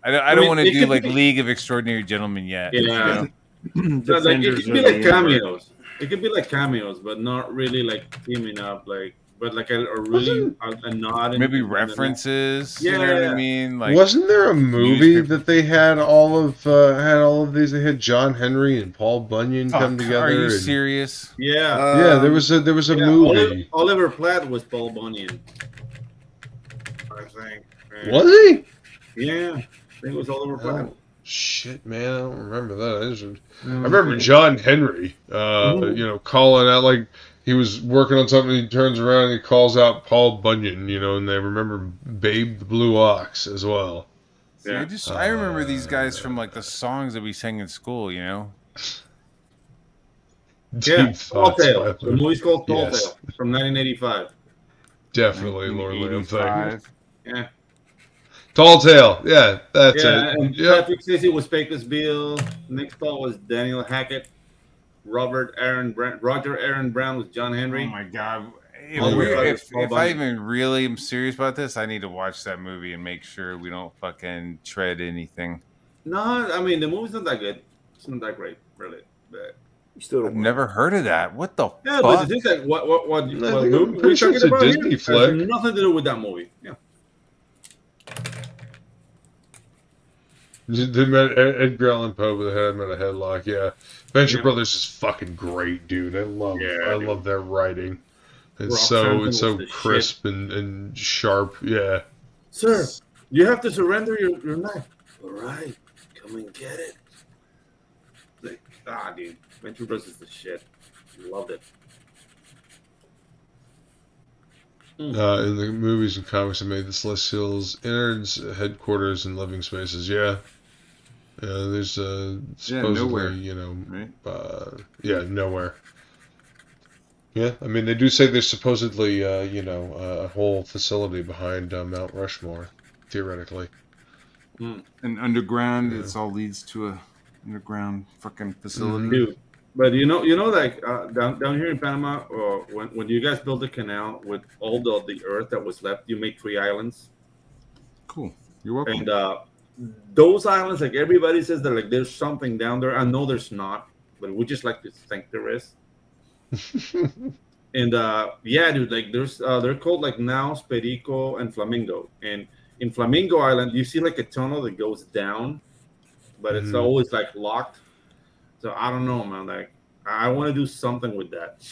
I don't mean, want to it do could like be- League of Extraordinary Gentlemen yet. Yeah. You know? So, like, it Defenders could be of like the universe. cameos. It could be like cameos, but not really like teaming up. But like a really a nod. and- Maybe and- references. You know what I Yeah. mean? Like, Wasn't there a movie newspaper- that they had all of these? They had John Henry and Paul Bunyan come fuck, together. are you and- serious? Yeah. Yeah, there was a Yeah, movie. Oliver Platt was Paul Bunyan. I think. Yeah. Was he? Yeah. I think it was Oliver Platt. Oh, shit, man, I don't remember that. I remember John Henry, calling out like he was working on something. He turns around and he calls out Paul Bunyan, and they remember Babe the Blue Ox as well. See, I remember these guys from like the songs that we sang in school. You know. Yeah. Deep thoughts, Tall Tale. by The movie's called Tall Yes. Tale from 1985. Definitely Lord Lamb thing. 85. Yeah. Tall Tale, yeah, that's Yeah, it. and Yep. Patrick Swayze was Pecos Bill. Next thought was Daniel Hackett. Roger Aaron Brown was John Henry. Oh my god! Oliver Platt was If Paul I Bunyan. even really am serious about this, I need to watch that movie and make sure we don't fucking tread anything. No, I mean the movie's not that good. It's not that great, really. But You still don't I've never heard of that. What the yeah, but fuck? the thing's like what think movie I'm pretty we're sure talking it's a about Disney here flick. has nothing to do with that movie. Yeah. They met Edgar Allan Poe, but they had him in a headlock. Yeah, Venture Yeah. Brothers is fucking great, dude. I love their writing. It's Rock so Sands it's so was the crisp and sharp. Yeah. Sir, you have to surrender your knife. All right, come and get it. Like, dude, Venture Bros is the shit. Loved it. In the movies and comics, they made the Celestials' innards, headquarters, and living spaces. Yeah. There's supposedly, Nowhere. Right? Nowhere. Yeah, I mean, they do say there's supposedly, a whole facility behind Mount Rushmore, theoretically. And underground, it all leads to a underground fucking facility. Dude, but like down here in Panama, when you guys built the canal with all the earth that was left, you made 3 islands, Cool. You're welcome. and those islands, like everybody says that like there's something down there. I know there's not, but we just like to think there is. And yeah, dude, like there's they're called like Naos, Perico, and Flamingo. And in Flamingo Island, you see like a tunnel that goes down, but it's always like locked. So I don't know, man. Like I want to do something with that.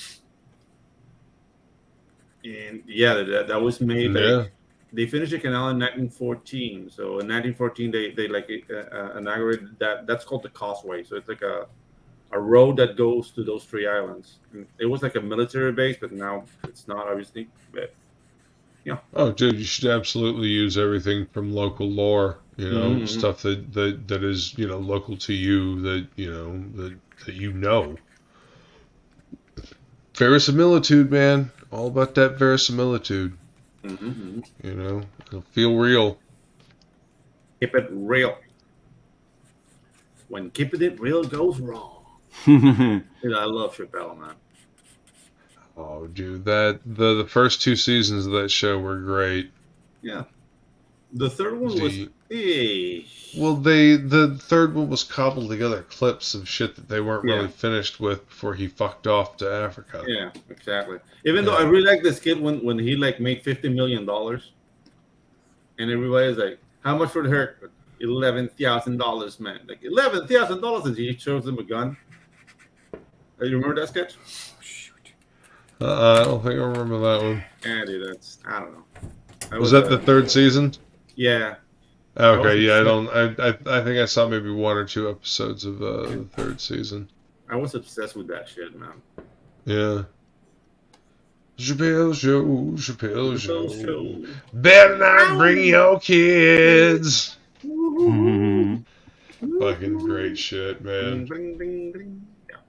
And yeah, that was made. Like, they finished the canal in 1914. So in 1914, they like inaugurated that. That's called the Causeway. So it's like a road that goes to those 3 islands. And it was like a military base, but now it's not, obviously. But yeah. Oh, dude, you should absolutely use everything from local lore. Stuff that is local to you that Verisimilitude, man. All about that verisimilitude. It'll feel real. Keep it real. When keeping it real goes wrong. Dude, I love Chappelle, man. Oh, dude, the first 2 seasons of that show were great. Yeah. The third one was Well, the third one was cobbled together clips of shit that they weren't Yeah. really finished with before he fucked off to Africa. Yeah, exactly. Even though I really like this kid when he like made $50 million, and everybody's like, "How much for the haircut?" $11,000, man. Like $11,000, and he shows him a gun. You remember that sketch? I don't think I remember that one. Yeah, dude, that's I don't know. Was that the 3rd season? Yeah. Okay, yeah, I think I saw maybe 1 or 2 episodes of the 3rd season. I was obsessed with that shit, man. Yeah. Chappelle Show. Better not bring your kids. Fucking great shit, man. Ding, ding, ding.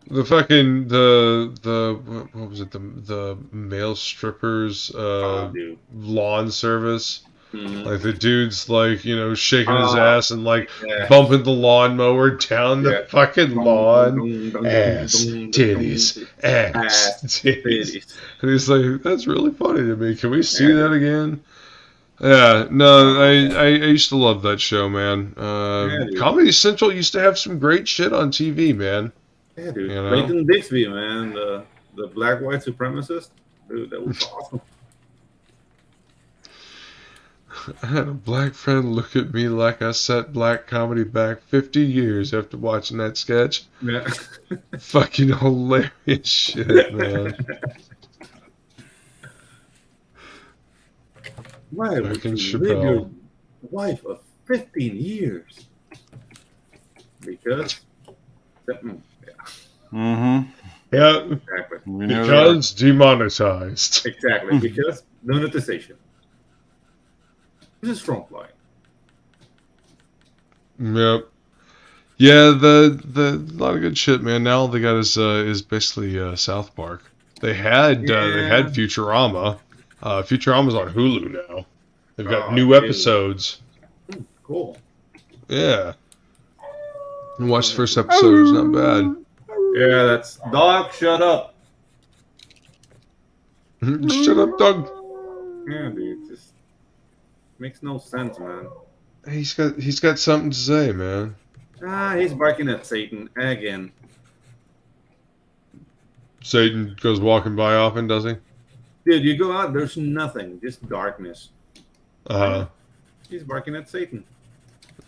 The fucking what was it, the male strippers Dude. lawn service. Mhm. Like the dude's like, you know, shaking his Ah, ask and like yeah. bumping the lawnmower down Yeah. the fucking Dong, lawn. dong, dong, Ass, dong, dong, titties, dong. ass, titties. Titties. And he's like, that's really funny to me. Can we see Yeah, that again? Yeah, no, I used to love that show, man. Yeah, dude. Comedy Central used to have some great shit on TV, man. Yeah, dude. You know? Clayton Bixby, man, the black white supremacist. Dude, that was awesome. I had a black friend look at me like I set black comedy back 50 years after watching that sketch. Yeah. Fucking hilarious shit, man. Why would Fucking you live your Chappelle. wife of 15 years? Because. Mm-hmm. Yeah, Exactly. We know because demonetized. Exactly. Because monetization. This is front line. Yep. Yeah, the lot of good shit, man. Now all they got is basically South Park. They had Futurama. Futurama's on Hulu now. They've got Oh, new dude. episodes. Cool. Yeah. And watch the first episode. It's not bad. Yeah, that's dog. Shut up. Shut up, dog. Yeah, dude. Just makes no sense, man. He's got something to say, man. He's barking at Satan again. Satan goes walking by often, does he? Dude, you go out, there's nothing, just darkness. He's barking at Satan.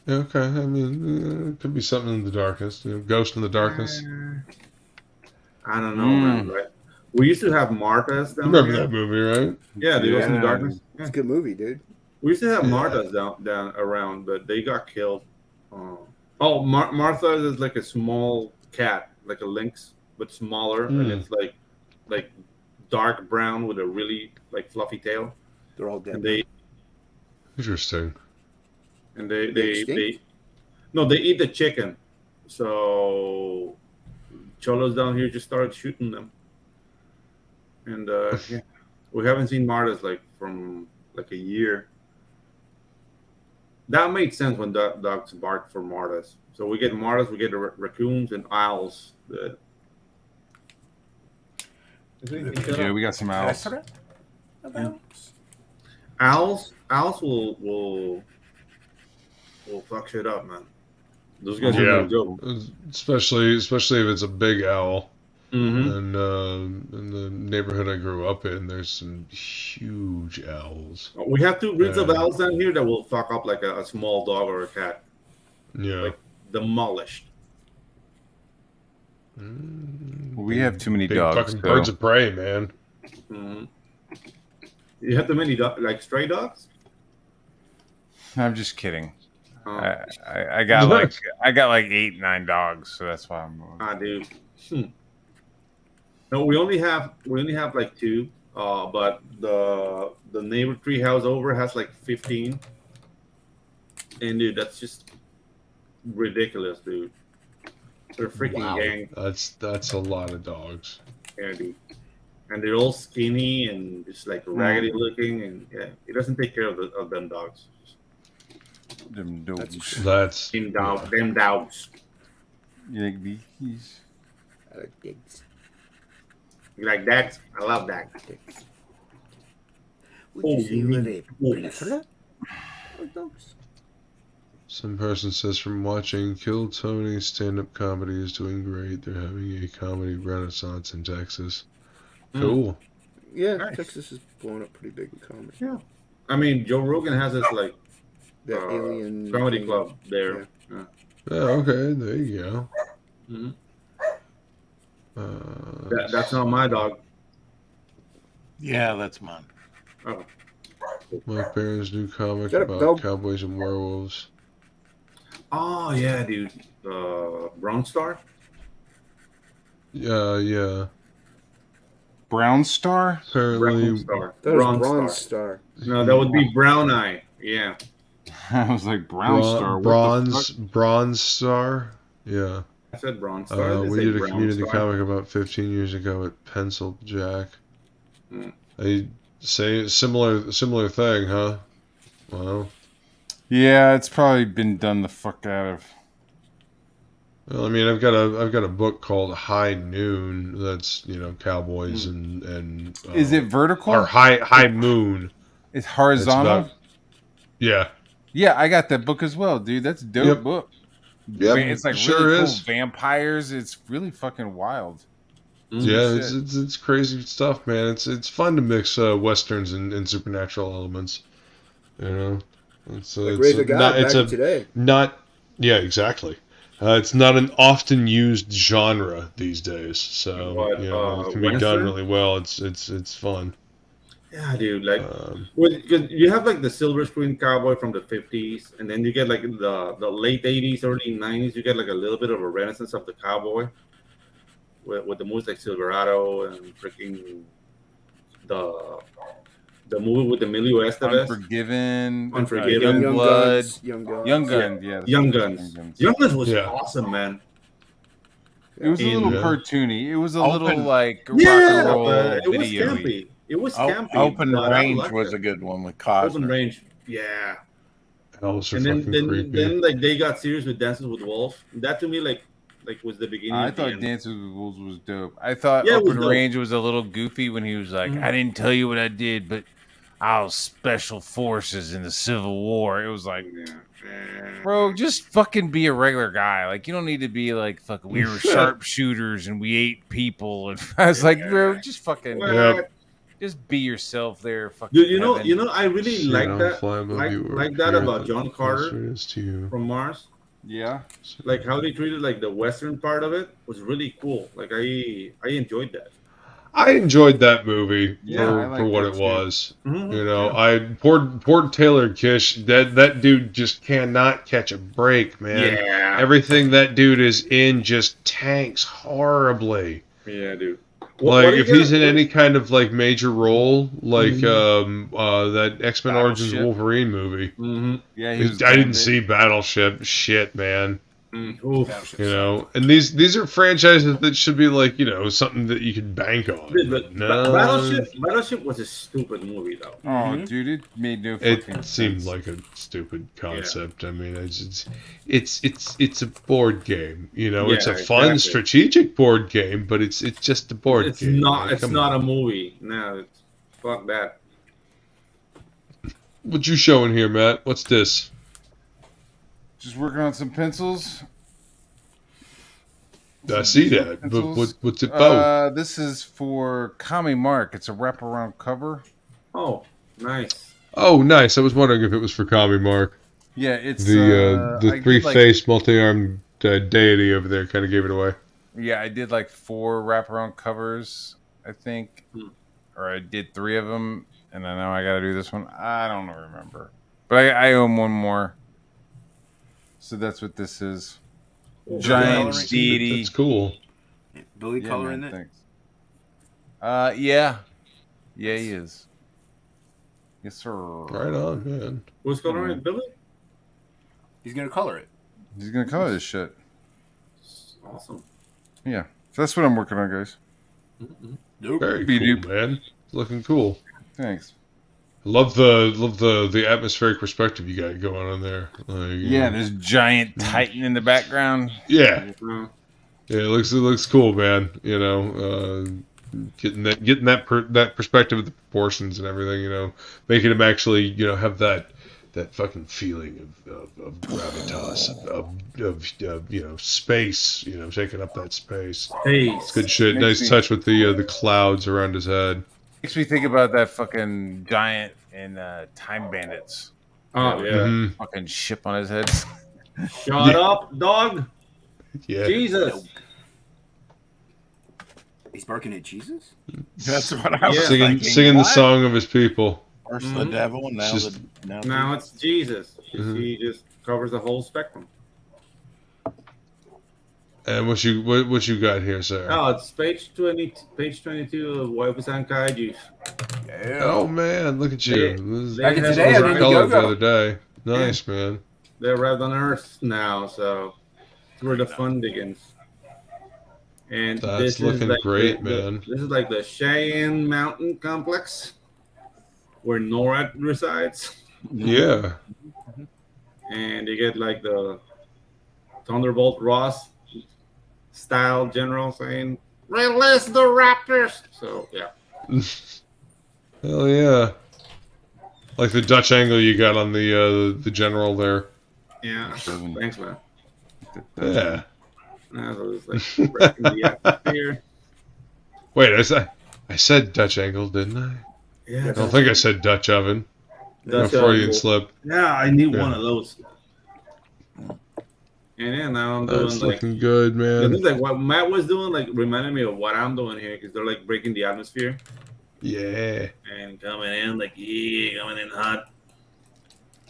Yeah, okay. I mean, it could be something in the darkness. You know, ghost in the darkness. I don't know, man. Right? We used to have Marthas down Remember here. that movie, right? Yeah, the Ghost in the Darkness. Yeah. It's a good movie, dude. We used to have Marthas down around, but they got killed. Martha is like a small cat, like a lynx, but smaller, and it's like dark brown with a really like fluffy tail. They're all dead. And they Interesting. and they no, they eat the chicken. So cholos down here just started shooting them, and yeah, we haven't seen Martas like from like a year. That made sense when dogs bark for Martas. So we get Martas, we get the raccoons and owls. Yeah, we got some owls. Yeah. Owls will fuck shit up, man. Those guys are no joke. Especially if it's a big owl. Mm-hmm. And in the neighborhood I grew up in, there's some huge owls. We have two breeds of owls down here that will fuck up like a small dog or a cat. Yeah. Like demolished. We have too many Big dogs. fucking birds of prey, man. Mm-hmm. You have too many like stray dogs? I'm just kidding. Oh. I got like 8-9 dogs, so that's why I'm. Dude. No, we only have like 2. But the neighbor tree house over has like 15. And dude, that's just ridiculous, dude. They're a freaking gang. That's a lot of dogs. Yeah, dude. And they're all skinny and just like raggedy looking, and yeah, it doesn't take care of them dogs. Them dogs. That's them dogs. You like these? I like pigs. You like that? I love that. Would you say you have a plethora of dogs? Some person says from watching Kill Tony stand-up comedy is doing great. They're having a comedy renaissance in Texas. Cool. Yeah, Nice. Texas is blowing up pretty big with comedy. Yeah. I mean, Joe Rogan has this like That alien comedy thing. club there. Yeah. Yeah, okay, there you go. Mm-hmm. That's not my dog. Yeah, that's mine. Oh. Mike Barron's new comic Shut up, about dog. cowboys and werewolves. Oh yeah, dude. Brown Star. Yeah. Brown Star? Apparently, Brown Star. That was Bronze Bronze Star. Star. No, that would be Brown Eye. Yeah. I was like Brown Star. Bronze Star. Yeah. I said Bronze Star. I didn't We say did a Brown community Star. comic about 15 years ago at Pencil Jack. I say similar thing, huh? Well. Yeah, it's probably been done the fuck out of. Well, I mean, I've got a book called High Noon. That's cowboys and Is it vertical or High Moon? It's horizontal. Yeah. Yeah, I got that book as well, dude. That's a dope book. Yeah, it's like sure really cool is. vampires. It's really fucking wild. Yeah, it's crazy stuff, man. It's fun to mix westerns and supernatural elements. It's Like Raise a God back in today. Yeah, exactly. It's not an often used genre these days, so it can be done really well. It's fun. Yeah, dude. Like, because you have like the silver screen cowboy from the 50s, and then you get like the late 80s, early 90s. You get like a little bit of a renaissance of the cowboy with the movies like Silverado and freaking the movie with Emilio Estevez, Unforgiven, Young Blood, Guns. Young Guns. Yeah, Young Guns. Young Guns was awesome, man. It was a little cartoony. It was a little like rock yeah, and roll but it was video-y. campy. It was campy. Open but I Range liked was it. a good one with Cosner. Open Range, yeah. Those are And fucking creepy. then like they got serious with Dances with Wolves. That to me like was the beginning. I of the thought end. Dances with Wolves was dope. I thought Yeah, it was Open dope. Range was a little goofy when he was like, I didn't tell you what I did, but I was special forces in the Civil War. It was like, bro, just fucking be a regular guy. Like, you don't need to be like, fucking, we were sharpshooters and we ate people. And I was like, bro, just fucking, just be yourself there. Fucking Dude, you know, I really like that. Like that about John Carter from Mars. Yeah. Like how they treated like the Western part of it was really cool. Like I enjoyed that. I enjoyed that movie Yeah, for what it too. was. Mhm. Poor Taylor Kish. That dude just cannot catch a break, man. Yeah. Everything that dude is in just tanks horribly. Yeah, dude. Like if he's in any kind of like major role, like that X-Men Origins Battleship. Wolverine movie. Mm-hmm. Yeah, he was I didn't Gambit. see Battleship. Shit, man. Oof. And these are franchises that should be like something that you could bank on. Dude, but No, Battleship was a stupid movie though. Oh, dude, it made no fucking it seemed sense. like a stupid concept. I mean, it's a board game. It's a fun exactly. strategic board game, but it's just a board It's game. not. Like, It's come not on. a movie. No, it's, fuck that. What you showing here, Matt? What's this? Just working on some pencils. I see that. But Pencils. what's it about? This is for Kami Mark. It's a wraparound cover. Oh, nice. Oh, nice. I was wondering if it was for Kami Mark. Yeah, it's The I did, three-faced multi-armed deity over there kind of gave it away. Yeah, I did like 4 wraparound covers, I think, or I did 3 of them, and I know I got to do this one. I don't remember, but I own one more. So that's what this is. Giant deity. That's cool. Billy Yeah, color man, in it? thanks. Yeah, he is. Yes, sir. Right on, man. What's going on with Billy? He's gonna color it. He's gonna color this shit. Awesome. Yeah, so that's what I'm working on, guys. Very Be-doop. cool, man. It's looking cool. Thanks. Love the atmospheric perspective you got going on there. Like, Yeah, there's giant Titan in the background. Yeah. Uh, Yeah, it looks cool, man. Getting that perspective of the proportions and everything. Making him actually have that fucking feeling of gravitas of space. Taking up that space. It's good shit. Makes Nice me- touch with the clouds around his head. Makes me think about that fucking giant in Time Bandits. Oh yeah. Mhm. Fucking ship on his head. Shut up, dog. Yeah. Jesus. He's barking at Jesus? That's what I was Yeah. thinking. Singing the What? song of his people. First the devil, and now It's just- Now it's Jesus. Mhm. He just covers the whole spectrum. And what you got here, sir? Oh, it's page 22 of Waifu-san Kaiju. Oh man, look at you. This Back in They today, have I did color the Go-Go. other day. Nice, man. They arrived on Earth now, so it's where the fun begins. And That's this looking is like great, man. This is like the Cheyenne Mountain Complex, where NORAD resides. Yeah. And you get like the Thunderbolt Ross style general saying, "Release the Raptors." So yeah. Hell yeah. Like the Dutch angle you got on the general there. Yeah. Thanks, man. Yeah. So it's like breaking the atmosphere. Wait, I said Dutch angle, didn't I? Yeah. I don't think I said Dutch oven. Dutch Freudian oven. slip. Yeah, I need one of those. And yeah, now I'm doing That's like looking good, man. It's like what Matt was doing, like reminded me of what I'm doing here because they're like breaking the atmosphere. Yeah. And coming in like coming in hot.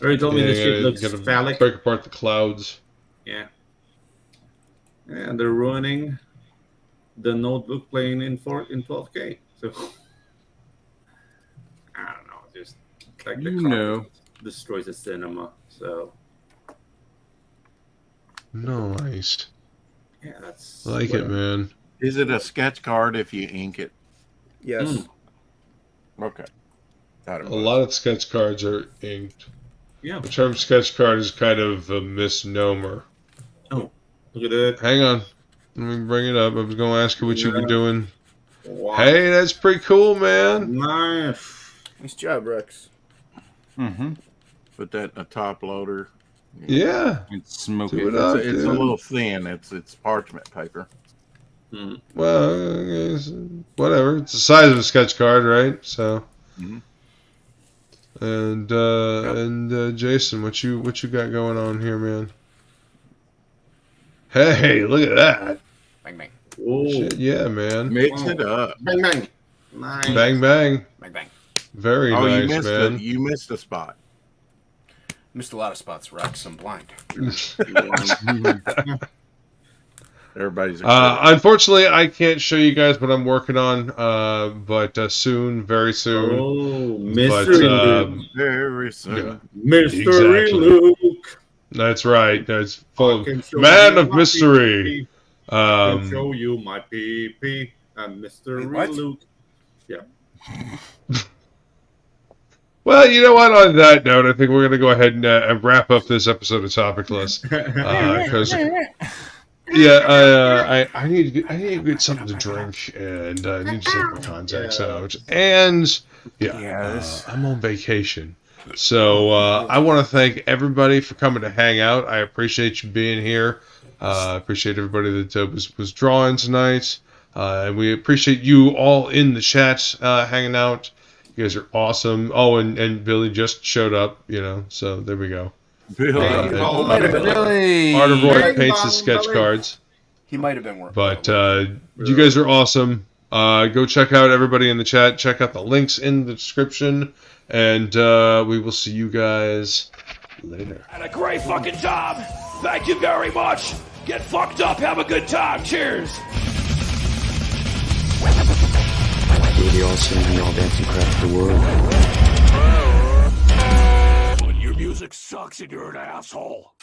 Already told me this shit looks gotta phallic. break apart the clouds. Yeah. And they're ruining the Notebook playing in 12K. So I don't know, just like the car destroys the cinema. So Nice. yeah, that's I like it, man. Is it a sketch card if you ink it? Yes. Okay. A lot of sketch cards are inked. Yeah. The term sketch card is kind of a misnomer. Oh, look at that. Hang on. Let me bring it up. I was going to ask you what you've been doing. Wow. Hey, that's pretty cool, man. Nice. Nice job, Rex. Mm-hmm. Put that in a top loader. Yeah. And smoke Do it. it up, It's a dude. little thin. It's parchment paper. Well, whatever. It's the size of a sketch card, right? So. And Jason, what you got going on here, man? Hey, look at that. Bang bang. Whoa. Shit, yeah, man. Mix it up. Bang bang. Nice. Bang bang. Bang bang. Very nice, man. You missed a spot. Missed a lot of spots, Rex. I'm blind. Everybody's. Unfortunately, I can't show you guys what I'm working on, but soon, very soon. Oh, mystery Luke. Very soon. Yeah, Mystery exactly. Luke. That's right. That's full I can of show man you of my mystery. I can show you my PP. I'm Mystery Wait, what? Luke. Yeah. Well, you know what? On that note, I think we're going to go ahead and wrap up this episode of Topicless. Because, I need to get something to drink, and I need to take my contacts out. And, I'm on vacation. So, I want to thank everybody for coming to hang out. I appreciate you being here. I appreciate everybody that was drawing tonight. And we appreciate you all in the chat hanging out. You guys are awesome. Oh, and Billy just showed up, so there we go. Billy. Art of Roy paints his sketch cards. He might have been working. But you guys are awesome. Go check out everybody in the chat. Check out the links in the description. And we will see you guys later. Had a great fucking job. Thank you very much. Get fucked up. Have a good time. Cheers. We'll be all singing, all dancing across the world. But your music sucks and you're an asshole.